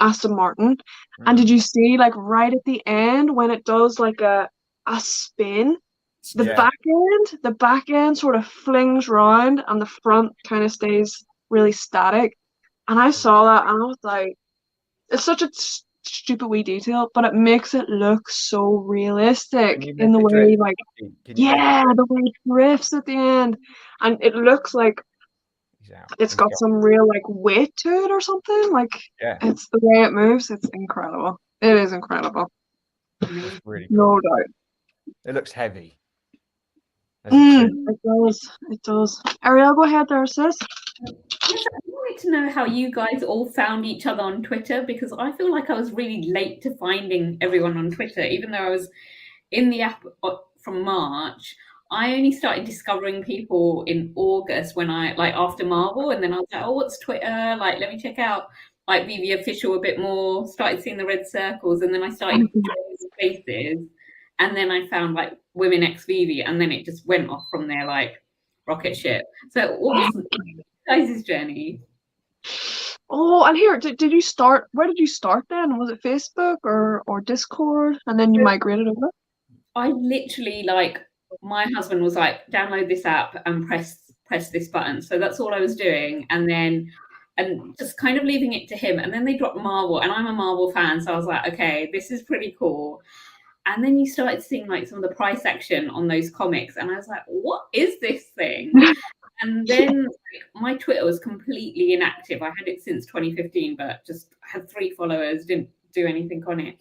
A: Aston Martin? And did you see like right at the end when it does like a spin, the back end sort of flings round and the front kind of stays really static? And I saw that and I was like, it's such a stupid wee detail, but it makes it look so realistic in the way like the way it drifts at the end, and it looks like it's got some real like weight to it or something. Like it's the way it moves. It's incredible. It is incredible.
C: It's really cool.
A: No doubt.
C: It looks heavy.
A: It does. Arielle, go ahead there, sis.
D: I'd like to know how you guys all found each other on Twitter, because I feel like I was really late to finding everyone on Twitter, even though I was in the app from March. I only started discovering people in August when I like after Marvel, and then I was like, oh, what's Twitter? Like, let me check out like VV Official a bit more. Started seeing the red circles, and then I started following spaces, and then I found like Women X VV, and then it just went off from there like rocket ship. So, what was you guys' journey?
A: Oh, and here, did you start? Where did you start then? Was it Facebook or Discord, and then you migrated over?
D: I literally like my husband was like, download this app and press this button. So that's all I was doing, and just kind of leaving it to him. And then they dropped Marvel, and I'm a Marvel fan, so I was like, okay, this is pretty cool. And then you started seeing like some of the price action on those comics, and I was like, what is this thing? And then my Twitter was completely inactive. I had it since 2015, but just had 3 followers, didn't do anything on it.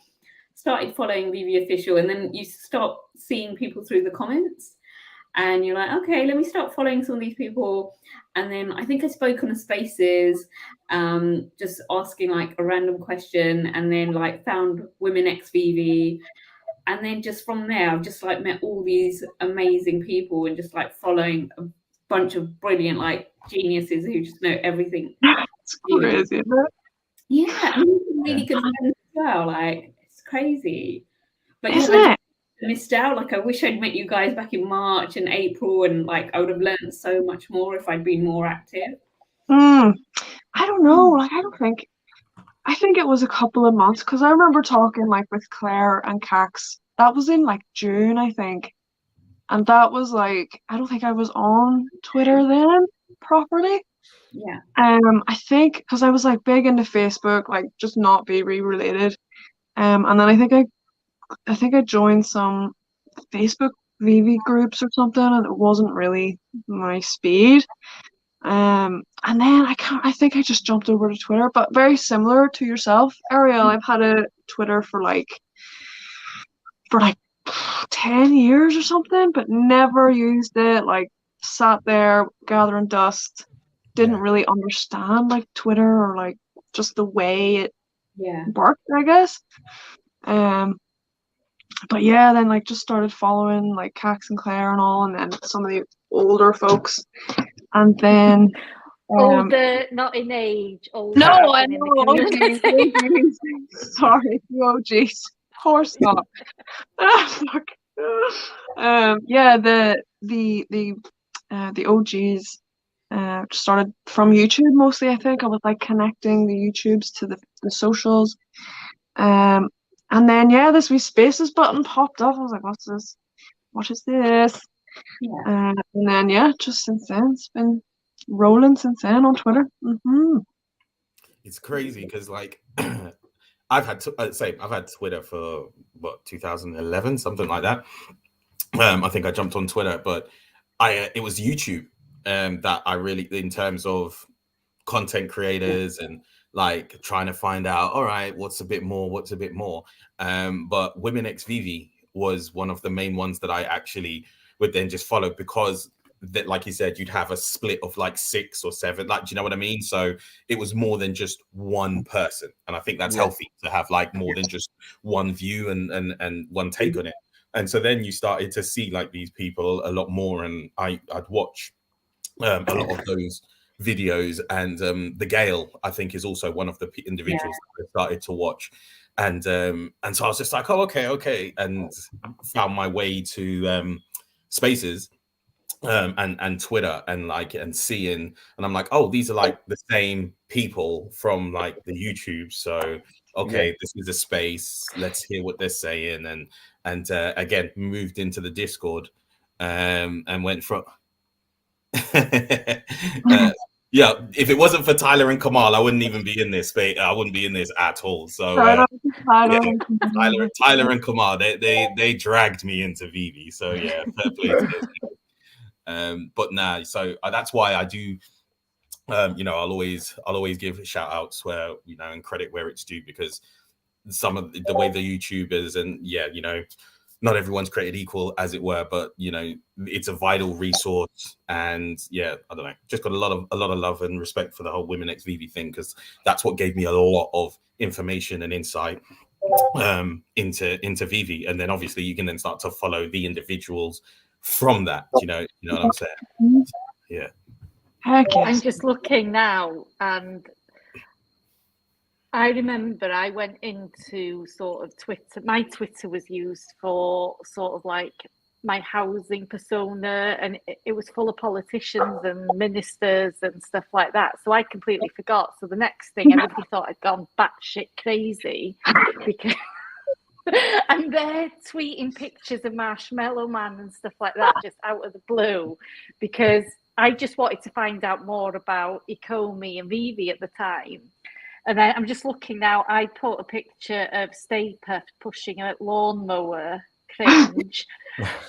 D: Started following VV Official, and then you start seeing people through the comments, and you're like, okay, let me start following some of these people. And then I think I spoke on the spaces, just asking like a random question, and then like found Women X VV. And then just from there, I've just like met all these amazing people and just like following a bunch of brilliant like geniuses who just know everything.
A: It's crazy, isn't it?
D: Yeah, and really good friends as well. Like, it's crazy. But
A: Isn't
D: yeah,
A: it?
D: I missed out. Like, I wish I'd met you guys back in March and April, and like I would have learned so much more if I'd been more active.
A: I don't know. Like, I think it was a couple of months, because I remember talking like with Claire and Cax. That was in like June, I think. And that was like, I don't think I was on Twitter then properly.
D: Yeah.
A: I think because I was like big into Facebook, like just not VV related. And then I think I joined some Facebook VV groups or something, and it wasn't really my speed. And then I think I just jumped over to Twitter, but very similar to yourself, Arielle. I've had a Twitter for like 10 years or something, but never used it. Like, sat there gathering dust, didn't really understand like Twitter or like just the way it worked, I guess. But yeah, then like just started following like Cax and Claire and all, and then some of the older folks, and then
F: older, not in age, older.
A: No, I know. OGs. Sorry, you OGs. Of course not. Fuck. Yeah, the OGs started from YouTube mostly. I think I was like connecting the YouTubes to the socials, and then yeah, this wee spaces button popped up. I was like, what's this? What is this?
D: Yeah.
A: And then yeah, just since then it's been rolling since then on Twitter.
E: It's crazy because like I've had Twitter for what 2011, something like that. I think I jumped on Twitter, but it was YouTube that I really, in terms of content creators and like trying to find out, all right, what's a bit more. But Women X VV was one of the main ones that I actually would then just follow, because that, like you said, you'd have a split of like 6 or 7, like, do you know what I mean? So it was more than just one person, and I think that's healthy to have like more than just one view and one take on it. And so then you started to see like these people a lot more, and I'd watch a lot of those videos, and the Gale, I think, is also one of the individuals that I started to watch, and so I was just like, oh, okay, and found my way to spaces and Twitter and seeing, and I'm like, oh, these are like the same people from like the YouTube, so okay, this is a space, let's hear what they're saying, and again moved into the Discord and went from yeah, if it wasn't for Tyler and Kamal, I wouldn't even be in this space. I wouldn't be in this at all. So Tyler and Kamal, they dragged me into VV. So yeah, fair play to those. But nah, so that's why I do. I'll always give shout outs where, and credit where it's due, because some of the way the YouTubers and not everyone's created equal, as it were, but it's a vital resource, and I don't know, just got a lot of love and respect for the whole Women X VV thing, because that's what gave me a lot of information and insight into Vivi, and then obviously you can then start to follow the individuals from that. You know what I'm saying? Yeah.
A: Heck yes.
F: I'm just looking now, and I remember I went into sort of Twitter. My Twitter was used for sort of like my housing persona, and it was full of politicians and ministers and stuff like that. So I completely forgot. So the next thing, everybody thought I'd gone batshit crazy because and they're tweeting pictures of Marshmallow Man and stuff like that just out of the blue, because I just wanted to find out more about Ikomi and Vivi at the time. And then I'm just looking now, I put a picture of Stay Puft pushing a lawnmower, cringe,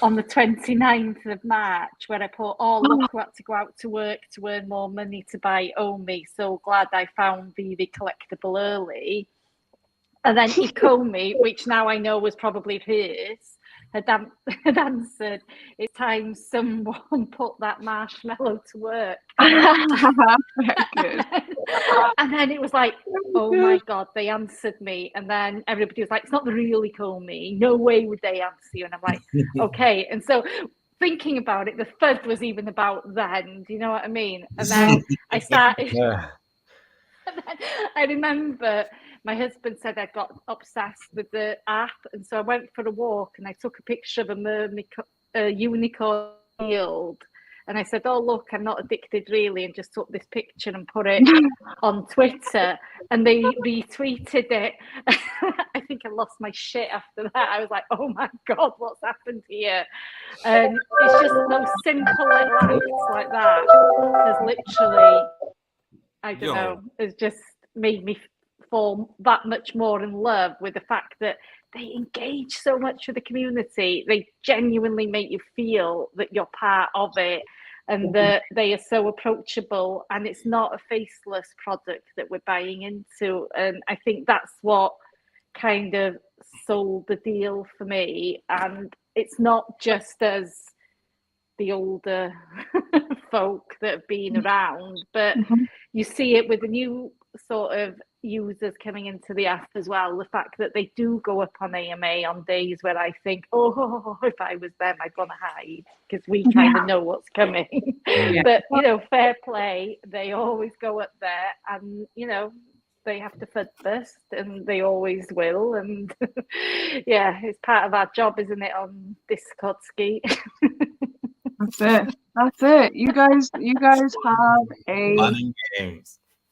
F: on the 29th of March, where I put, oh, look who had to go out to work to earn more money to buy Omi. So glad I found Vivi collectible early. And then Ikomi, which now I know was probably hers, had answered, it's time someone put that marshmallow to work. And then it was like, oh my God, they answered me. And then everybody was like, it's not the real Ikomi. No way would they answer you. And I'm like, okay. And so thinking about it, the FUD was even about then. Do you know what I mean? And then I started.
C: Yeah.
F: And then I remember my husband said I got obsessed with the app, and so I went for a walk and I took a picture of a unicorn field, and I said, oh look, I'm not addicted really, and just took this picture and put it on Twitter, and they retweeted it. I think I lost my shit after that. I was like, oh my God, what's happened here? And it's just those simple little acts like that has literally, I don't know, has just made me fall that much more in love with the fact that they engage so much with the community. They genuinely make you feel that you're part of it, and that they are so approachable, and it's not a faceless product that we're buying into. And I think that's what kind of sold the deal for me. And it's not just as the older folk that have been around, but you see it with the new sort of users coming into the app as well. The fact that they do go up on AMA on days where I think, oh, if I was them, I'd want to hide, because we kind of know what's coming. But, you know, fair play, they always go up there, and, you know, they have to FUD first, and they always will. And yeah, it's part of our job, isn't it, on Discord, Skeet?
A: That's it. You guys have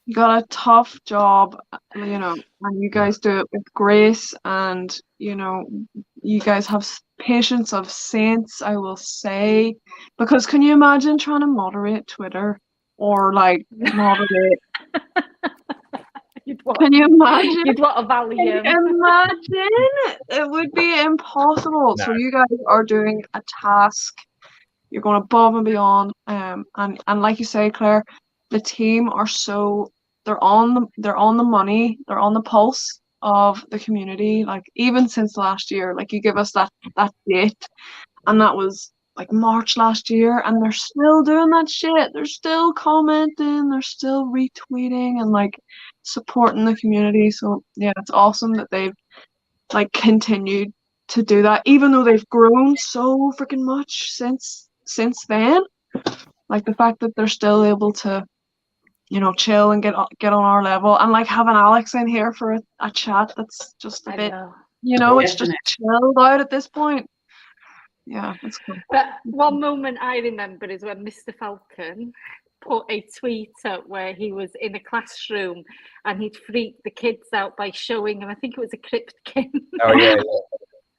A: you got a tough job, you know, and you guys do it with grace, and you know, you guys have patience of saints, I will say, because can you imagine trying to moderate Twitter or like moderate? Can you imagine?
F: You'd want a Valium.
A: Imagine, it would be impossible. No. So you guys are doing a task. You're going above and beyond, and like you say, Claire, the team are they're on the money, they're on the pulse of the community. Like even since last year, like you give us that date, and that was like March last year, and they're still doing that shit. They're still commenting, they're still retweeting and like supporting the community. So yeah, it's awesome that they've like continued to do that, even though they've grown so freaking much since then. Like the fact that they're still able to, you know, chill and get on our level, and like having Alex in here for a chat that's just a bit, you know, it's just chilled out at this point. Yeah, it's cool.
F: But one moment I remember is when Mr. Falcon put a tweet up where he was in a classroom and he'd freaked the kids out by showing them, I think it was a Cryptkin.
C: Oh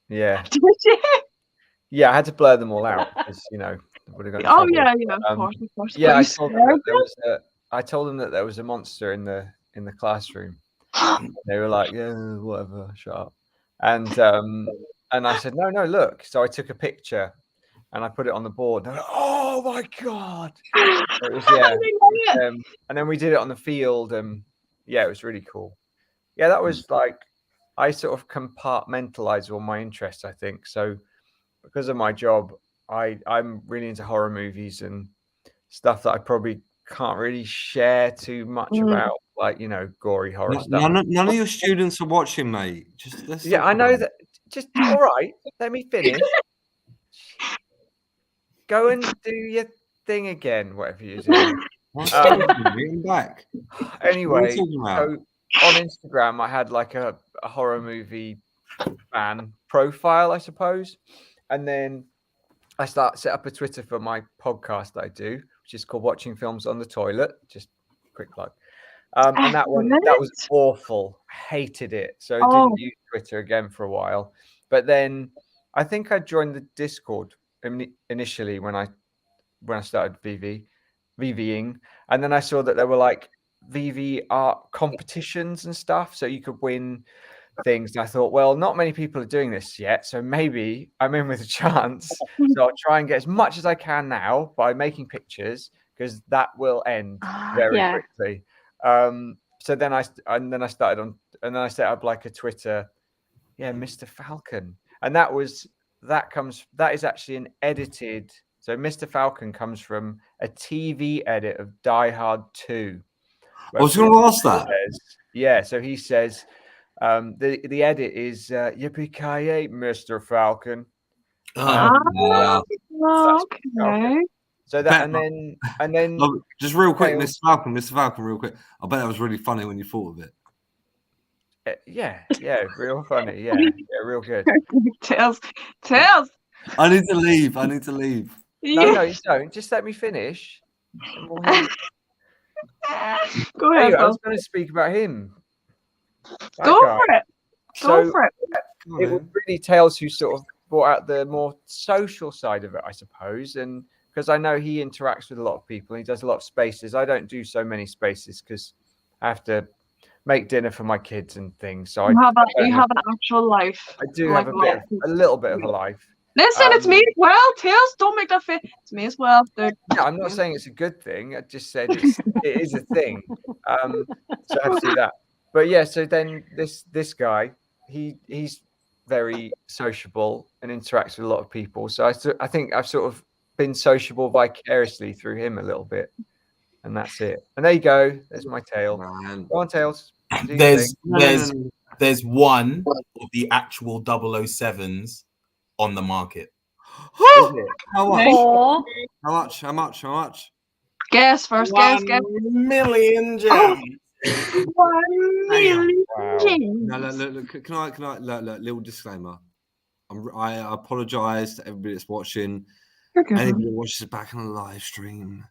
C: yeah. Did you? Yeah, I had to blur them all out because, you know, would have got.
A: Oh yeah, of course.
C: Yeah, I told them that there was a monster in the classroom. They were like, yeah, whatever, shut up. And I said, no, look. So I took a picture and I put it on the board. And like, oh my God! It was and then we did it on the field, and yeah, it was really cool. Yeah, that was like, I sort of compartmentalize all my interests, I think. So because of my job, I'm really into horror movies and stuff that I probably can't really share too much about, like, you know, gory horror stuff.
B: None of your students are watching, mate. Just let's
C: Yeah,
B: talk
C: I know
B: about
C: that. Just all right. Let me finish. Go and do your thing again, whatever you're doing.
B: Getting back.
C: Anyway,
B: What are you talking about?
C: so on Instagram, I had like a horror movie fan profile, I suppose, and then I set up a Twitter for my podcast that I do, which is called Watching Films on the Toilet. Just quick plug. And that was awful. Hated it. So I didn't use Twitter again for a while. But then I think I joined the Discord initially when I started VVing, and then I saw that there were like VV art competitions and stuff, so you could win things. And I thought, well, not many people are doing this yet, so maybe I'm in with a chance. So I'll try and get as much as I can now by making pictures, because that will end very quickly. So then I started on, and then I set up like a Twitter, Mr. Falcon, and that is actually an edited. So Mr. Falcon comes from a TV edit of Die Hard 2.
B: I was going to ask that.
C: So he says, the edit is yippee-ki-yay, Mr. Falcon.
A: Okay.
C: So that, and then
B: Look, just real quick, Mr. Falcon, real quick. I bet that was really funny when you thought of it.
C: Yeah, real funny. Yeah, real good.
A: Tails.
B: I need to leave.
C: No, you don't. Just let me finish.
A: Go ahead.
C: Anyway, I was going to speak about him.
A: Go for it.
C: It was really Tails who sort of brought out the more social side of it, I suppose, and because I know he interacts with a lot of people. He does a lot of spaces. I don't do so many spaces because I have to make dinner for my kids and things. So
A: you have an actual life.
C: I do have a little bit of a life.
A: Listen, it's me as well. Tails, don't make that fit. It's me as well, dude.
C: Yeah, I'm not saying it's a good thing. I just said it is a thing. So I have to do that. But yeah, so then this guy, he's very sociable and interacts with a lot of people. So I think I've sort of been sociable vicariously through him a little bit, and that's it. And there you go. There's my tail. Go on, Tails.
E: There's one of the actual 007s on the market.
B: How much?
A: Guess first. Guess.
E: 1 million gems.
A: 1 million gems.
B: No, look, can I look, little disclaimer. I apologize to everybody that's watching. Anybody that watches it back on the live stream.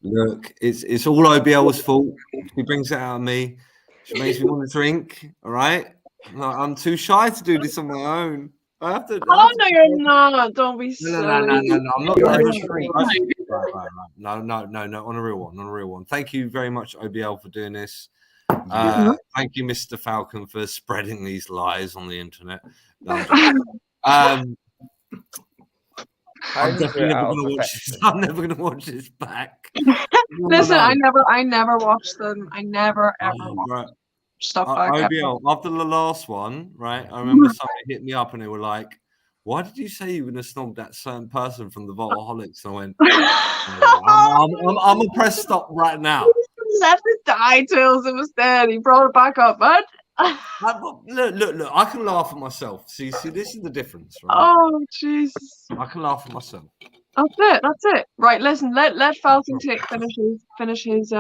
B: Look, it's all OBL's fault. He brings it out of me. She makes me want to drink. All right. No, I'm too shy to do this on my own. I have to.
A: No, you're not. Don't be silly.
B: No. I'm not.
C: You're
B: Right. No. On a real one. Thank you very much, OBL, for doing this. Thank you, Mr. Falcon, for spreading these lies on the internet. No, I'm definitely never going to watch this. I'm never going to watch this back.
A: Listen, I never watched them. I never ever watched stuff back.
B: OBL, after the last one, right? I remember somebody hit me up and they were like, "Why did you say you were going to snog that certain person from the Voltaholics?" And I went, "I'm gonna press stop right now."
A: Left it die till it was dead. He brought it back up, bud.
B: Look, I can laugh at myself. See, this is the difference, right?
A: Oh, Jesus.
B: I can laugh at myself.
A: That's it. Right, listen, let Falcon finish his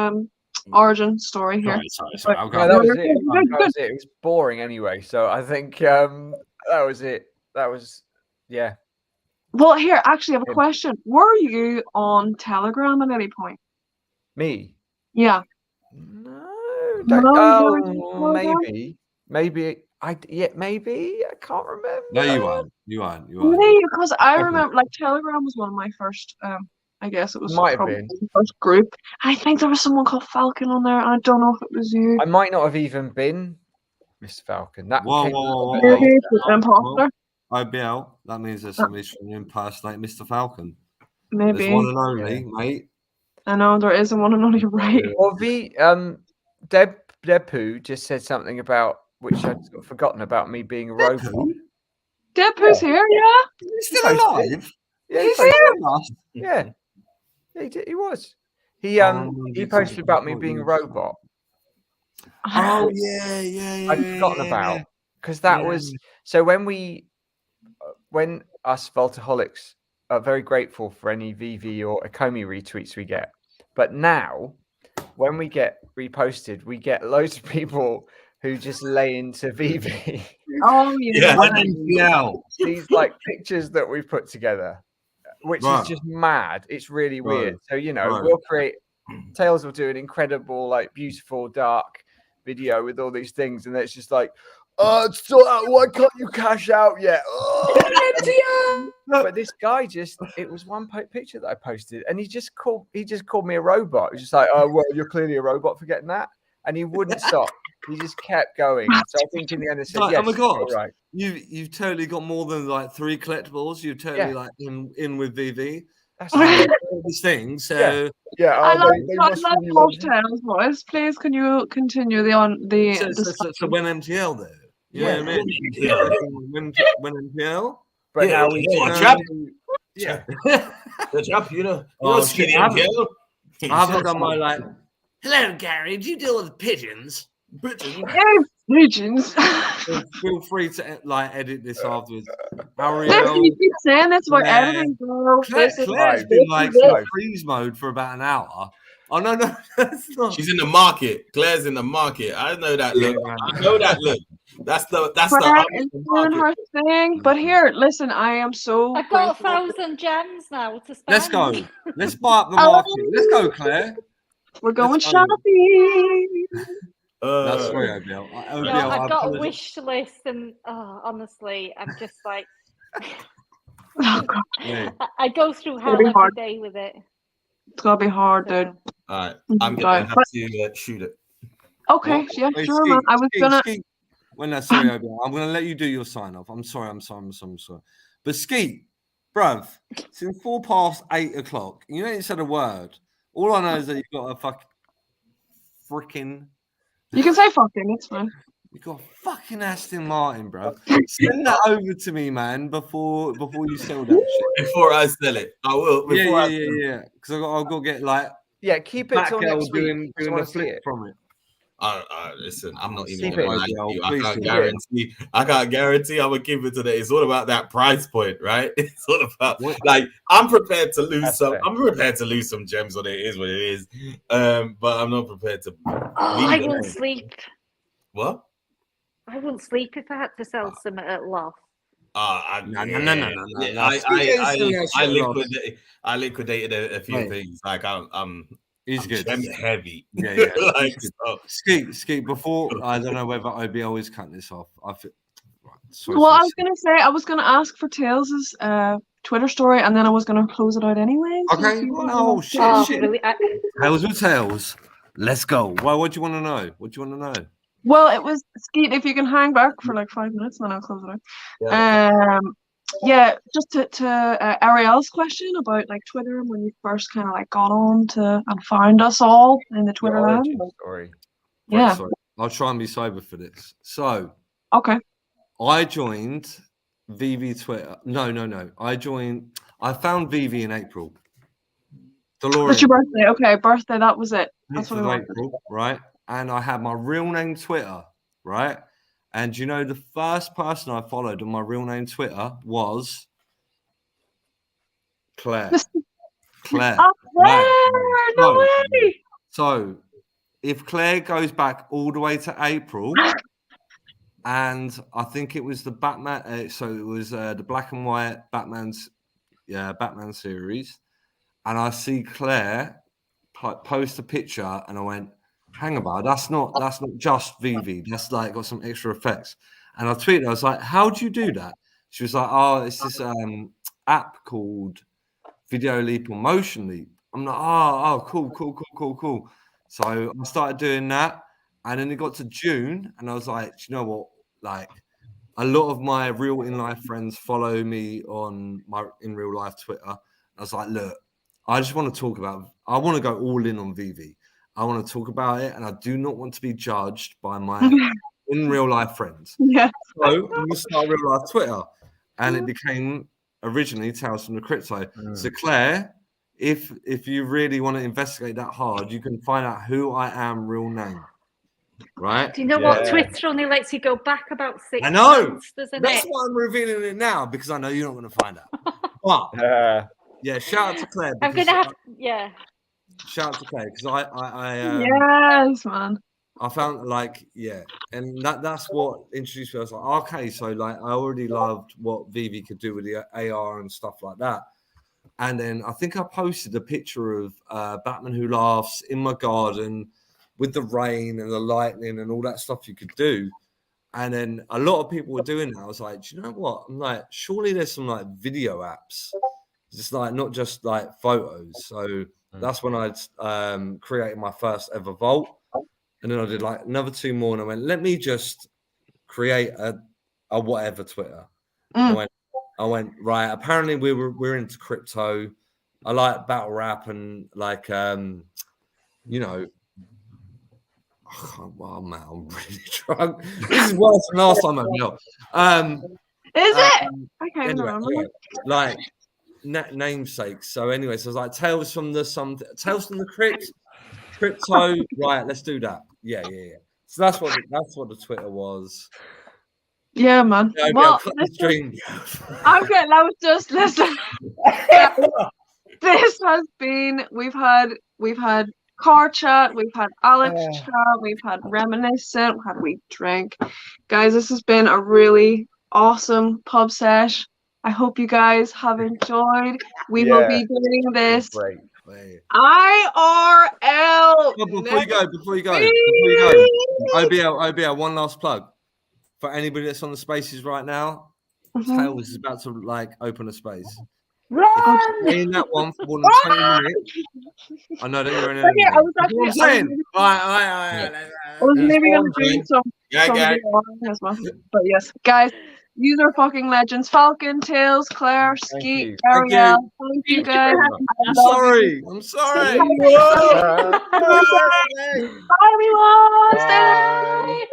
A: origin story here.
B: Sorry. I'll go.
C: No, that was it. It was boring anyway. So I think that was it. That was, yeah.
A: Well, here, actually, I have a question. Were you on Telegram at any point?
C: Me?
A: Yeah.
C: No, maybe. Maybe. Maybe. I can't remember.
B: No, you aren't.
A: Because I remember, like, Telegram was one of my first. I guess it was probably the first group. I think there was someone called Falcon on there. I don't know if it was you.
C: I might not have even been Mr. Falcon. That
B: whoa.
A: Imposter.
B: IBL. That means there's somebody trying to impersonate Mr. Falcon.
A: Maybe.
B: There's one and only, mate.
A: I know there isn't one and only, right?
C: Well, Deb Poo just said something about which I'd sort of forgotten about me being a robot.
A: Deb Poo's here, yeah.
B: He's still alive.
C: Yeah,
A: he's here.
C: Yeah, he was. He posted about me being a robot.
B: Oh yeah.
C: I'd forgotten about, because that was so when us Voltaholics are very grateful for any VV or Akomi retweets we get, but now when we get reposted, we get loads of people who just lay into VV.
A: Oh
C: These like pictures that we've put together, which is just mad. It's really weird. So we'll create. Tails will do an incredible, like, beautiful, dark video with all these things, and it's just like, it's still out. Why can't you cash out yet? But this guy it was one picture that I posted, and he just called me a robot. He was just like, oh well, you're clearly a robot for getting that, and he wouldn't stop. He just kept going. So I think in the end, I said, yes,
B: oh my god,
C: right.
B: You've totally got more than like 3 collectibles. You've totally like in with VV.
C: That's
B: all these things. So
A: I love Tails voice. Please, can you continue
B: So when MTL there? You know what I mean? When MTL.
C: But now we
E: trap. The trap, Skeet, MTL.
B: I haven't done my like. Hello, Gary. Do you deal with pigeons?
A: Pigeons.
B: Feel free to like edit this afterwards.
A: You keep saying that's what editing goes.
B: Claire's been like freeze mode for about an hour. Oh no, that's not.
E: She's in the market. Claire's in the market. I know that look. I know that look. That's the
A: doing her thing. But here, listen, I am so.
F: I've got 1,000 gems now to spend.
B: Let's go. Let's buy up the market. Let's go, Claire.
A: We're going shopping.
B: That's sorry, Arielle.
F: I've got a wish list, and honestly, I'm just like, I go through hell every day with it.
A: It's gonna be hard, dude.
E: All right, I'm gonna have to shoot it.
A: Okay, sure, man. I was gonna.
B: Sorry, Arielle. I'm gonna let you do your sign off. I'm sorry. But Skeet, bruv, since 8:04, you ain't said a word. All I know is that you've got a freaking.
A: You can say fucking, it's fine.
B: You got a fucking Aston Martin, bro. Send that over to me, man, before you sell that shit.
E: Before I sell it, I will.
B: Yeah. Because I've got to get like.
C: Yeah, keep it till next week.
B: Doing the flip from it.
E: Listen, I'm not even gonna lie to you. I can't guarantee I'm gonna keep it today. It's all about that price point, right? It's all about like I'm prepared to lose some. I'm prepared to lose some gems on it. It is what it is. But I'm not prepared to.
F: I won't sleep.
E: What?
F: I won't sleep if I had to sell some at a loss.
B: No.
E: I liquidated a few things. Like I'm
B: good.
E: Gem heavy.
B: Yeah. Like, Skeet. Before I don't know whether OBL is cutting this off. I was
A: gonna ask for Tails' Twitter story, and then I was gonna close it out anyway.
B: Okay. Shit.
F: Really?
B: Tails with Tails. Let's go. Well, what do you want to know?
A: Well, it was Skeet. If you can hang back for like 5 minutes, and then I'll close it out. Just to Arielle's question about like Twitter and when you first kind of like got on to and found us all in the Twitter land.
C: Story.
A: Yeah.
B: Sorry. I'll try and be sober for this. So.
A: Okay.
B: I joined VV Twitter. No. I found VV in April. DeLorean.
A: What's your birthday? Okay, birthday. That was it. That's what I
B: April, right? And I had my real name Twitter, right? And you know, the first person I followed on my real name Twitter was Claire. Claire.
A: No way.
B: So, if Claire goes back all the way to April, and I think it was the Batman. So it was the black and white Batman series, and I see Claire post a picture, and I went, hang about, that's not just VV. That's like got some extra effects. And I tweeted, I was like, how do you do that? She was like, oh, it's this app called Video Leap or Motion Leap. I'm like, oh, cool. So I started doing that. And then it got to June, and I was like, you know what? Like, a lot of my real in-life friends follow me on my in real life Twitter. I was like, look, I just want to talk about, I want to go all in on VV. I want to talk about it, and I do not want to be judged by my in real life friends.
A: Yeah.
B: So I'm going to start real life Twitter, and it became originally Tales from the Crypto. So Claire if you really want to investigate that hard, you can find out who I am, real name. Right?
F: Do you know what? Twitter only lets you go back about 6
B: I know.
F: months, doesn't
B: That's
F: it?
B: why I'm revealing it now, because I know you're not going to find out. But yeah, shout out to Claire.
F: I'm gonna have
B: shout out to Claire because I
A: yes, man.
B: I found like and that's what introduced me. I was like, okay, so like I already loved what Vivi could do with the AR and stuff like that. And then I think I posted a picture of Batman Who Laughs in my garden with the rain and the lightning and all that stuff you could do. And then a lot of people were doing that. I was like, do you know what? I'm like, surely there's some like video apps, just like not just like photos. So that's when I'd created my first ever vault. And then I did like another 2 more, and I went, let me just create a whatever Twitter. I went right. Apparently we're into crypto. I like battle rap and like you know. Oh, wow, man, I'm really drunk. This is worse than last time I know.
A: Is it? Okay,
B: anyway, like namesakes. So anyway, so it's like Tales from the crypto. Right, let's do that. Yeah. So that's what the Twitter was.
A: Yeah, man.
B: Yeah,
A: well,
B: stream.
A: Okay, that was just listen. This has been. We've had car chat, we've had Alex chat, we've had reminiscent, we've had we drink. Guys, this has been a really awesome pub sesh. I hope you guys have enjoyed. We will be doing this IRL.
B: Before you go, OBL, one last plug for anybody that's on the spaces right now. Tails is about to like open a space.
F: Run!
B: In that one for more than 20 minutes. I know that you're in it.
A: I was actually
B: saying.
A: I was maybe going to do some as well. But yes, guys, these are fucking legends. Falcon, Tails, Claire, Skeet, Arielle. Thank you guys.
B: I'm sorry.
A: Bye, everyone. Stay.